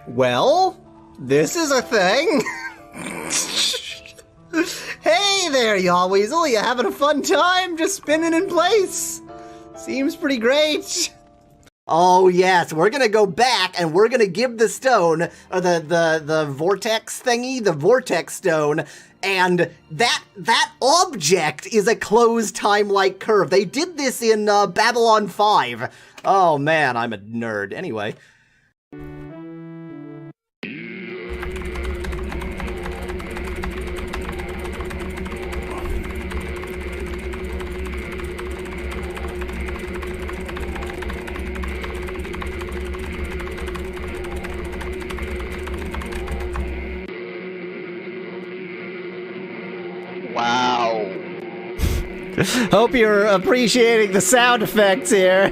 Well, this is a thing. Hey there, y'all weasel. You having a fun time just spinning in place? Seems pretty great. Oh yes, we're gonna go back and we're gonna give the stone, or the vortex thingy, the vortex stone, and that object is a closed time-like curve. They did this in Babylon 5. Oh man, I'm a nerd. Anyway. Wow. Hope you're appreciating the sound effects here.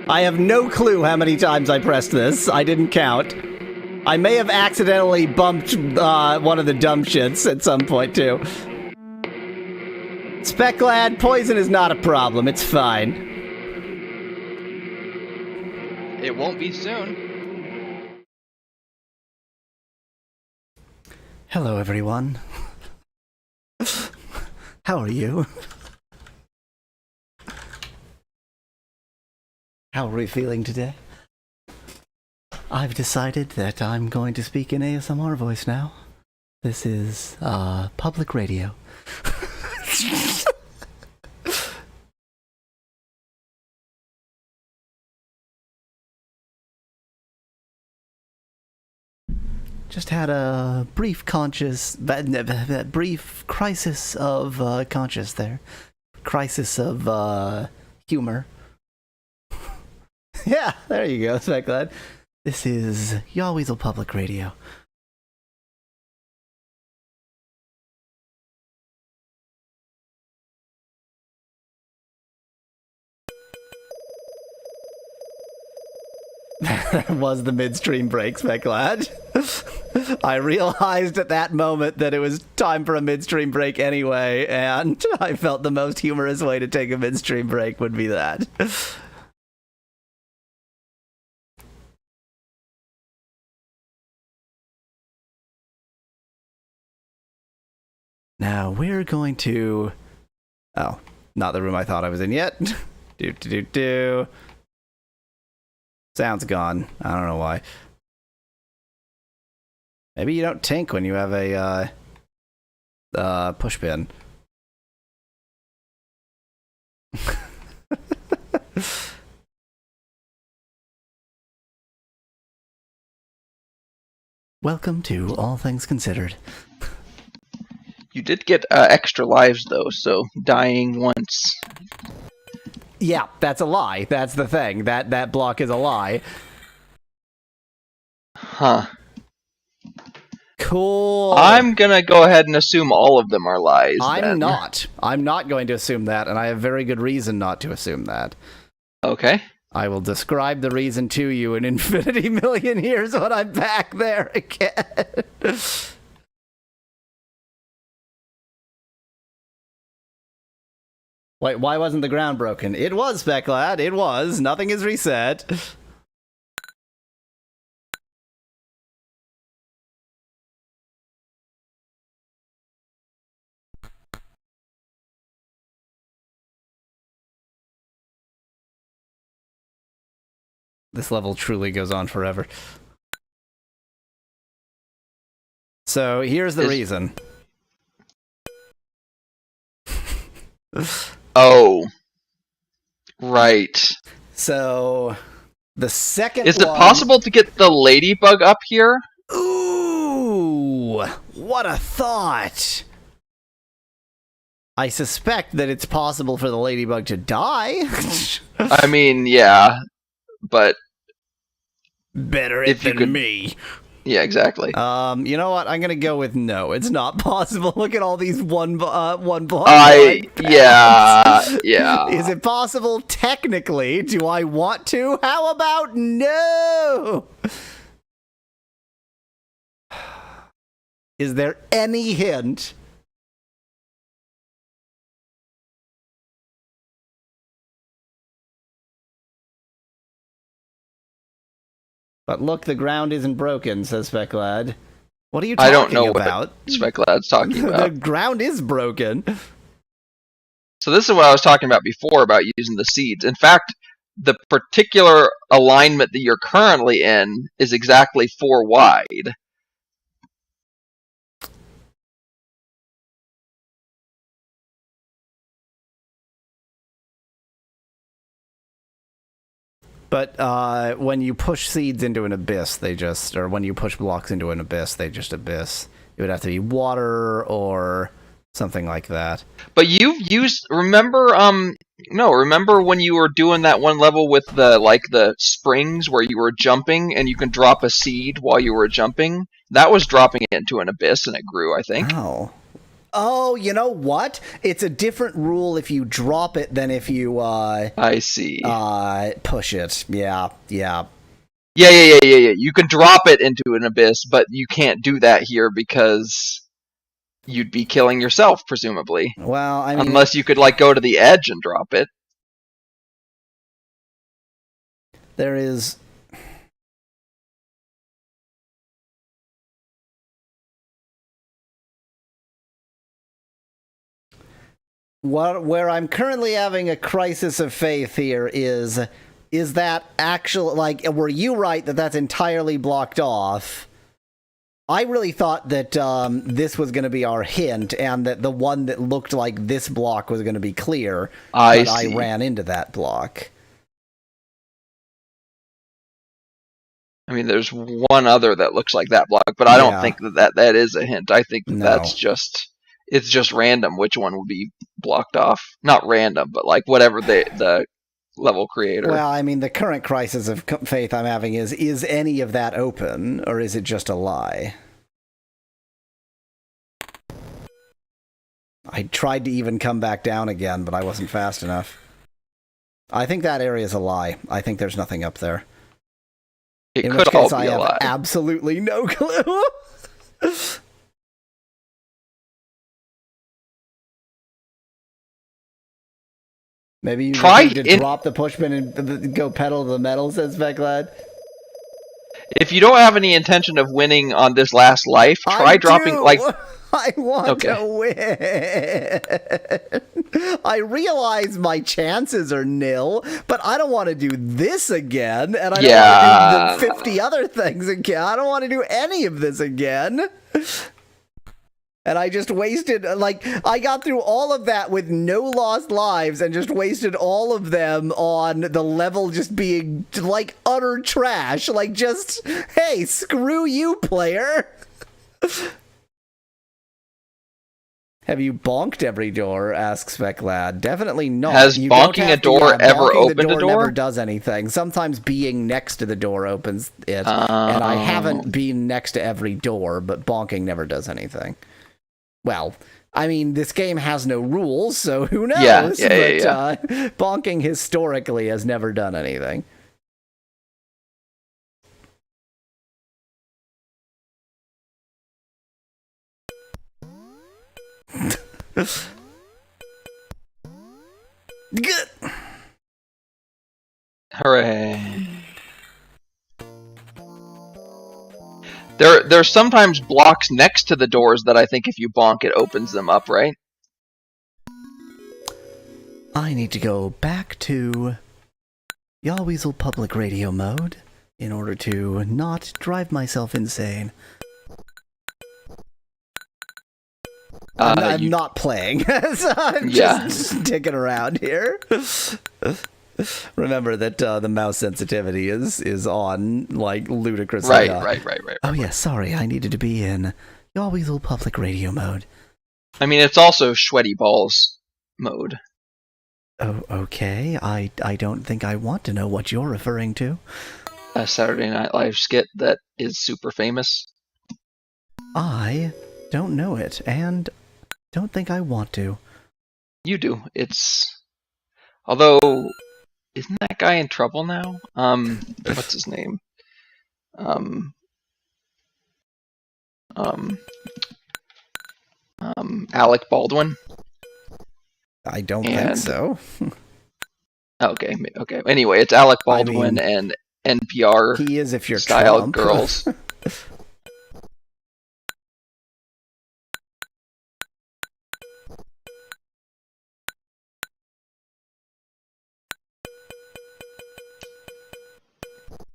I have no clue how many times I pressed this. I didn't count. I may have accidentally bumped one of the dumb shits at some point, too. Specklad, poison is not a problem. It's fine. It won't be soon. Hello, everyone. How are you? How are we feeling today? I've decided that I'm going to speak in ASMR voice now. This is, public radio. Just had a brief brief crisis of conscience there. Crisis of humor. Yeah, there you go, Specklad. This is Y'all Weasel Public Radio. That was the midstream break, Specklad. I realized at that moment that it was time for a midstream break anyway, and I felt the most humorous way to take a midstream break would be that. Now we're going to... Oh, not the room I thought I was in yet. Sound's gone. I don't know why. Maybe you don't tink when you have a push pin. Welcome to All Things Considered. You did get extra lives, though, so dying once. Yeah, that's a lie. That's the thing. That block is a lie. Huh. Cool. I'm gonna go ahead and assume all of them are lies. I'm then. not. I'm not going to assume that, and I have very good reason not to assume that. Okay. I will describe the reason to you in infinity million years when I'm back there again. Wait, why wasn't the ground broken? It was, Specklad. It was. Nothing is reset. This level truly goes on forever. So here's the reason. Oh. Right. So the second Is it one... possible to get the ladybug up here? Ooh, what a thought. I suspect that it's possible for the ladybug to die. I mean, yeah, but Better it If you than could- me. yeah, exactly. You know what? I'm gonna go with no. It's not possible. Look at all these one block. Yeah. Is it possible? Technically, do I want to? How about no? Is there any hint? But look, the ground isn't broken, says Specklad. What are you talking I don't know about? what Specklad's talking The about. ground is broken. So this is what I was talking about before about using the seeds. In fact, the particular alignment that you're currently in is exactly 4 wide. But when you push seeds into an abyss, they just, or when you push blocks into an abyss, they just abyss. It would have to be water or something like that. But you've used, remember when you were doing that one level with the springs where you were jumping and you can drop a seed while you were jumping? That was dropping it into an abyss and it grew, I think. Oh, you know what? It's a different rule if you drop it than if you I see. push it. Yeah. Yeah. You can drop it into an abyss, but you can't do that here because you'd be killing yourself, presumably. Well, I mean, Unless you could go to the edge and drop it. there is. Where I'm currently having a crisis of faith here is that actual, were you right that that's entirely blocked off? I really thought that this was going to be our hint, and that the one that looked like this block was going to be clear, but I ran into that block. I mean, there's one other that looks like that block, but I don't think that is a hint. I think that's just... It's just random which one will be blocked off. Not random, but whatever the level creator. Well, I mean, the current crisis of faith I'm having is any of that open, or is it just a lie? I tried to even come back down again, but I wasn't fast enough. I think that area is a lie. I think there's nothing up there. It In could which case, all I be a have lie. absolutely no clue. Maybe you Try need to drop the pushpin and go pedal to the metal, says Veclad. If you don't have any intention of winning on this last life, try dropping I want to win. I realize my chances are nil, but I don't want to do this again, and I don't want to do the 50 other things again. I don't want to do any of this again. And I just wasted, I got through all of that with no lost lives and just wasted all of them on the level just being, utter trash. Hey, screw you, player. Have you bonked every door? Asks Speclad. Definitely not. Has You don't bonking have a door ever bonking opened the a door? Never door? does anything. Sometimes being next to the door opens it, and I haven't been next to every door, but bonking never does anything. Well, I mean, this game has no rules, so who knows? Yeah. Bonking historically has never done anything. Good. Hooray. There's sometimes blocks next to the doors that I think if you bonk, it opens them up, right? I need to go back to Yawweasel public radio mode in order to not drive myself insane. I'm not playing, so I'm just sticking around here. Remember that the mouse sensitivity is on, like, ludicrously. Right. Oh yeah, sorry, I needed to be in Yawweasel public radio mode. I mean, it's also sweaty balls mode. Oh, okay. I don't think I want to know what you're referring to. A Saturday Night Live skit that is super famous. I don't know it, and don't think I want to. You do. Although, isn't that guy in trouble now? What's his name? Alec Baldwin. I don't think so. Okay. Anyway, it's Alec Baldwin and NPR he is if you're style Trump. girls.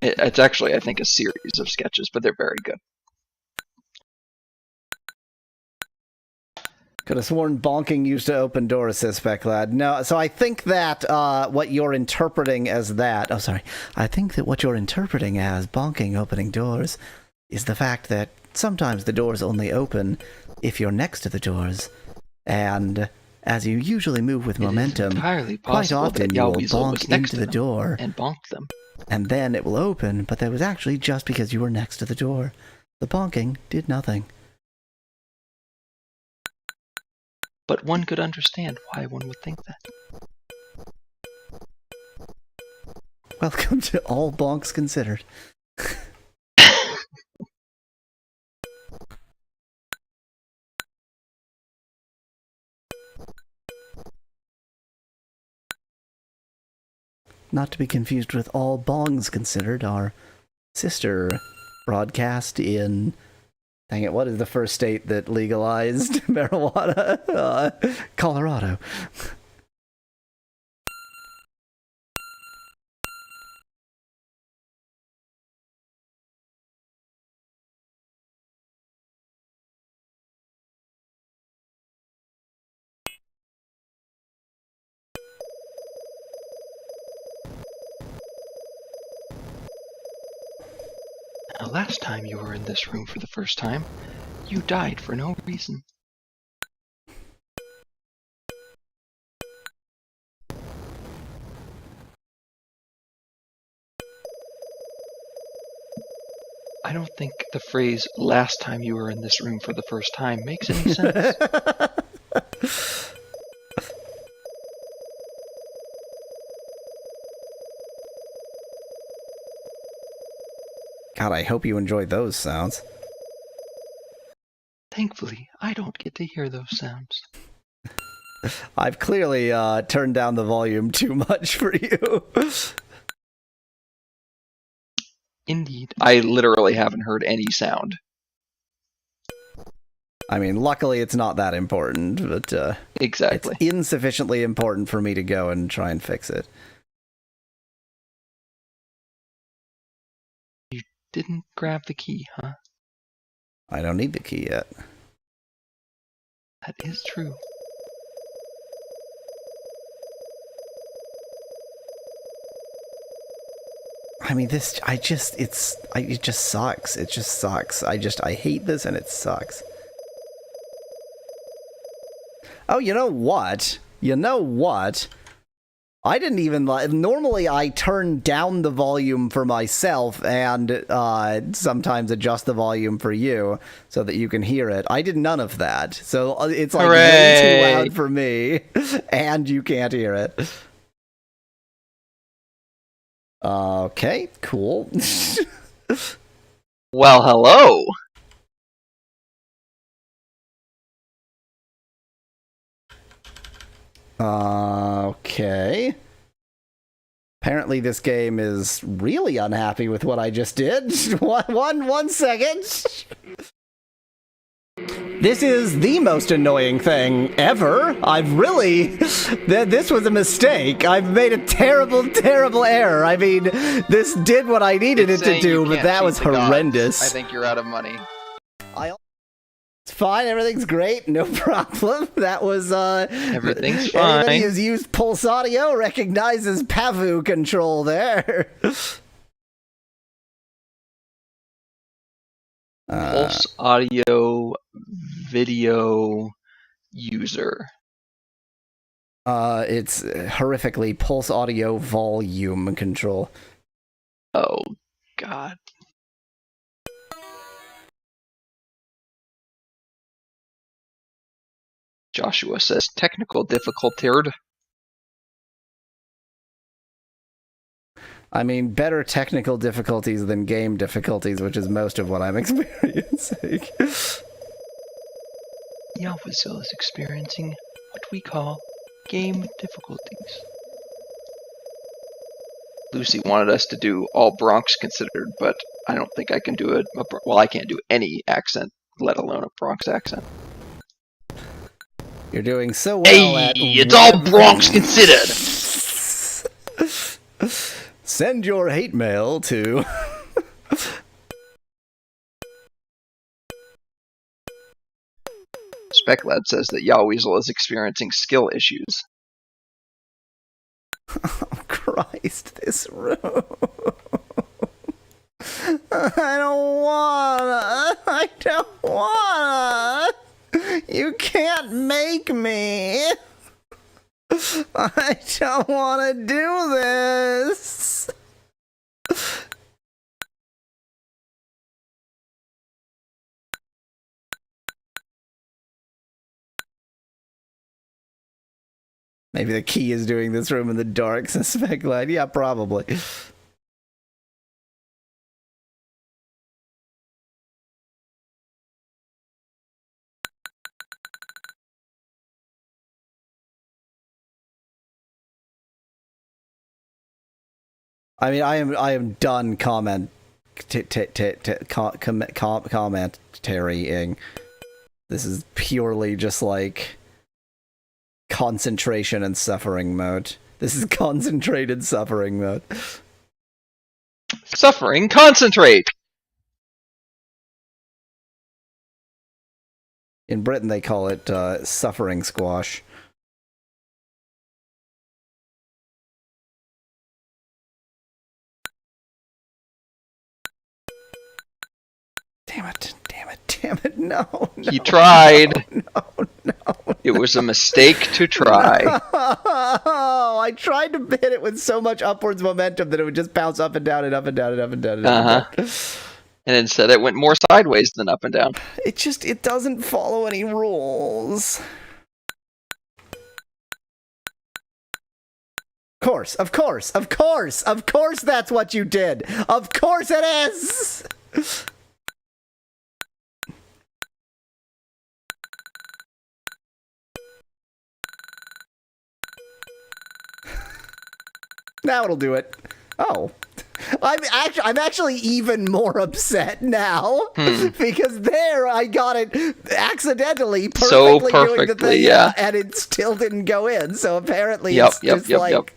It's actually, I think, a series of sketches, but they're very good. Could have sworn bonking used to open doors, says Speclad. No, so I think that what you're interpreting as that... Oh, sorry. I think that what you're interpreting as bonking opening doors is the fact that sometimes the doors only open if you're next to the doors, and as you usually move with momentum, quite often you will bonk into the door and bonked them. And then it will open, but that was actually just because you were next to the door. The bonking did nothing. But one could understand why one would think that. Welcome to All Bonks Considered. Not to be confused with All Bongs Considered, our sister broadcast in... Dang it, what is the first state that legalized marijuana? Colorado. Now, last time you were in this room for the first time, you died for no reason. I don't think the phrase, last time you were in this room for the first time, makes any sense. God, I hope you enjoyed those sounds. Thankfully, I don't get to hear those sounds. I've clearly turned down the volume too much for you. Indeed. I literally haven't heard any sound. I mean, luckily it's not that important, but exactly. It's insufficiently important for me to go and try and fix it. You didn't grab the key, huh? I don't need the key yet. That is true. I mean, it just sucks. It just sucks. I hate this and it sucks. Oh, you know what? You know what? I didn't even normally I turn down the volume for myself and sometimes adjust the volume for you so that you can hear it. I did none of that. So it's like way too Hooray. loud for me and you can't hear it. Okay, cool. Well, hello. Okay. Apparently this game is really unhappy with what I just did. One second. This is the most annoying thing ever. I've really... This was a mistake. I've made a terrible, terrible error. I mean, this did what I needed it to Saying you do, but can't that cheat was the gods. horrendous. I think you're out of money. It's fine, everything's great, no problem. That was, Everything's anybody fine. who's used Pulse Audio recognizes Pavu control there. Pulse audio video user. It's horrifically Pulse Audio volume control. Oh, God. Joshua says technical difficulty. I mean, better technical difficulties than game difficulties, which is most of what I'm experiencing. Yalvazil is experiencing what we call game difficulties. Lucy wanted us to do all Bronx considered, but I don't think I can do it. Well, I can't do any accent, let alone a Bronx accent. You're doing so well at... It's all Bronx considered! Send your hate mail to... SpecLab says that Yahweasel is experiencing skill issues. Oh, Christ, this room. I don't wanna. You can't make me. I don't wanna do this. Maybe the key is doing this room in the dark, suspect light. Yeah, probably. I mean, I am done commentarying. This is purely just like concentration and suffering mode. This is concentrated suffering mode. Suffering, concentrate! In Britain, they call it suffering squash. Damn it, damn it, damn it, no. He tried. No. It was a mistake to try. Oh, I tried to hit it with so much upwards momentum that it would just bounce up and down and up and down and up and down and up and down. And instead it went more sideways than up and down. It doesn't follow any rules. Of course that's what you did. Of course it is. Now it'll do it. Oh. I'm actually even more upset now because there I got it accidentally perfectly doing the thing, yeah. and it still didn't go in. So apparently it's just like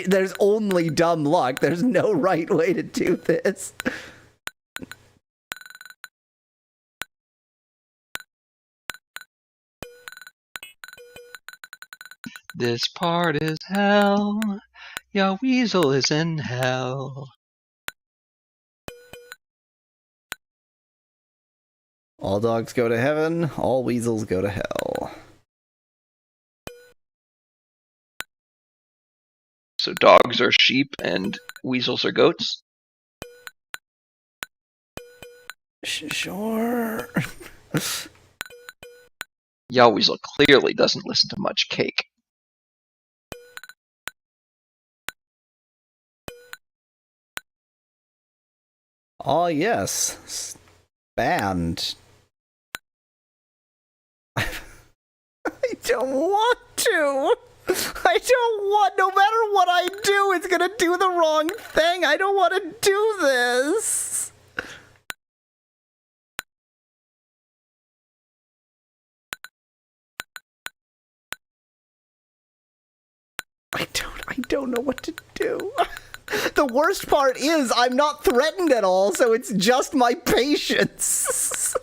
there's only dumb luck. There's no right way to do this. This part is hell. Your weasel is in hell. All dogs go to heaven, all weasels go to hell. So dogs are sheep and weasels are goats? Sure. Yow Weasel clearly doesn't listen to much cake. Oh, yes. Band. I don't want to. I don't want, no matter what I do, it's gonna do the wrong thing. I don't want to do this. I don't know what to do. The worst part is I'm not threatened at all, so it's just my patience.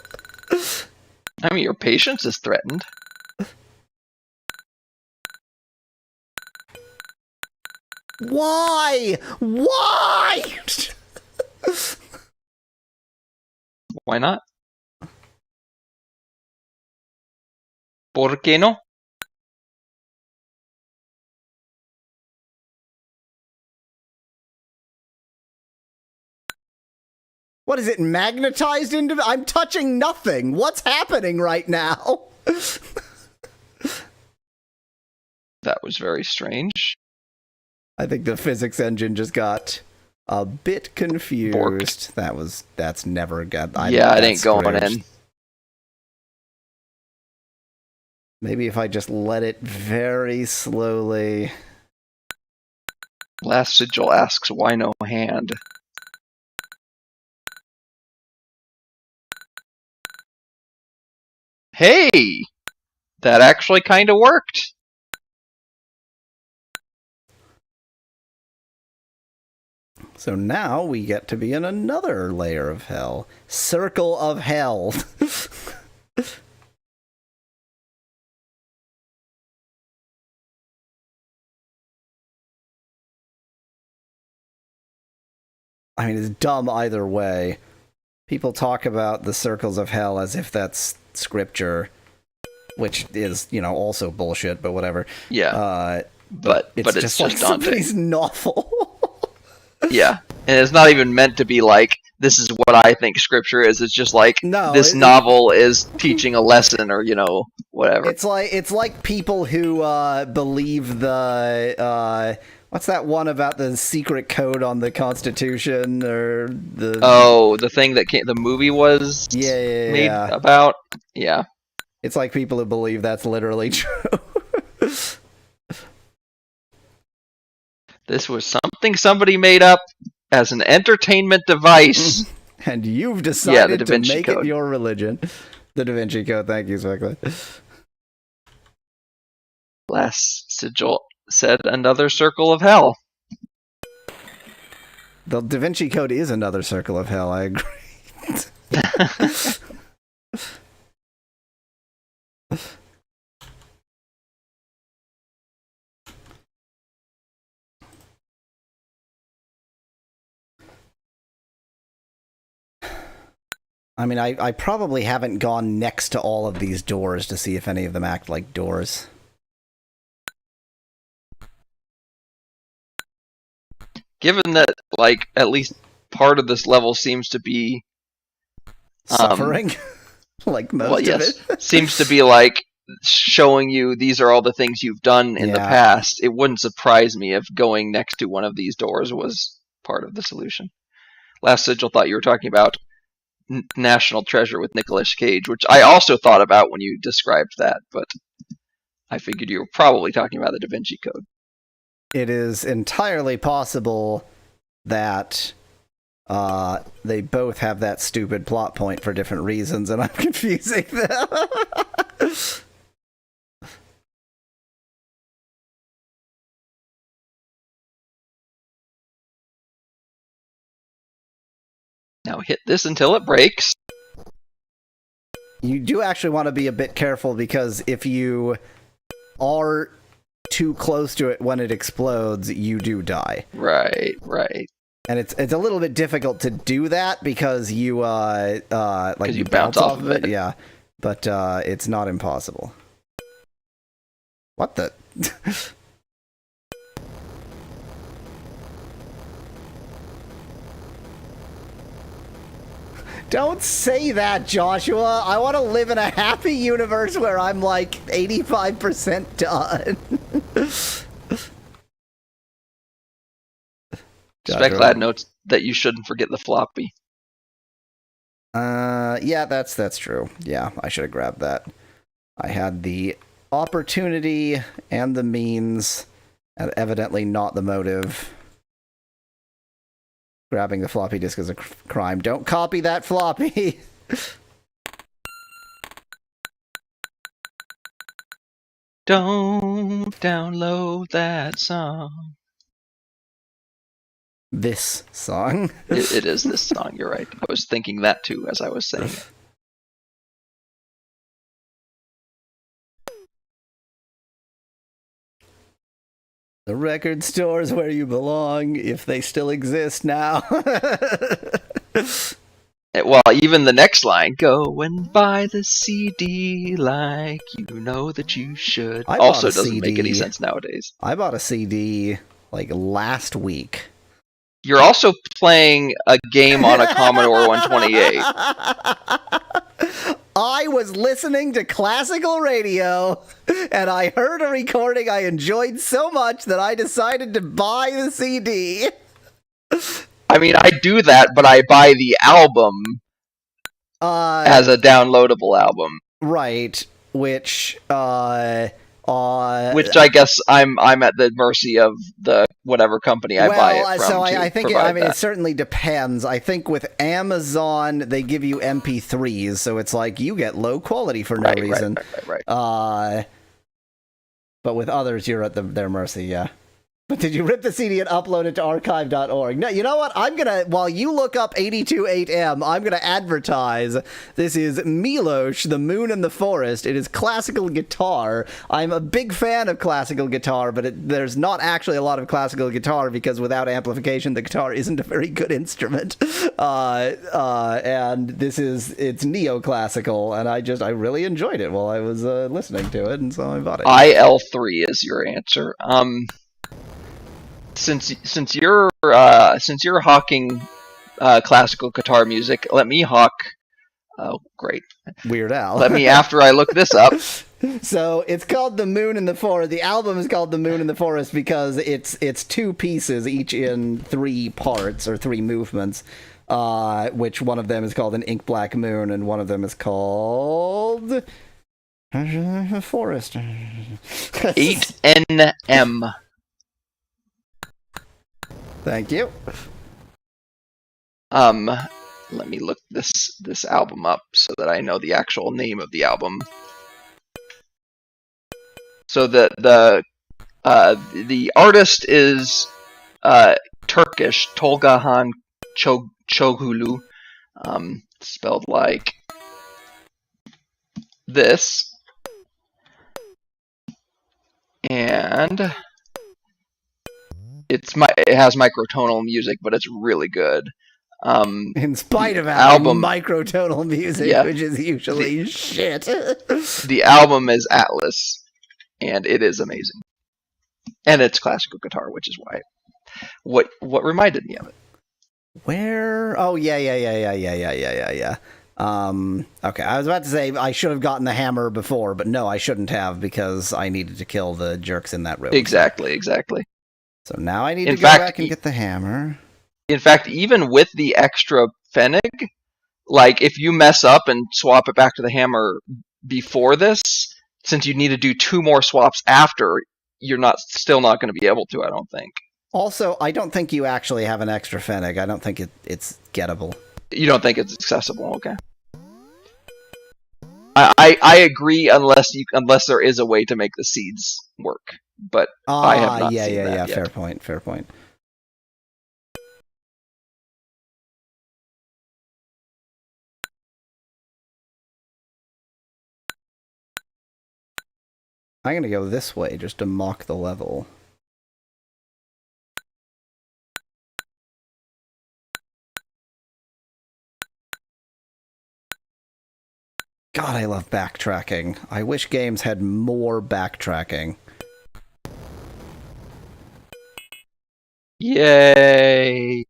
I mean, your patience is threatened. Why? Why? Why not? ¿Por qué no? What is it, magnetized into... I'm touching nothing. What's happening right now? That was very strange. I think the physics engine just got a bit confused. Borked. That's never got... Yeah, it ain't going in. Maybe if I just let it very slowly... Last Sigil asks, why no hand? Hey! That actually kind of worked. So now we get to be in another layer of hell. Circle of hell. I mean, it's dumb either way. People talk about the circles of hell as if that's scripture, which is, you know, also bullshit, but whatever. Yeah. But it's just just like somebody's novel. Yeah. And it's not even meant to be like, this is what I think scripture is. It's just like, this novel is teaching a lesson or, you know, whatever. It's like people who believe the... what's that one about the secret code on the Constitution, or the... Oh, the thing that the movie was made about? Yeah. It's like people who believe that's literally true. This was something somebody made up as an entertainment device. And you've decided to make Code. It your religion. The Da Vinci Code, thank you, Zwickley. Last Sigil said another circle of hell. The Da Vinci Code is another circle of hell, I agree. I mean, I probably haven't gone next to all of these doors to see if any of them act like doors. Given that, like, at least part of this level seems to be... suffering? Like most of it? Seems to be, like, showing you these are all the things you've done in the past. It wouldn't surprise me if going next to one of these doors was part of the solution. Last Sigil thought you were talking about National Treasure with Nicolas Cage, which I also thought about when you described that, but I figured you were probably talking about the Da Vinci Code. It is entirely possible that they both have that stupid plot point for different reasons, and I'm confusing them. Now hit this until it breaks. You do actually want to be a bit careful, because if you are too close to it when it explodes, you do die. Right. And it's a little bit difficult to do that because you like you bounce off of it. Yeah. But it's not impossible. What the Don't say that, Joshua. I want to live in a happy universe where I'm like 85% done. Speclad notes that you shouldn't forget the floppy. Yeah, that's true. Yeah, I should have grabbed that. I had the opportunity and the means, and evidently not the motive. Grabbing the floppy disk is a crime. Don't copy that floppy! Don't download that song. This song. It is this song, you're right. I was thinking that too as I was saying it. The record store's where you belong, if they still exist now. Well, even the next line, go and buy the CD like you know that you should, I also bought a doesn't make any CD. sense nowadays. I bought a CD, like, last week. You're also playing a game on a Commodore 128. I was listening to classical radio, and I heard a recording I enjoyed so much that I decided to buy the CD. I mean, I do that, but I buy the album as a downloadable album. Right, which I guess I'm at the mercy of the whatever company I buy it from. So I think it that. certainly depends. I think with Amazon they give you MP3s, so it's like you get low quality for no reason. Right. But with others you're at their mercy, yeah. But did you rip the CD and upload it to archive.org? No, you know what? I'm going to, while you look up 828M, I'm going to advertise. This is Milosh, The Moon and the Forest. It is classical guitar. I'm a big fan of classical guitar, but there's not actually a lot of classical guitar because without amplification, the guitar isn't a very good instrument. And it's neoclassical, and I really enjoyed it while I was listening to it, and so I bought it. IL3 is your answer. Since you're hawking classical guitar music, let me hawk. Oh, great! Weird Al. Let me after I look this up. So it's called The Moon in the Forest. The album is called The Moon in the Forest because it's two pieces, each in 3 parts or 3 movements. Which one of them is called an Ink Black Moon, and one of them is called Forest. 8NM. Thank you. Let me look this album up so that I know the actual name of the album. So the artist is Turkish, Tolgahan Çogulu, spelled like this, and it has microtonal music, but it's really good. In spite of having microtonal music, yeah, which is usually shit. The album is Atlas, and it is amazing. And it's classical guitar, which is why what reminded me of it. Where? Oh, yeah. Okay, I was about to say I should have gotten the hammer before, but no, I shouldn't have because I needed to kill the jerks in that room. Exactly. So now I need to go back and get the hammer. In fact, even with the extra Pfennig, like if you mess up and swap it back to the hammer before this, since you need to do 2 more swaps after, you're still not going to be able to, I don't think. Also, I don't think you actually have an extra Pfennig. I don't think it's gettable. You don't think it's accessible? Okay. I agree unless there is a way to make the seeds work, but I have not seen that yet. Fair point. I'm gonna go this way just to mock the level. God, I love backtracking. I wish games had more backtracking. Yay!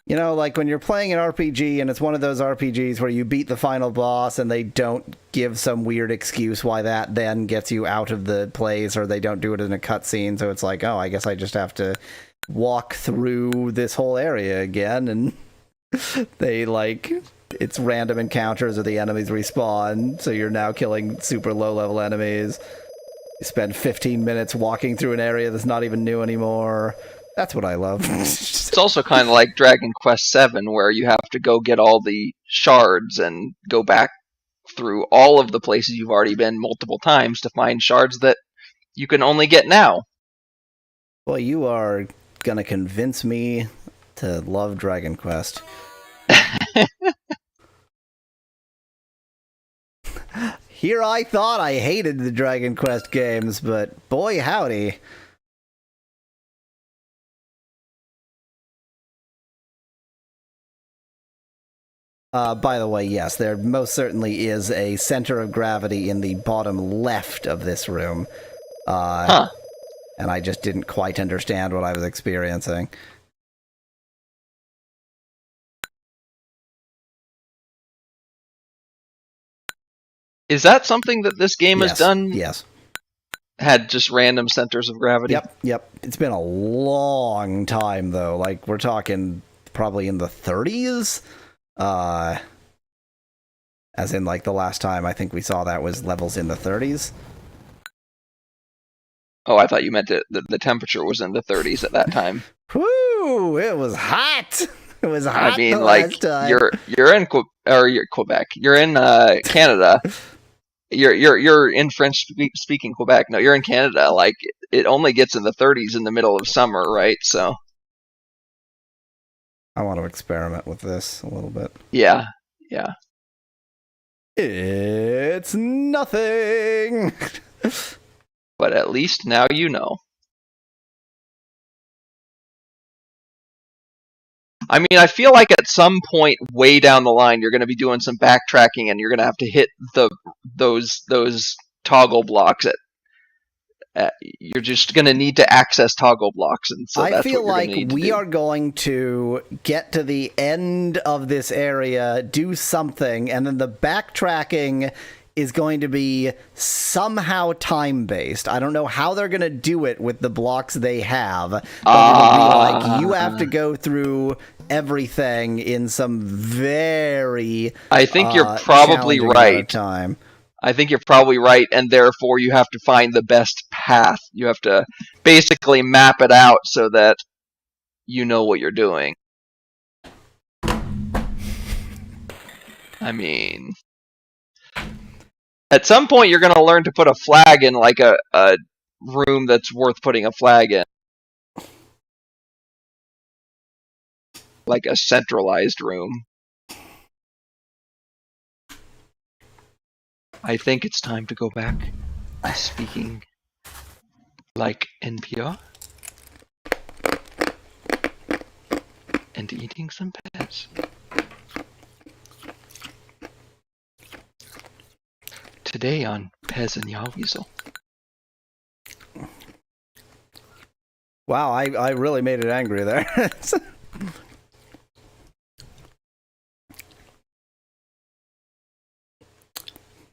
You know, like when you're playing an RPG and it's one of those RPGs where you beat the final boss and they don't give some weird excuse why that then gets you out of the place, or they don't do it in a cutscene, so it's like, oh, I guess I just have to walk through this whole area again, and they, like, it's random encounters or the enemies respawn, so you're now killing super low-level enemies. You spend 15 minutes walking through an area that's not even new anymore. That's what I love. It's also kind of like Dragon Quest VII, where you have to go get all the shards and go back through all of the places you've already been multiple times to find shards that you can only get now. Well, you are gonna convince me to love Dragon Quest. Here I thought I hated the Dragon Quest games, but boy howdy. By the way, yes, there most certainly is a center of gravity in the bottom left of this room. And I just didn't quite understand what I was experiencing. Is that something that this game has done? Yes. Had just random centers of gravity? Yep. It's been a long time, though. Like, we're talking probably in the 30s? As in, like, the last time I think we saw that was levels in the 30s. Oh, I thought you meant the temperature was in the 30s at that time. Whoo! It was hot! It was hot. I mean, the like, last time. you're in Quebec. You're in Canada. You're in French-speaking Quebec. No, you're in Canada. Like, it only gets in the 30s in the middle of summer, right? So I want to experiment with this a little bit. Yeah. It's nothing! But at least now you know. I mean, I feel like at some point way down the line, you're going to be doing some backtracking, and you're going to have to hit those toggle blocks. You're just going to need to access toggle blocks, and so I feel what like you're we are going to get to the end of this area, do something, and then the backtracking is going to be somehow time-based. I don't know how they're going to do it with the blocks they have, but it'll be like you have to go through everything in some very I think you're probably right. Time. I think you're probably right, and therefore you have to find the best path. You have to basically map it out so that you know what you're doing. I mean, at some point you're going to learn to put a flag in, like a room that's worth putting a flag in. Like a centralized room. I think it's time to go back speaking like NPR and eating some pears. Today on Pez and Yaweasel. Wow, I really made it angry there.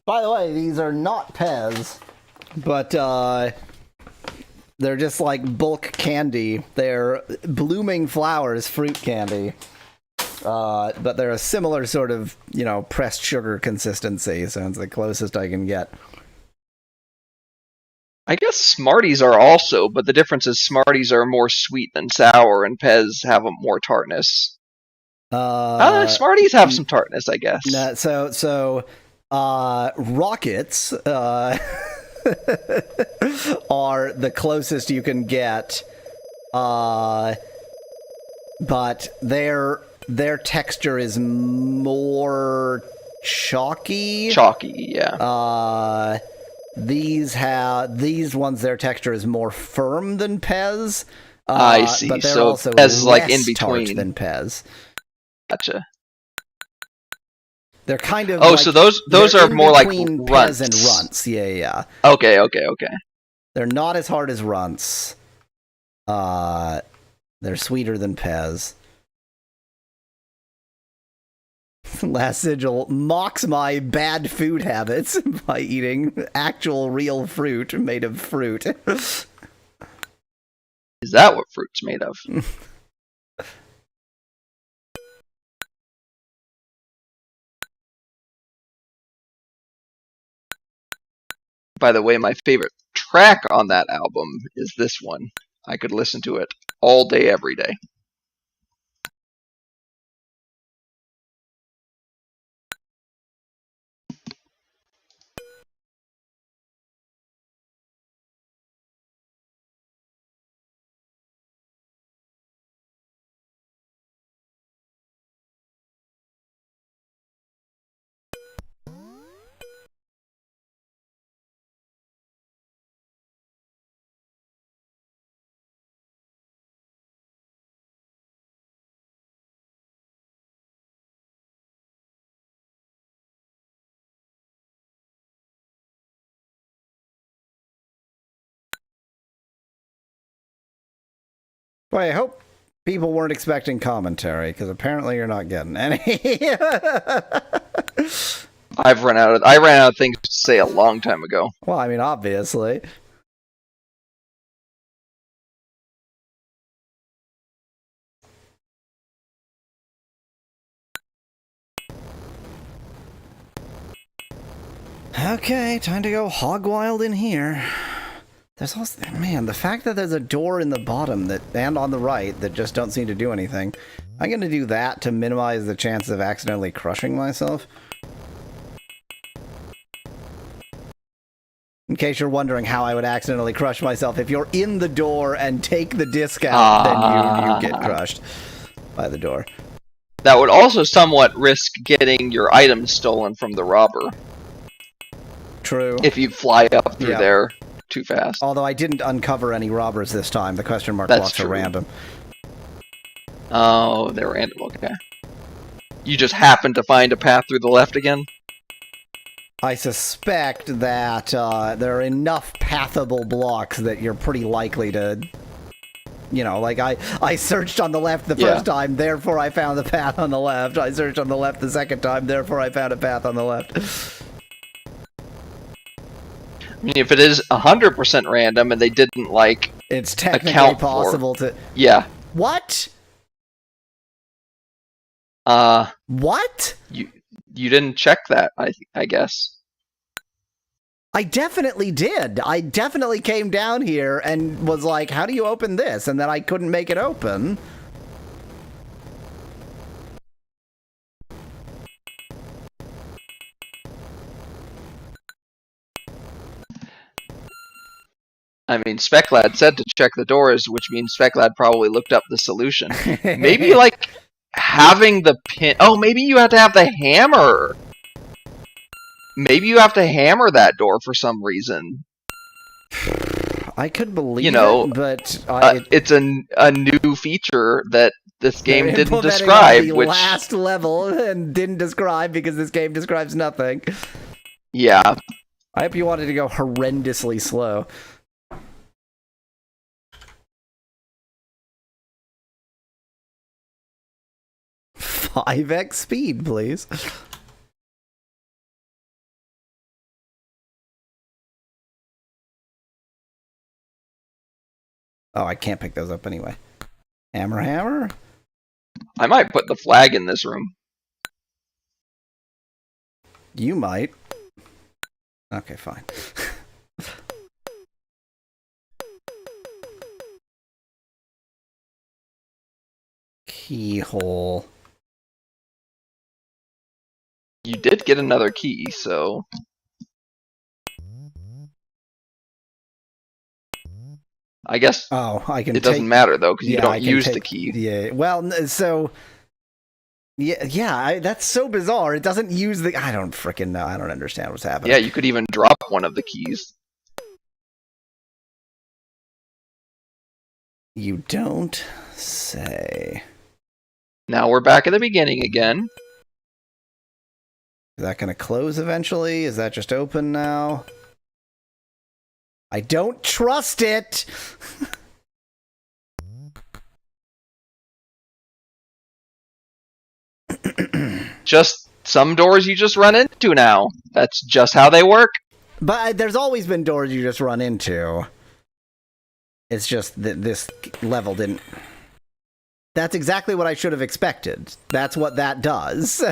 By the way, these are not Pez, but they're just like bulk candy. They're blooming flowers fruit candy. But they're a similar sort of, pressed sugar consistency, so it's the closest I can get. I guess Smarties are also, but the difference is Smarties are more sweet than sour, and Pez have a more tartness. Smarties have some tartness, I guess. So Rockets are the closest you can get, but their texture is more chalky. Chalky, yeah. These ones, their texture is more firm than Pez. I see. But they're so also Pez is like in less between tart than Pez. Gotcha. They're kind of so those are more like runts. Pez and runts. Yeah. Okay. They're not as hard as runts. They're sweeter than Pez. Last sigil mocks my bad food habits by eating actual real fruit made of fruit. Is that what fruit's made of? By the way, my favorite track on that album is this one. I could listen to it all day, every day. Boy, I hope people weren't expecting commentary, because apparently you're not getting any. I ran out of things to say a long time ago. Well, I mean, obviously. Okay, time to go hog wild in here. There's also, man, the fact that there's a door in the bottom and on the right that just don't seem to do anything. I'm gonna do that to minimize the chances of accidentally crushing myself. In case you're wondering how I would accidentally crush myself, if you're in the door and take the disc out, then you get crushed by the door. That would also somewhat risk getting your items stolen from the robber. True. If you fly up through there too fast. Although I didn't uncover any robbers this time. The question mark That's blocks are true. random. Oh, they're random, okay. You just happen to find a path through the left again? I suspect that there are enough pathable blocks that you're pretty likely to... You know, like I searched on the left the first time, therefore I found the path on the left. I searched on the left the second time, therefore I found a path on the left. I mean, if it is 100% random and they didn't, like, it's technically account possible for... to... Yeah. What? What? You didn't check that, I guess. I definitely did. I definitely came down here and was like, how do you open this? And then I couldn't make it open. I mean, SpecLad said to check the doors, which means SpecLad probably looked up the solution. Maybe, like, having the pin... Oh, maybe you have to have the hammer! Maybe you have to hammer that door for some reason. I could believe it, but... it's a new feature that this game didn't implementing describe, on the which... last level and didn't describe because this game describes nothing. Yeah. I hope you wanted to go horrendously slow. 5x speed, please. Oh, I can't pick those up anyway. Hammer? I might put the flag in this room. You might. Okay, fine. Keyhole. You did get another key, so... I guess I can it doesn't matter, though, because you don't use the key. Yeah, well, so... Yeah, that's so bizarre. It doesn't use the... I don't frickin' know. I don't understand what's happening. Yeah, you could even drop one of the keys. You don't say. Now we're back at the beginning again. Is that going to close eventually? Is that just open now? I don't trust it! just some doors you just run into now. That's just how they work. But there's always been doors you just run into. It's just that this level didn't... That's exactly what I should have expected. That's what that does.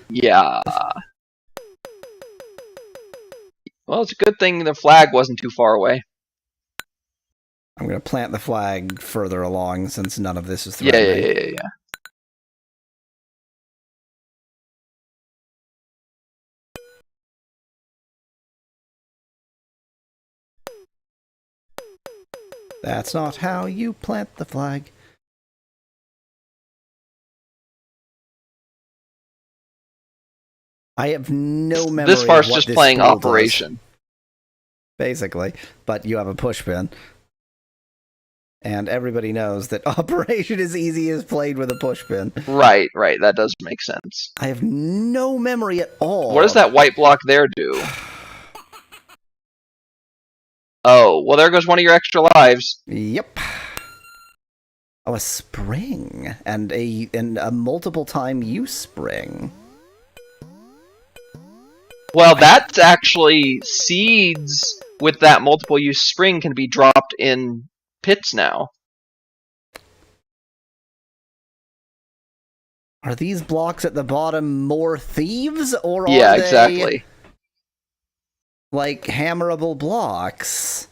Yeah. Well, it's a good thing the flag wasn't too far away. I'm going to plant the flag further along since none of this is Yeah. threatening. That's not how you plant the flag. I have no memory This part's of what just this playing spool does, Operation. basically, but you have a push pin. And everybody knows that Operation is easy as played with a push pin. Right. That does make sense. I have no memory at all. What does that white block there do? Oh, well, there goes one of your extra lives. Yep. Oh, a spring. And a multiple time use spring. Well, that's actually seeds with that multiple use spring can be dropped in pits now. Are these blocks at the bottom more thieves, or are Yeah, they, exactly. like, hammerable blocks?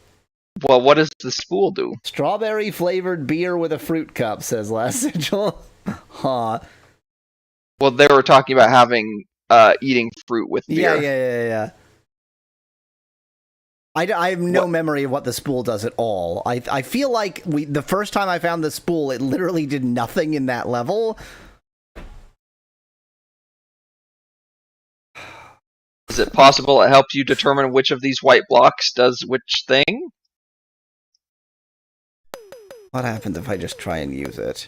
Well, what does the spool do? Strawberry flavored beer with a fruit cup, says Last Sigil. Huh. Well, they were talking about having eating fruit with beer. Yeah. I have no memory of what the spool does at all. I feel like the first time I found the spool, it literally did nothing in that level. Is it possible it helps you determine which of these white blocks does which thing? What happens if I just try and use it?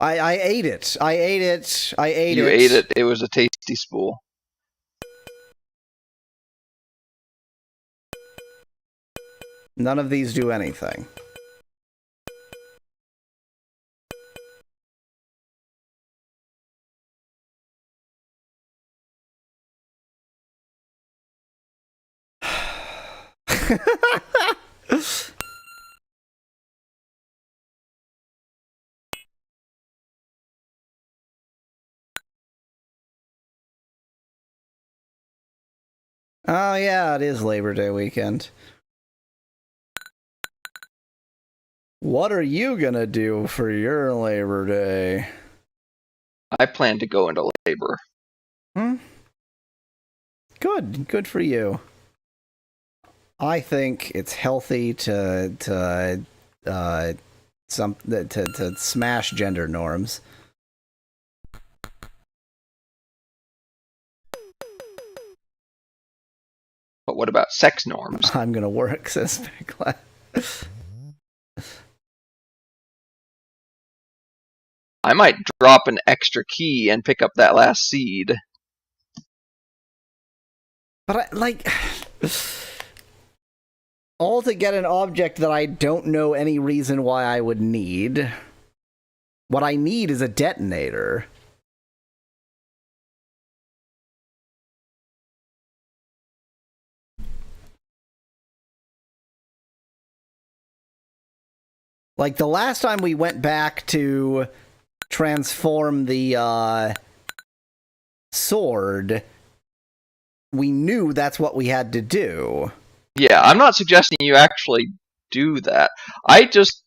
I ate it. I ate it. You ate it. It was a tasty spool. None of these do anything. Oh yeah, it is Labor Day weekend. What are you gonna do for your Labor Day? I plan to go into labor. Good for you. I think it's healthy to smash gender norms. But what about sex norms? I'm gonna work, says Big. I might drop an extra key and pick up that last seed. But all to get an object that I don't know any reason why I would need. What I need is a detonator. Like, the last time we went back to transform the sword, we knew that's what we had to do. Yeah, I'm not suggesting you actually do that. I just,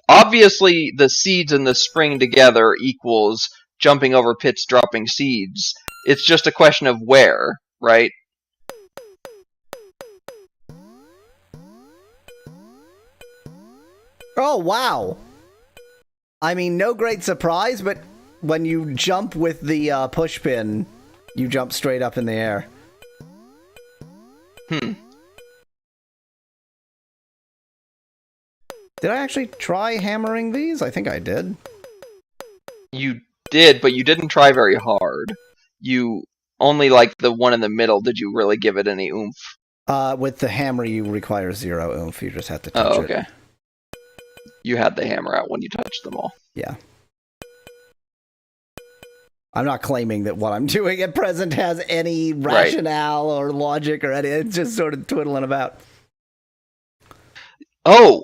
obviously the seeds and the spring together equals jumping over pits, dropping seeds. It's just a question of where, right? Oh, wow. I mean, no great surprise, but when you jump with the push pin, you jump straight up in the air. Did I actually try hammering these? I think I did. You did, but you didn't try very hard. You only the one in the middle. Did you really give it any oomph? With the hammer, you require 0 oomph. You just have to touch Oh, okay. it. You had the hammer out when you touched them all. Yeah. I'm not claiming that what I'm doing at present has any rationale or logic or anything. It's just sort of twiddling about. Oh!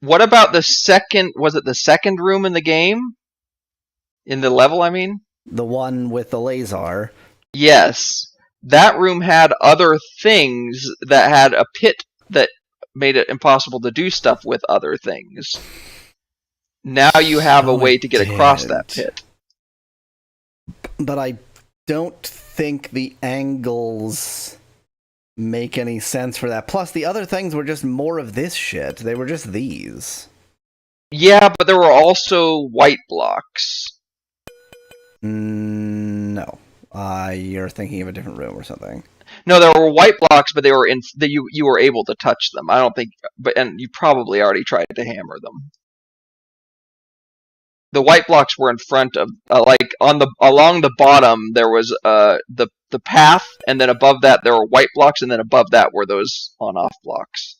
What about the second? Was it the second room in the game? In the level, I mean? The one with the laser. Yes. That room had other things that had a pit that made it impossible to do stuff with other things. Now you have a way to get across that pit. But I don't think the angles make any sense for that. Plus, the other things were just more of this shit. They were just these. Yeah, but there were also white blocks. No. You're thinking of a different room or something. No, there were white blocks, but they were you were able to touch them. I don't think, and you probably already tried to hammer them. The white blocks were in front of, along the bottom there was the path, and then above that there were white blocks, and then above that were those on-off blocks.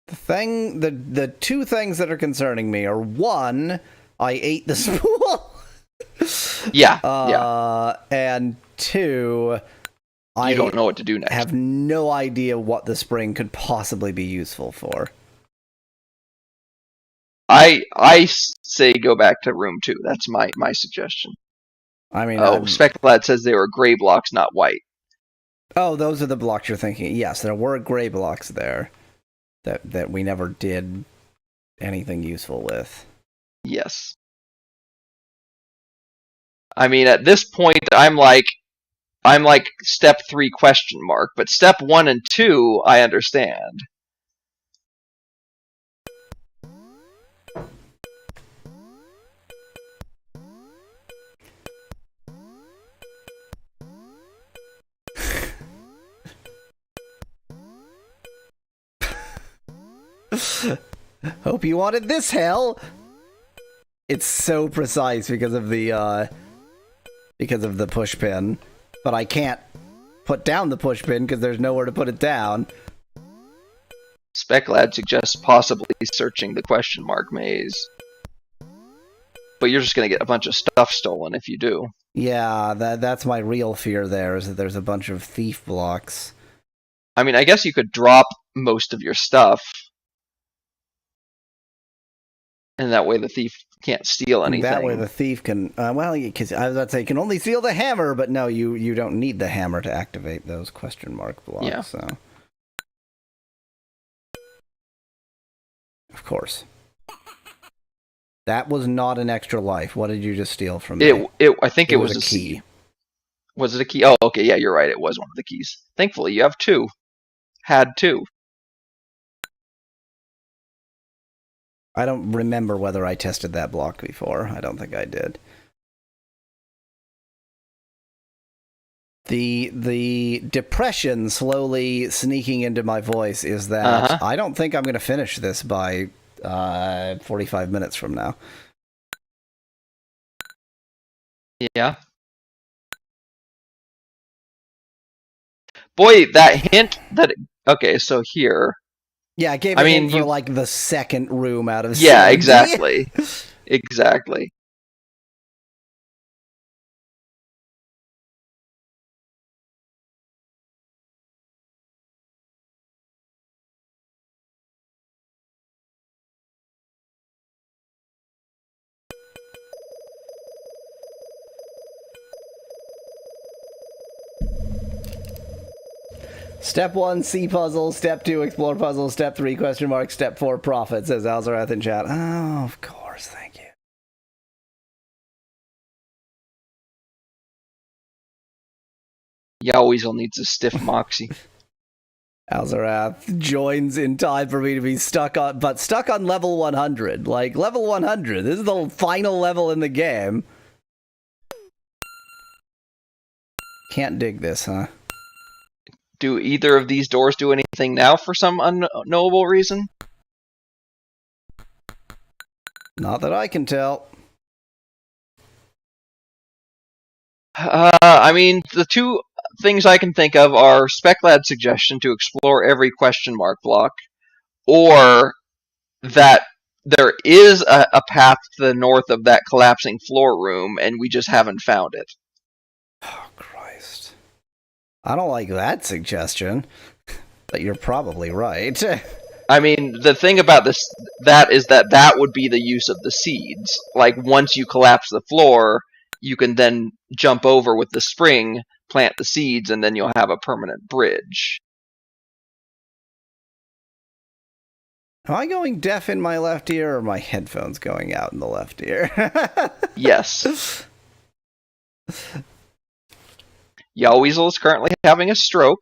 The two things that are concerning me are, one, I ate the spool. Yeah. And two, I don't know what to do next. have no idea what the spring could possibly be useful for. I say go back to room 2. That's my suggestion. I mean, Speclad says they were gray blocks, not white. Oh, those are the blocks you're thinking. Yes, there were gray blocks there that we never did anything useful with. Yes. I mean, at this point, I'm like step 3 question mark, but step 1 and 2, I understand. Hope you wanted this, hell. It's so precise because of the push pin, but I can't put down the push pin because there's nowhere to put it down. Speclad suggests possibly searching the question mark maze. But you're just going to get a bunch of stuff stolen if you do. Yeah, that's my real fear there, is that there's a bunch of thief blocks. I mean, I guess you could drop most of your stuff. And that way the thief can't steal anything. That way the thief can... because I was about to say, you can only steal the hammer, but no, you don't need the hammer to activate those question mark blocks. Yeah. So. Of course. That was not an extra life. What did you just steal from me? I think it was a key. Was it a key? Oh, okay, yeah, you're right. It was one of the keys. Thankfully, you have 2. Had 2. I don't remember whether I tested that block before. I don't think I did. The depression slowly sneaking into my voice is that I don't think I'm going to finish this by 45 minutes from now. Yeah. Boy, that hint that... Okay, so here... Yeah, I gave it for like the second room out of 7. Yeah, exactly. Exactly. Step 1, C puzzle. Step 2, explore puzzle. Step 3, question mark. Step 4, profit, says Alzarath in chat. Oh, of course, thank you. Yowweasel needs a stiff moxie. Alzarath joins in time for me to be stuck on level 100. Like, level 100. This is the final level in the game. Can't dig this, huh? Do either of these doors do anything now for some unknowable reason? Not that I can tell. I mean, the 2 things I can think of are Speclad's suggestion to explore every question mark block, or that there is a path to the north of that collapsing floor room, and we just haven't found it. Oh, Christ. I don't like that suggestion, but you're probably right. I mean, the thing about that is that would be the use of the seeds. Like, once you collapse the floor, you can then jump over with the spring, plant the seeds, and then you'll have a permanent bridge. Am I going deaf in my left ear, or are my headphones going out in the left ear? Yes. Yowweasel is currently having a stroke,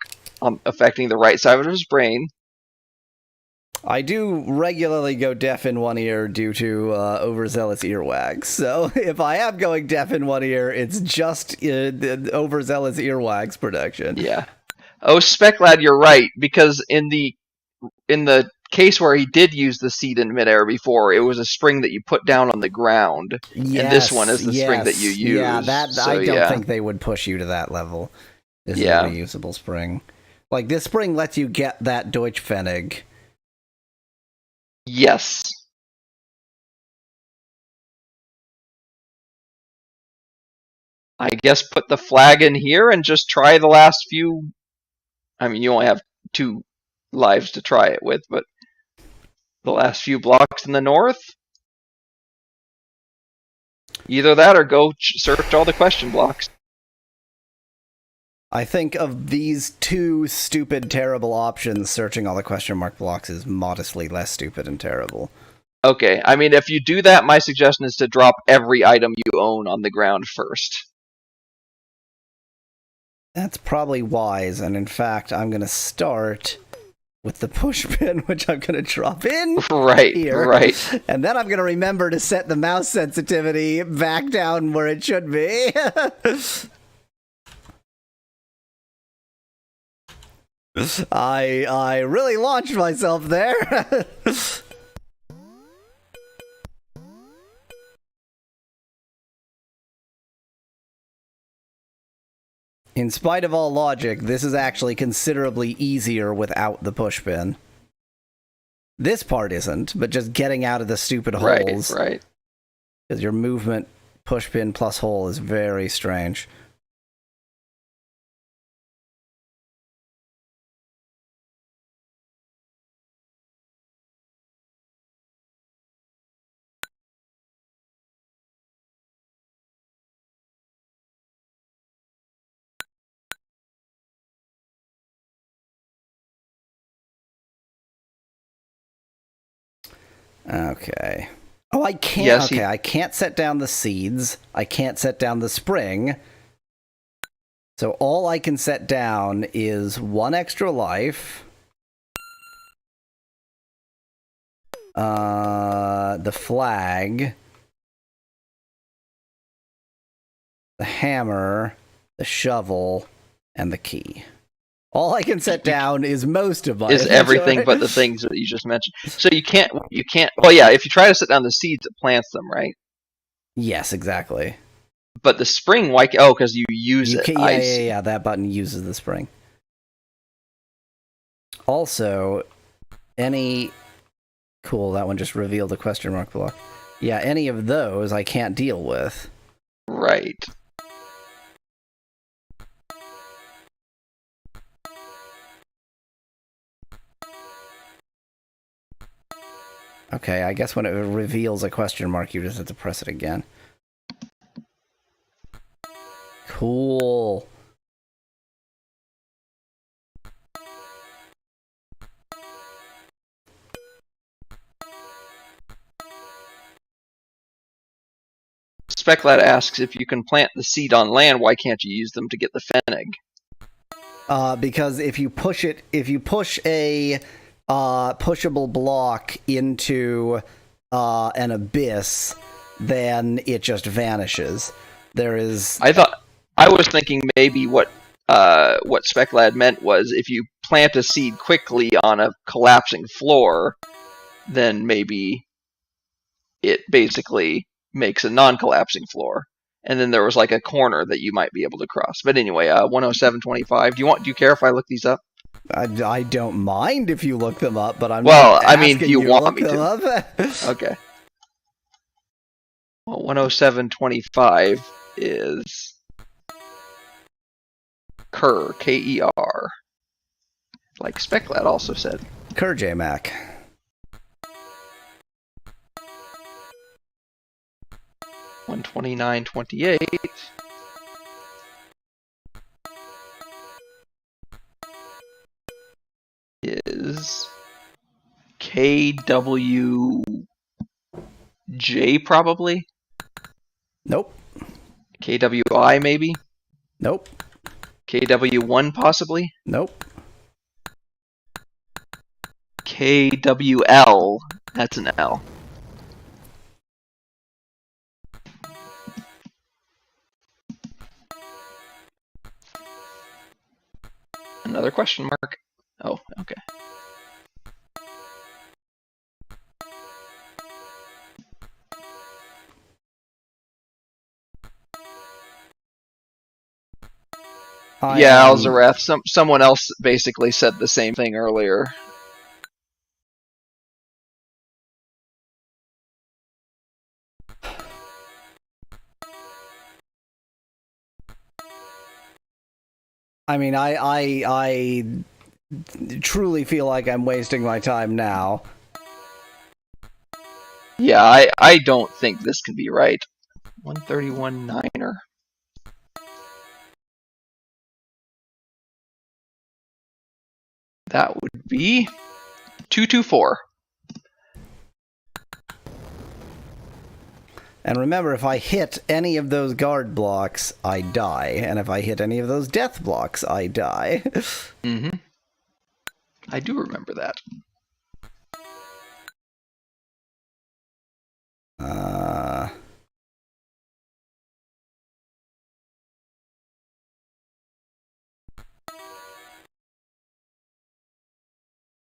affecting the right side of his brain. I do regularly go deaf in one ear due to overzealous earwax. So if I am going deaf in one ear, it's just overzealous earwax production. Yeah. Oh, Speclad, you're right, because in the case where he did use the seed in midair before, it was a spring that you put down on the ground, Yes, and this one is the spring that you use. Yeah, I don't think they would push you to that level. This is a reusable spring. Like, this spring lets you get that Deutschpfennig. Yes. I guess put the flag in here and just try the last few. I mean, you only have 2 lives to try it with, but the last few blocks in the north. Either that or go search all the question blocks. I think of these 2 stupid, terrible options, searching all the question mark blocks is modestly less stupid and terrible. Okay, I mean, if you do that, my suggestion is to drop every item you own on the ground first. That's probably wise, and in fact, I'm going to start with the push pin, which I'm going to drop in here. Right. And then I'm going to remember to set the mouse sensitivity back down where it should be. I really launched myself there. In spite of all logic, this is actually considerably easier without the pushpin. This part isn't, but just getting out of the stupid holes. Right. Because your movement, pushpin plus hole is very strange. Okay. Oh, I can't. Yes, I can't set down the seeds. I can't set down the spring. So all I can set down is 1 extra life. The flag. The hammer. The shovel. And the key. All I can set down is most of my is everything but the things that you just mentioned. So you can't. Well, yeah. If you try to set down the seeds, it plants them, right? Yes, exactly. But the spring, why? Oh, because you use it. Yeah. That button uses the spring. Also, cool. That one just revealed a question mark block. Yeah, any of those I can't deal with. Right. Okay, I guess when it reveals a question mark, you just have to press it again. Cool. Speclad asks, if you can plant the seed on land, why can't you use them to get the Fennec? Because if you push a pushable block into an abyss, then it just vanishes. There is. I was thinking maybe what Speclad meant was if you plant a seed quickly on a collapsing floor, then maybe it basically makes a non-collapsing floor. And then there was like a corner that you might be able to cross. But anyway, 107.25. Do you care if I look these up? I don't mind if you look them up, but I'm Well, not I mean, asking do you to want look me them to? up. Okay. Well, 107.25 is Kerr, K-E-R. Like Speclad also said. Kerr-J-Mac. 129.28 is KWJ probably? Nope. KWI maybe? Nope. KW1 possibly? Nope. KWL. That's an L. Another question mark. Oh, okay. Yeah, Alzareth. Someone else basically said the same thing earlier. I mean, I truly feel like I'm wasting my time now. Yeah, I don't think this can be right. 131.9er. That would be 224. And remember, if I hit any of those guard blocks, I die. And if I hit any of those death blocks, I die. Mm-hmm. I do remember that.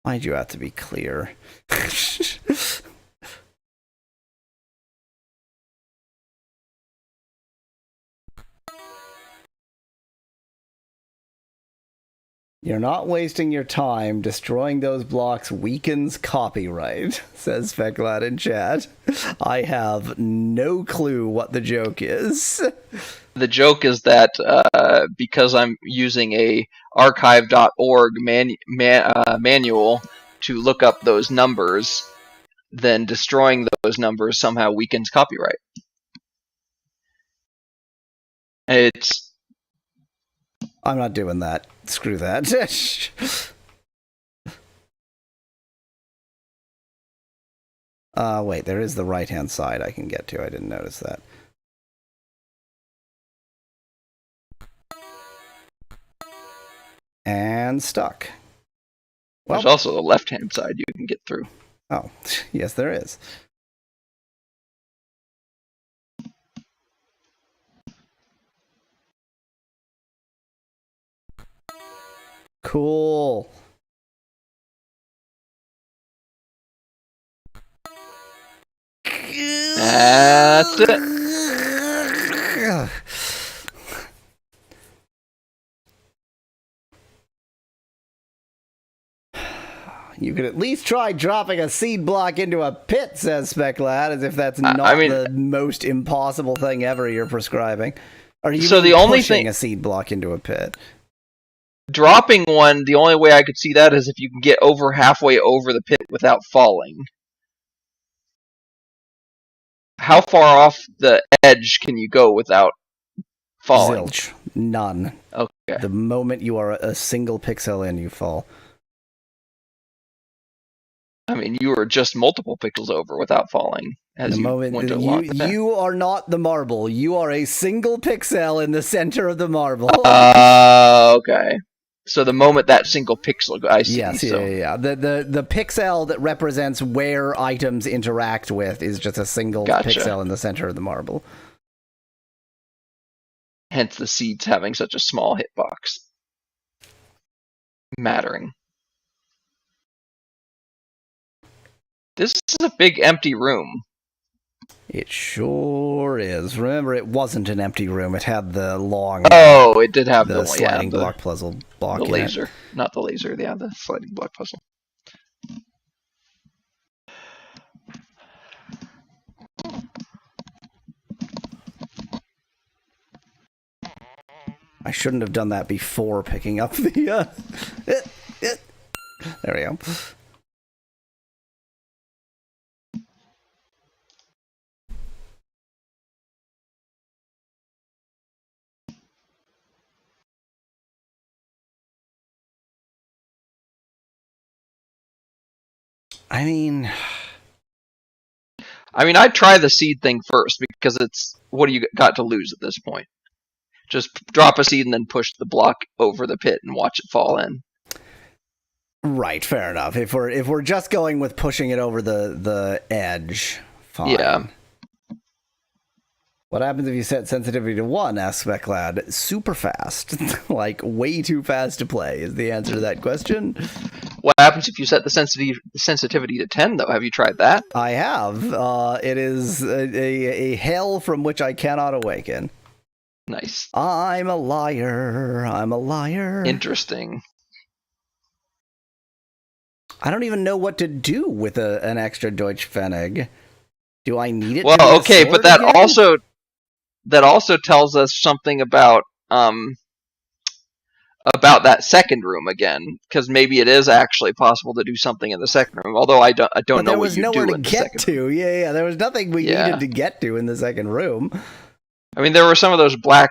Why'd you have to be clear? You're not wasting your time. Destroying those blocks weakens copyright, says Speclad in chat. I have no clue what the joke is. The joke is that because I'm using a archive.org manual to look up those numbers, then destroying those numbers somehow weakens copyright. It's... I'm not doing that. Screw that. Wait, there is the right-hand side I can get to. I didn't notice that. And stuck. There's also the left-hand side you can get through. Oh, yes, there is. Cool. That's it. You could at least try dropping a seed block into a pit, says Speclad, as if that's not the most impossible thing ever you're prescribing. Are you so the only pushing a seed block into a pit? Dropping one, the only way I could see that is if you can get over halfway over the pit without falling. How far off the edge can you go without falling? Zilch. None. Okay. The moment you are a single pixel in, you fall. I mean, you were just multiple pixels over without falling. As the moment you are not the marble. You are a single pixel in the center of the marble. Okay. So the moment that single pixel, I see. Yes, yeah. The pixel that represents where items interact with is just a single pixel in the center of the marble. Hence the seeds having such a small hitbox. Mattering. This is a big empty room. It sure is. Remember, it wasn't an empty room. It had the long... Oh, it did have the sliding block puzzle block the in laser. it. Not the laser, yeah, the sliding block puzzle. I shouldn't have done that before picking up the... There we go. I mean, I'd try the seed thing first because it's what do you got to lose at this point? Just drop a seed and then push the block over the pit and watch it fall in. right, fair enough. If we're just going with pushing it over the edge, fine. Yeah. What happens if you set sensitivity to 1, asks Speclad? Super fast. Like, way too fast to play is the answer to that question. What happens if you set the sensitivity to 10, though? Have you tried that? I have. It is a hell from which I cannot awaken. Nice. I'm a liar. I'm a liar. Interesting. I don't even know what to do with an extra Deutsch Pfennig. Do I need it? Well, to be a okay, sword but that again? also tells us something about that second room again, because maybe it is actually possible to do something in the second room. Although I don't But know there what was you nowhere do to in the get second room. to. Yeah. There was nothing we needed to get to in the second room. There were some of those black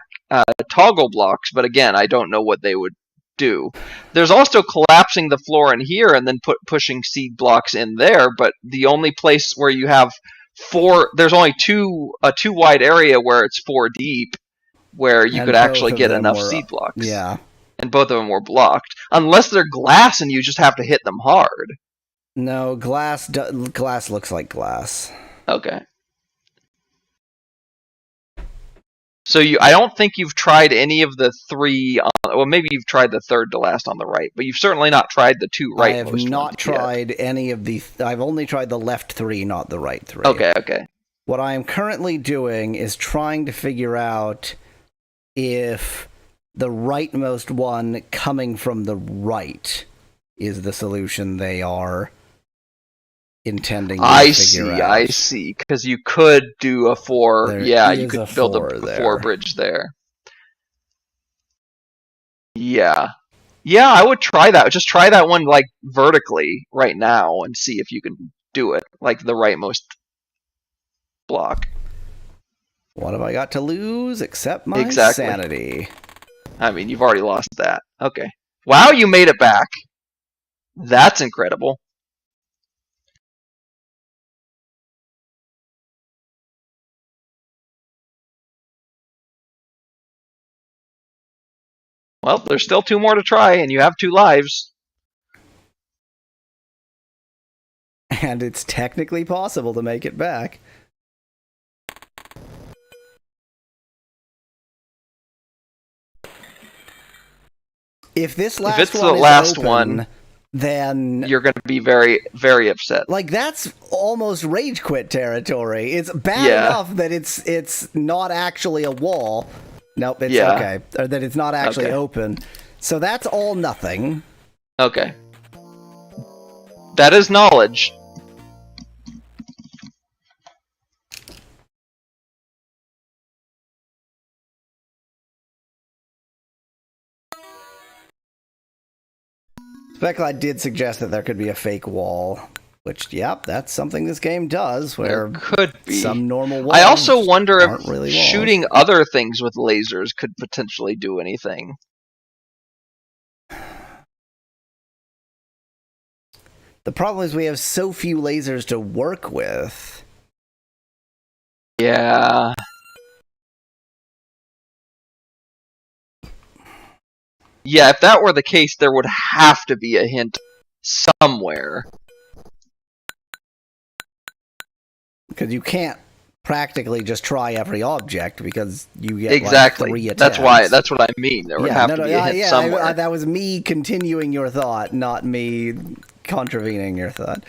toggle blocks, but again, I don't know what they would do. There's also collapsing the floor in here and then pushing seed blocks in there, but the only place where you have there's only a 2 wide area where it's 4 deep, where you could actually get enough seed blocks. Yeah. And both of them were blocked. Unless they're glass and you just have to hit them hard. No, glass looks like glass. Okay. So I don't think you've tried any of the 3. Well, maybe you've tried the third to last on the right, but you've certainly not tried the 2 right. I have not tried any of the... I've only tried the left 3, not the right 3. Okay. What I am currently doing is trying to figure out if the rightmost one coming from the right is the solution they are intending to figure out. I see. Because you could do a 4. There you is could a build 4 a there. 4 bridge there. Yeah. Yeah, I would try that. Just try that one like vertically right now and see if you can do it. Like the rightmost block. What have I got to lose except my sanity? You've already lost that. Okay. Wow, you made it back. That's incredible. Well, there's still 2 more to try, and you have 2 lives. And it's technically possible to make it back. If this last it's one the is last open, one, then you're going to be very, very upset. like that's almost rage quit territory. It's bad enough that it's not actually a wall. Nope, it's okay. Or that it's not actually open. So that's all nothing. Okay. That is knowledge. Speclad did suggest that there could be a fake wall, which, yep, that's something this game does, where There could be. some normal walls I also wonder if really shooting other things with lasers could potentially do anything. The problem is we have so few lasers to work with. Yeah. Yeah, if that were the case, there would have to be a hint somewhere. Because you can't practically just try every object because you get Exactly. like 3 attempts. That's what I mean. There would have to be a hint somewhere. That was me continuing your thought, not me contravening your thought.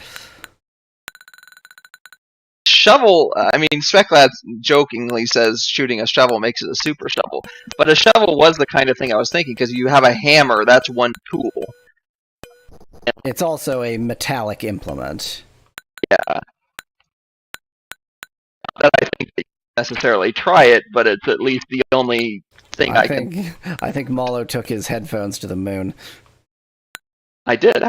shovel, I mean, Specklad jokingly says shooting a shovel makes it a super shovel, but a shovel was the kind of thing I was thinking, because you have a hammer, that's one tool. It's also a metallic implement. Yeah. That I think they necessarily try it, but it's at least the only thing I think Malo took his headphones to the moon. I did.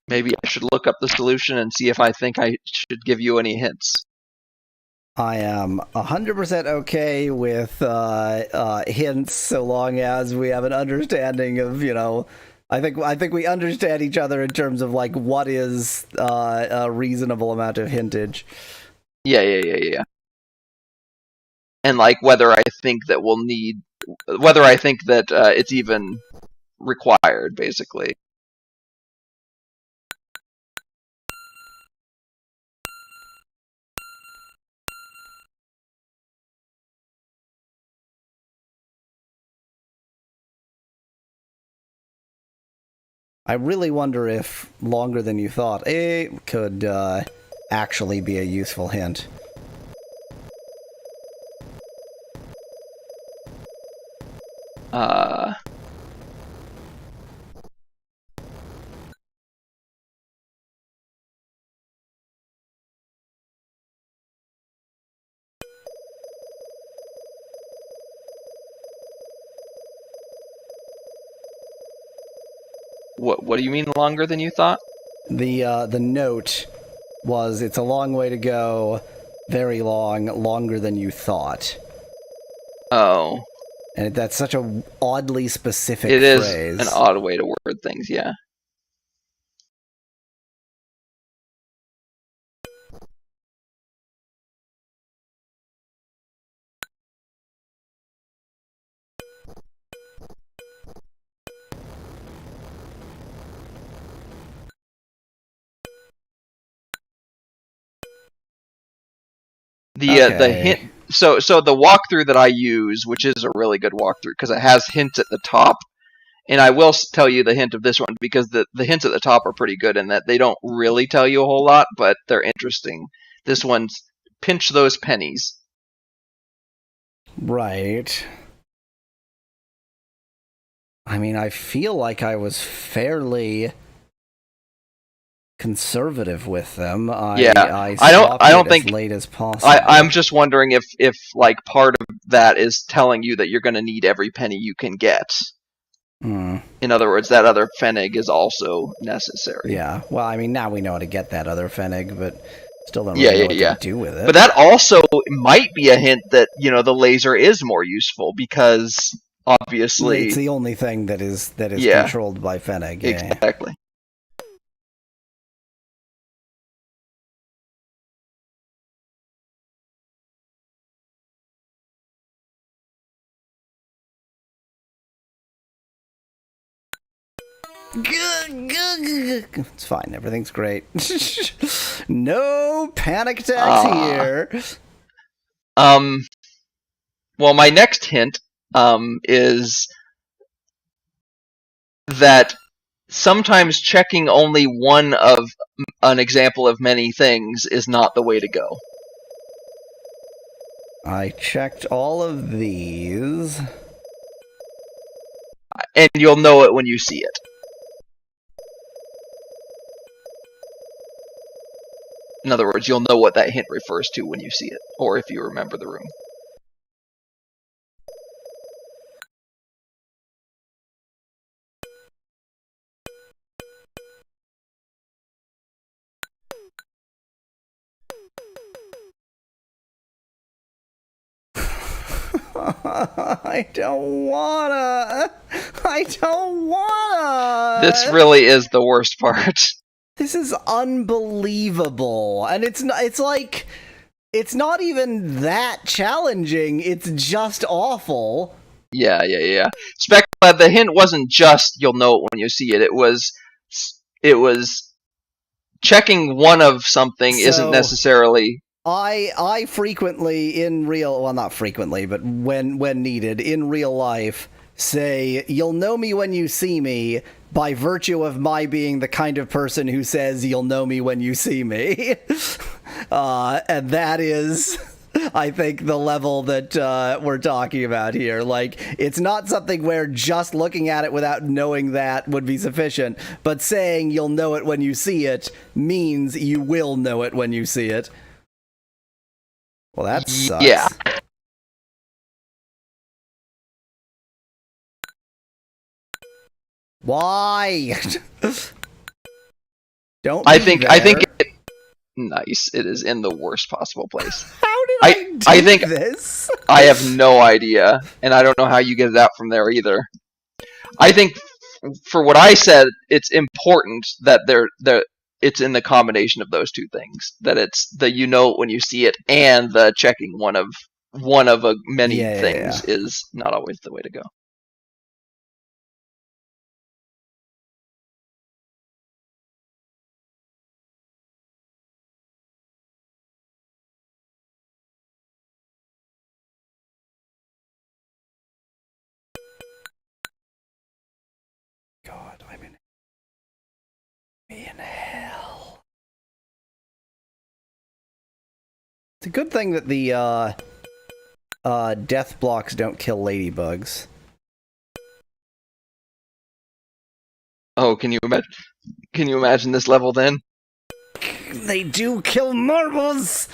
Maybe I should look up the solution and see if I think I should give you any hints. I am 100% okay with hints, so long as we have an understanding of, you know, I think we understand each other in terms of like what is a reasonable amount of hintage. Yeah. And like whether I think that we'll need, whether I think that it's even required, basically. I really wonder if longer than you thought could actually be a useful hint. What do you mean longer than you thought? The note was, it's a long way to go, very long, longer than you thought. Oh. And that's such a oddly specific phrase. It is an odd way to word things, yeah. The hint. So the walkthrough that I use, which is a really good walkthrough because it has hints at the top, and I will tell you the hint of this one because the hints at the top are pretty good in that they don't really tell you a whole lot, but they're interesting. This one's pinch those pennies. Right. I mean, I feel like I was fairly conservative with them. I don't think as late as possible. I'm just wondering if like part of that is telling you that you're going to need every penny you can get. In other words, that other Pfennig is also necessary. Yeah. Well, I mean, now we know how to get that other Pfennig, but still don't really know what to do with it. But that also might be a hint that, you know, the laser is more useful because obviously it's the only thing that is controlled by Pfennig. Exactly. It's fine. Everything's great. No panic attacks here. Well, my next hint is that sometimes checking only one of an example of many things is not the way to go. I checked all of these. And you'll know it when you see it. In other words, you'll know what that hint refers to when you see it, or if you remember the room. I don't wanna. This really is the worst part. This is unbelievable. And it's like, it's not even that challenging. It's just awful. Yeah. Specklad, the hint wasn't just you'll know it when you see it. It was checking one of something isn't necessarily I frequently in real, well, not frequently, but when needed in real life, say you'll know me when you see me by virtue of my being the kind of person who says you'll know me when you see me. And that is, I think, the level that we're talking about here. Like, it's not something where just looking at it without knowing that would be sufficient, but saying you'll know it when you see it means you will know it when you see it. Well, that sucks. Yeah. Why? Don't I be think there. nice. It is in the worst possible place. How did I do I think this? I have no idea, and I don't know how you get it out from there either. I think for what I said, it's important that it's in the combination of those two things. That it's the you know it when you see it, and the checking one of many Yeah. things is not always the way to go. God, I'm in hell. It's a good thing that the death blocks don't kill ladybugs. Oh, can you imagine? Can you imagine this level then? They do kill marbles.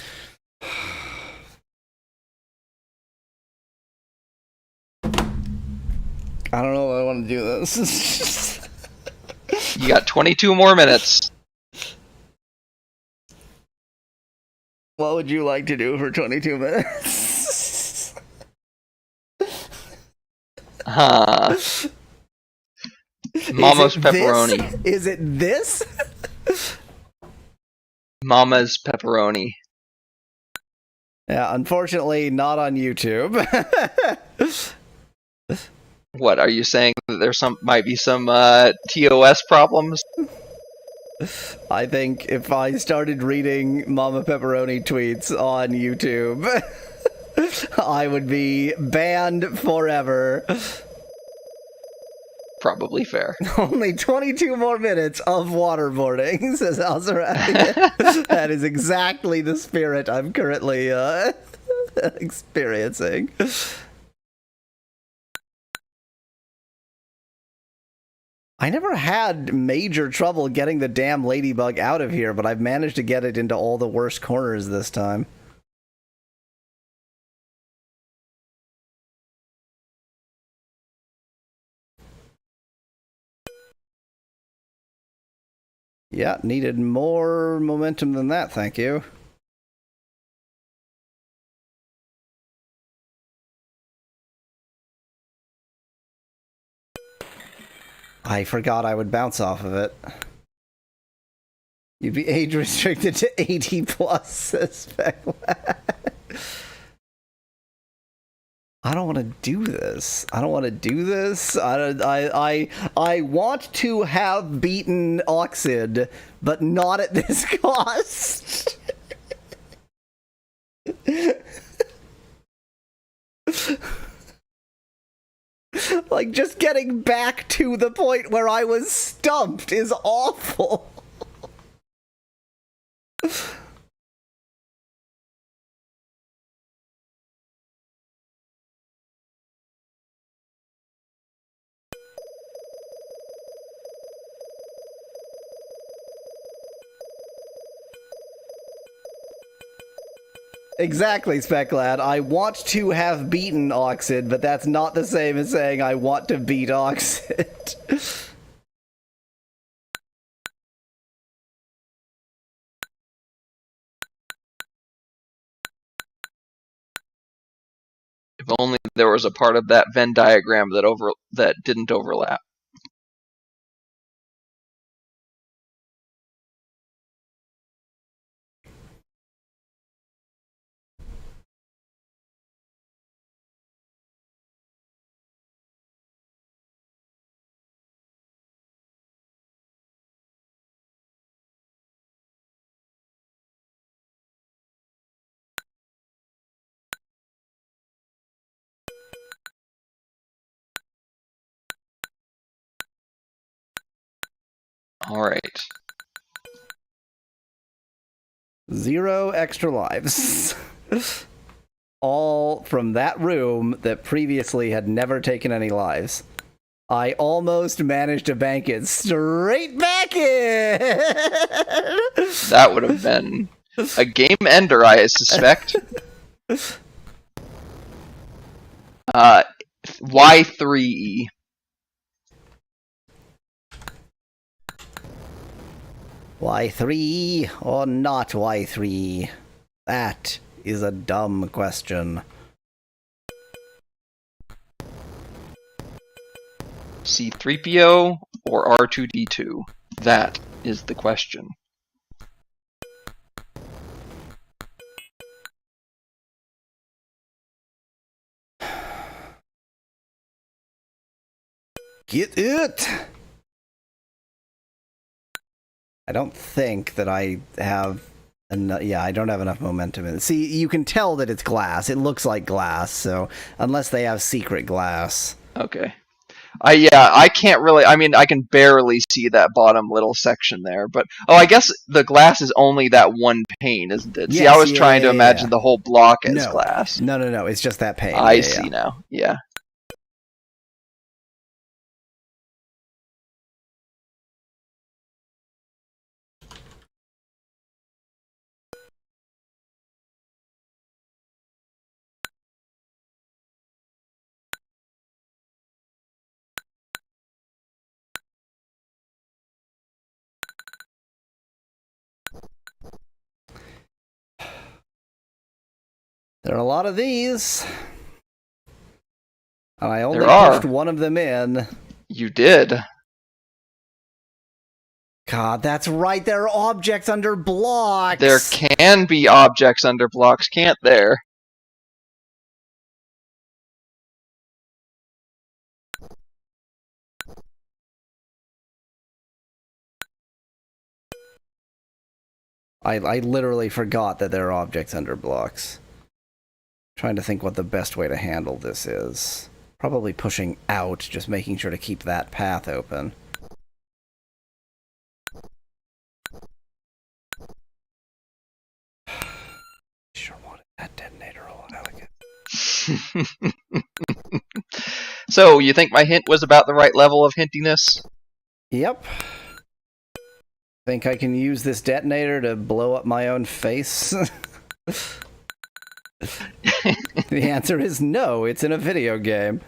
I don't know if I want to do this. You got 22 more minutes. What would you like to do for 22 minutes? Huh. Mama's pepperoni. Is it this? Mama's pepperoni. Yeah, unfortunately, not on YouTube. What are you saying? That there might be some TOS problems? I think if I started reading Mama Pepperoni tweets on YouTube, I would be banned forever. Probably fair. Only 22 more minutes of waterboarding, says Alzarath. That is exactly the spirit I'm currently experiencing. I never had major trouble getting the damn ladybug out of here, but I've managed to get it into all the worst corners this time. Yeah, needed more momentum than that, thank you. I forgot I would bounce off of it. You'd be age restricted to 80 plus, says Speclad. I don't want to do this. I don't want to do this. I want to have beaten Oxyd, but not at this cost. Like, just getting back to the point where I was stumped is awful. Exactly, Speclad. I want to have beaten Oxyd, but that's not the same as saying I want to beat Oxyd. If only there was a part of that Venn diagram that didn't overlap. All right. 0 extra lives. All from that room that previously had never taken any lives. I almost managed to bank it straight back in! That would have been a game ender, I suspect. Y3E. Y3 or not Y3? That is a dumb question. C3PO or R2D2? That is the question. Get it! I don't think that I have enough. Yeah, I don't have enough momentum in it. See, you can tell that it's glass. It looks like glass, so unless they have secret glass. Okay. I can't really. I mean, I can barely see that bottom little section there, but I guess the glass is only that one pane, isn't it? See, Yes, I was trying to imagine the whole block as No. glass. No. It's just that pane. I see now. Yeah. There are a lot of these. And I only There are. pushed one of them in. You did. God, that's right. There are objects under blocks. There can be objects under blocks, can't there? I literally forgot that there are objects under blocks. Trying to think what the best way to handle this is. Probably pushing out, just making sure to keep that path open. Sure wanted that detonator a while ago. So, you think my hint was about the right level of hintiness? Yep. Think I can use this detonator to blow up my own face? The answer is no, it's in a video game.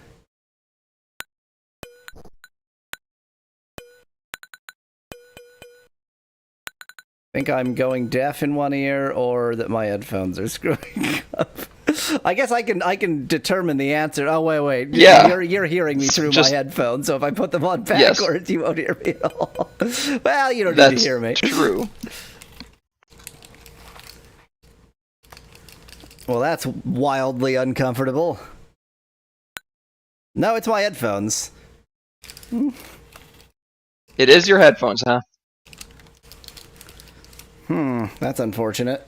Think I'm going deaf in one ear, or that my headphones are screwing up. I guess I can determine the answer. Oh wait. Yeah. You're hearing me through my headphones, so if I put them on backwards, you won't hear me at all. Well, you don't need to hear me. That's true. Well, that's wildly uncomfortable. No, it's my headphones. It is your headphones, huh? That's unfortunate.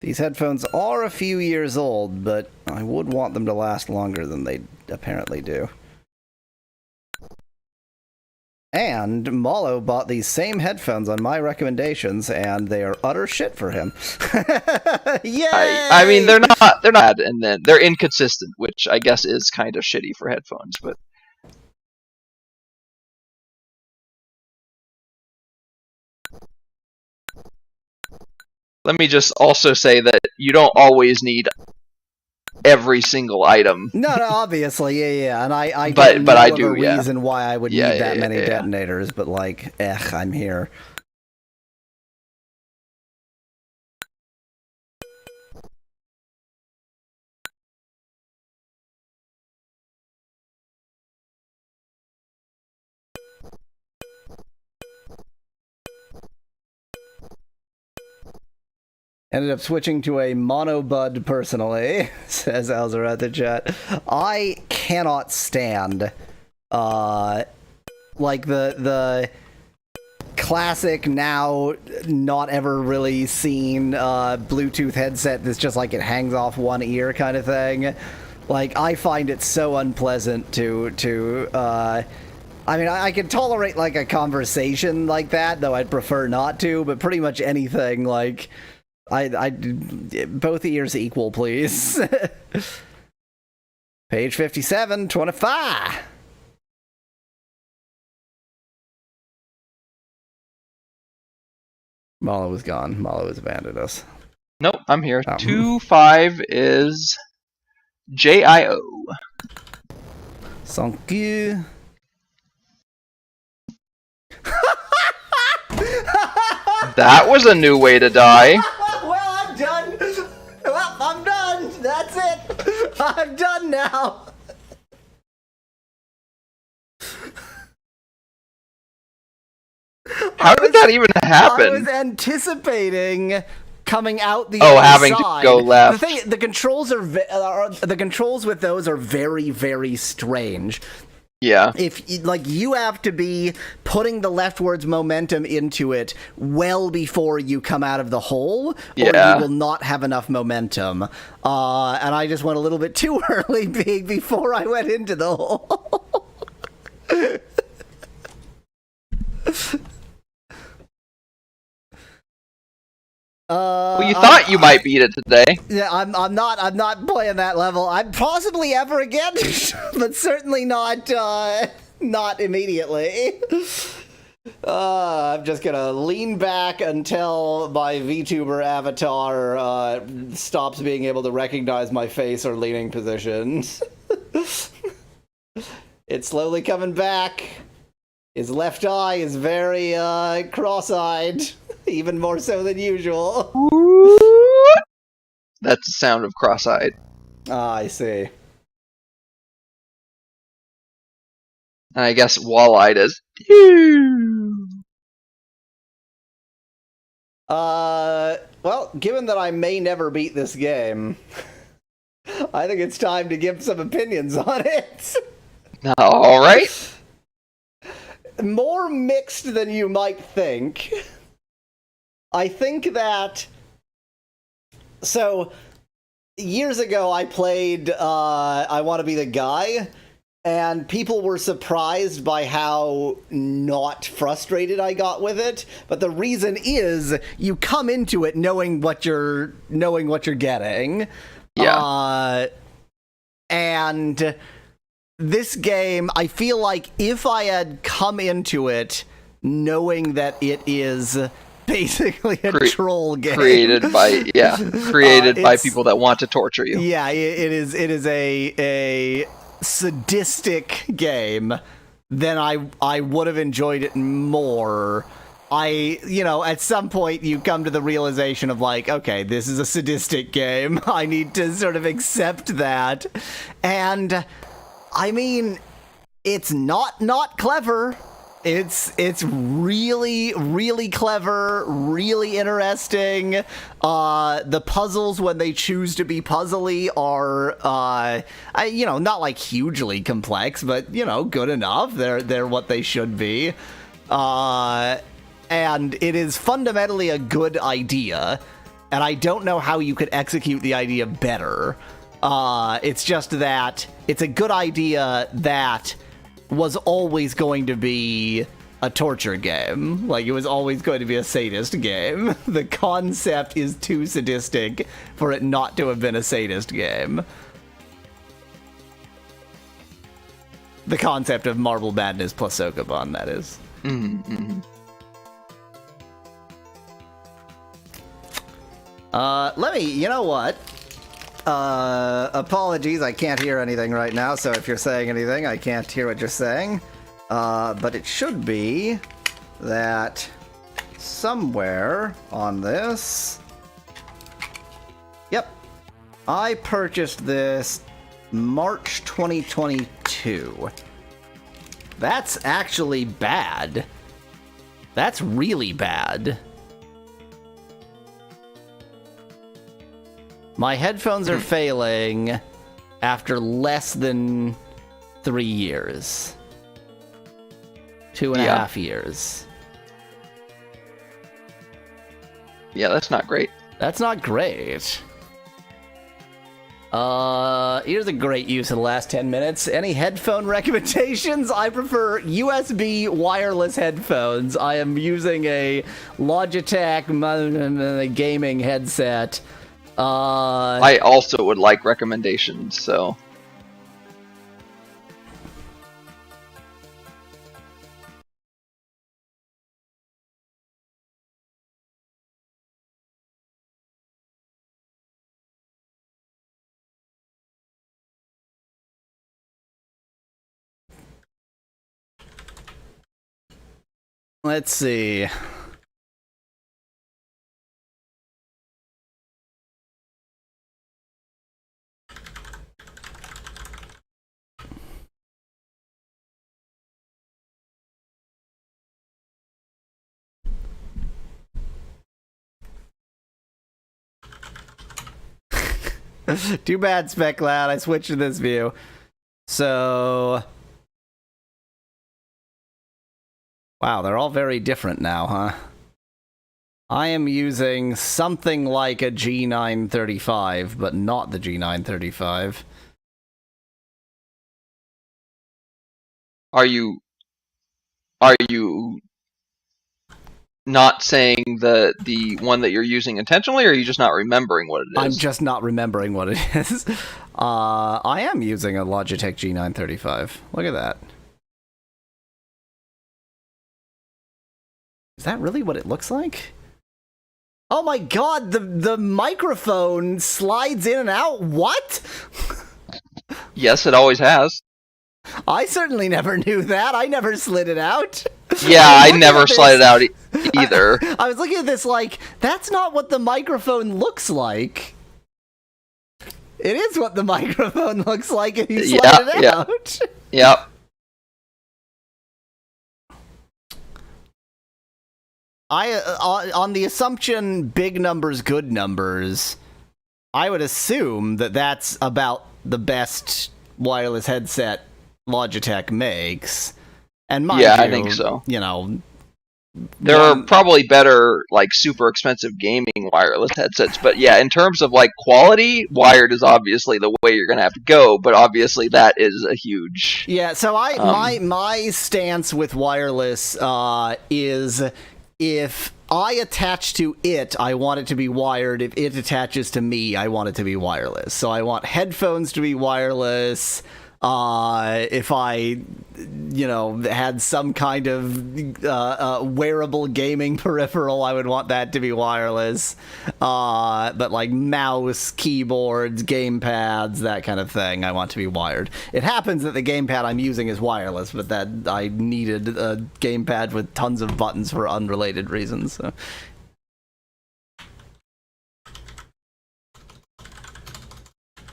These headphones are a few years old, but I would want them to last longer than they apparently do. And Malo bought these same headphones on my recommendations, and they are utter shit for him. Yay! I mean, they're not, and then they're inconsistent, which I guess is kind of shitty for headphones, but. Let me just also say that you don't always need every single item. No, obviously, yeah, and I but don't know I of do, a reason why I would need that many yeah. detonators, but like, I'm here. Ended up switching to a monobud personally, says Elzer at the chat. I cannot stand, like the classic, now not ever really seen Bluetooth headset that's just like it hangs off one ear kind of thing. Like, I find it so unpleasant to I mean, I can tolerate, like, a conversation like that, though I'd prefer not to, but pretty much anything, like, both ears equal, please. Page 57, 25. Malo was gone. Malo has abandoned us. Nope, I'm here. Oh. 2-5 is JIO. Thank you. That was a new way to die. Well, I'm done. Well, I'm done. That's it. I'm done now. How did that even I happen? was anticipating coming out the Oh, other having to side. go left. The controls the controls with those are very, very strange. Yeah. If like you have to be putting the leftwards momentum into it well before you come out of the hole, or Yeah. you will not have enough momentum. And I just went a little bit too early before I went into the hole. Well, you thought you might beat it today. Yeah, I'm not playing that level. I'm possibly ever again, but certainly not immediately. I'm just gonna lean back until my VTuber avatar stops being able to recognize my face or leaning positions. It's slowly coming back. His left eye is very cross-eyed, even more so than usual. That's the sound of cross-eyed. Ah, I see. And I guess wall-eyed is. Well, given that I may never beat this game, I think it's time to give some opinions on it. All right. More mixed than you might think. I think that... So, years ago I played I Want to Be the Guy, and people were surprised by how not frustrated I got with it. But the reason is you come into it knowing what you're getting. Yeah. And this game, I feel like if I had come into it knowing that it is basically a troll game created by people that want to torture you. Yeah, it is a sadistic game, then I would have enjoyed it more. At some point you come to the realization of like, okay, this is a sadistic game. I need to sort of accept that. And I mean, it's not clever. It's really, really clever, really interesting. The puzzles, when they choose to be puzzly, are, not like hugely complex, but, good enough. They're what they should be. And it is fundamentally a good idea, and I don't know how you could execute the idea better. It's just that it's a good idea that was always going to be a torture game. Like, it was always going to be a sadist game. The concept is too sadistic for it not to have been a sadist game. The concept of Marble Madness plus Sokoban, that is. Mm-hmm. You know what? Apologies, I can't hear anything right now, so if you're saying anything, I can't hear what you're saying. But it should be that somewhere on this... Yep. I purchased this March 2022. That's actually bad. That's really bad. My headphones are failing after less than 3 years. 2.5 years. Yeah, that's not great. That's not great. Here's a great use of the last 10 minutes. Any headphone recommendations? I prefer USB wireless headphones. I am using a Logitech gaming headset. I also would like recommendations, so... Let's see. Too bad, Spec Cloud. I switched to this view. So... Wow, they're all very different now, huh? I am using something like a G935, but not the G935. Are you not saying the one that you're using intentionally, or are you just not remembering what it is? I'm just not remembering what it is. I am using a Logitech G935. Look at that. Is that really what it looks like? Oh my god, the microphone slides in and out? What? Yes, it always has. I certainly never knew that. I never slid it out. Yeah, I never slide it out either. I was looking at this like, that's not what the microphone looks like. It is what the microphone looks like if you slide it out. Yep. On the assumption big numbers, good numbers, I would assume that that's about the best wireless headset Logitech makes. And mind you, I think so. You know, there are probably better, like, super expensive gaming wireless headsets, but yeah, in terms of like quality, wired is obviously the way you're gonna have to go. But obviously, that is a huge. Yeah. So my stance with wireless is, if I attach to it, I want it to be wired. If it attaches to me, I want it to be wireless. So I want headphones to be wireless. If I, had some kind of wearable gaming peripheral, I would want that to be wireless. But like mouse, keyboards, gamepads, that kind of thing, I want to be wired. It happens that the gamepad I'm using is wireless, but that I needed a gamepad with tons of buttons for unrelated reasons. So.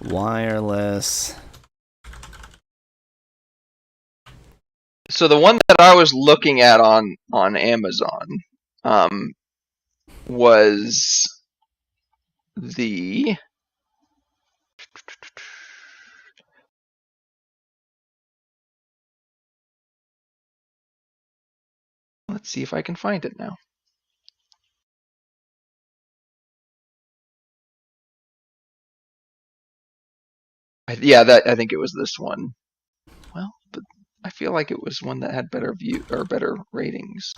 Wireless. So the one that I was looking at on Amazon was the let's see if I can find it now. I think it was this one. Well, but I feel like it was one that had better view or better ratings.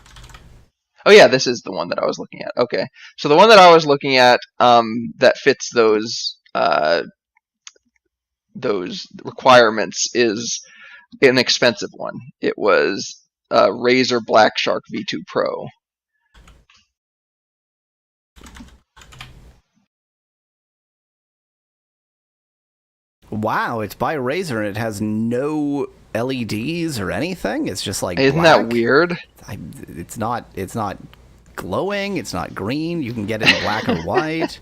Oh yeah, this is the one that I was looking at. Okay, so the one that I was looking at that fits those requirements is an expensive one. It was Razer Black Shark V2 Pro. Wow, it's by Razer and it has no LEDs or anything. It's just like Isn't black. that weird? It's not glowing. It's not green. You can get it in black or white.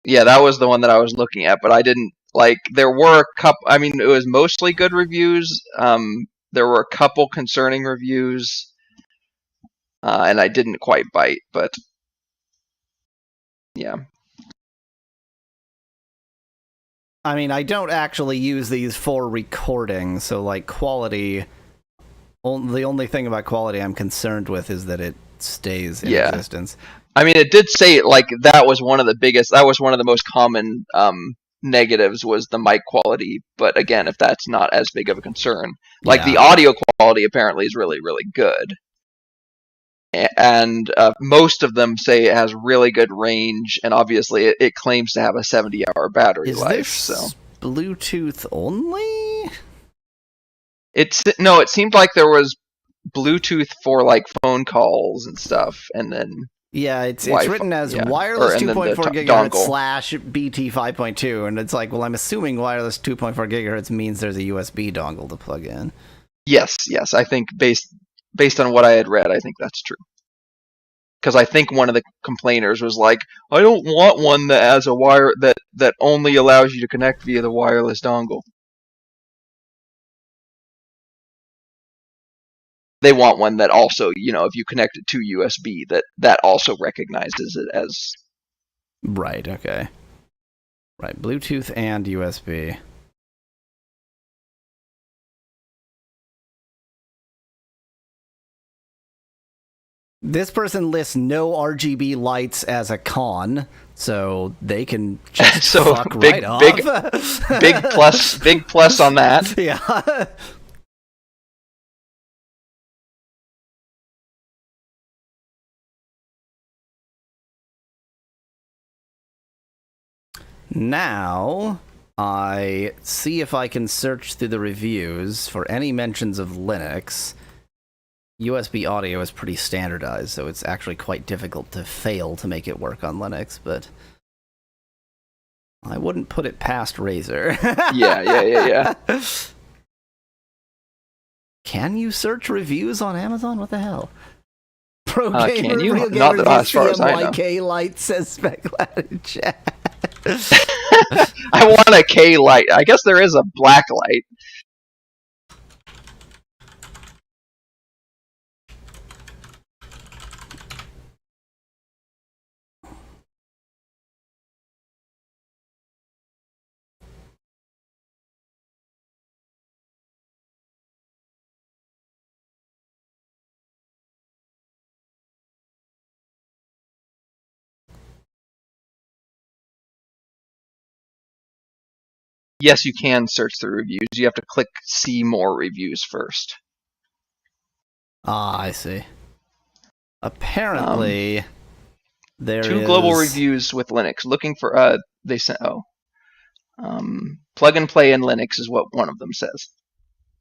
Yeah, that was the one that I was looking at, but I didn't like. There were a couple. I mean, it was mostly good reviews. There were a couple concerning reviews, and I didn't quite bite. But yeah. I mean, I don't actually use these for recording, so like quality. The only thing about quality I'm concerned with is that it stays in Yeah. existence. I mean, it did say like that was one of the most common negatives was the mic quality. But again, if that's not as big of a concern, like the audio quality apparently is really, really good. And most of them say it has really good range, and obviously it claims to have a 70-hour battery life. So Bluetooth only? it seemed like there was Bluetooth for like phone calls and stuff, and then Yeah, it's Wi-Fi, written as yeah. wireless And then the 2.4 gigahertz dongle. slash BT 5.2, and it's like, well, I'm assuming wireless 2.4 gigahertz means there's a USB dongle to plug in. Yes, I think based on what I had read, I think that's true. Because I think one of the complainers was like, I don't want one that has a wire that only allows you to connect via the wireless dongle. They want one that also, if you connect it to USB, that also recognizes it as... Right, okay. Right, Bluetooth and USB. This person lists no RGB lights as a con, so they can just So fuck big- right off. big plus on that. Yeah. Now, I see if I can search through the reviews for any mentions of Linux. USB audio is pretty standardized, so it's actually quite difficult to fail to make it work on Linux, but I wouldn't put it past Razer. Yeah. Can you search reviews on Amazon? What the hell? Pro Can Gamer, you? Real Not Gamer, as far as I know. CMYK Light says Speculated in chat. I want a K light. I guess there is a black light. Yes, you can search the reviews. You have to click see more reviews first. Ah, I see. Apparently, there is... 2 global reviews with Linux. Looking for, they sent, plug and play in Linux is what one of them says.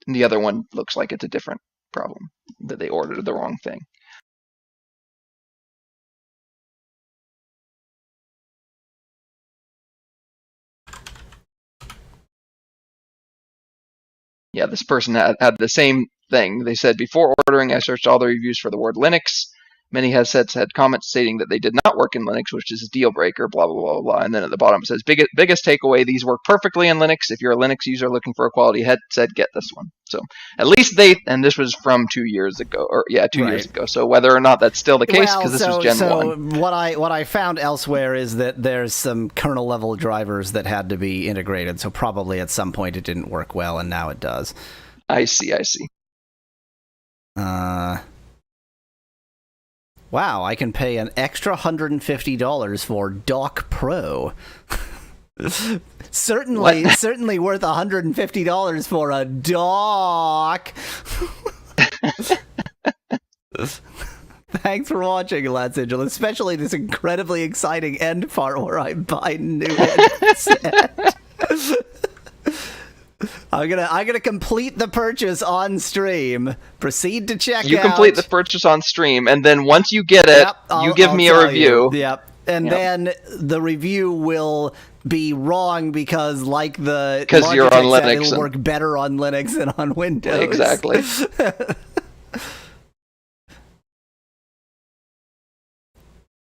And the other one looks like it's a different problem, that they ordered the wrong thing. Yeah, this person had the same thing. They said, before ordering, I searched all the reviews for the word Linux. Many headsets had comments stating that they did not work in Linux, which is a deal breaker, blah, blah, blah, blah. And then at the bottom it says, biggest takeaway, these work perfectly in Linux. If you're a Linux user looking for a quality headset, get this one. So at least and this was from 2 years ago, or 2 years ago. So whether or not that's still the case, because this was Gen 1. What I found elsewhere is that there's some kernel level drivers that had to be integrated, so probably at some point it didn't work well, and now it does. I see. Wow, I can pay an extra $150 for Dock Pro. Certainly worth $150 for a dock. Thanks for watching, Lads Angel, especially this incredibly exciting end part where I buy new headset. I'm gonna complete the purchase on stream. Proceed to checkout. You complete the purchase on stream, and then once you get it, you give me a review. Yep. And then the review will be wrong because, like the you're on Linux, it'll work better on Linux than on Windows. Exactly.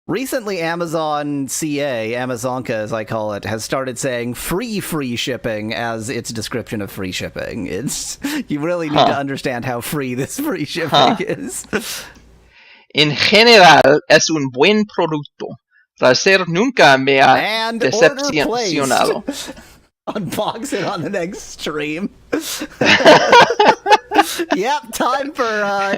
Recently, Amazon CA, Amazonka as I call it, has started saying free shipping as its description of free shipping. You really need to understand how free this free shipping is. En general, es un buen producto. Razer nunca me ha decepcionado. Unbox it on the next stream. Yep, time for a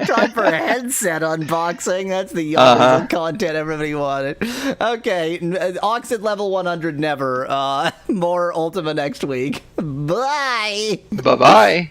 headset unboxing. That's the awesome content everybody wanted. Okay, Oxyd level 100 never. More Ultima next week. Bye. Bye bye.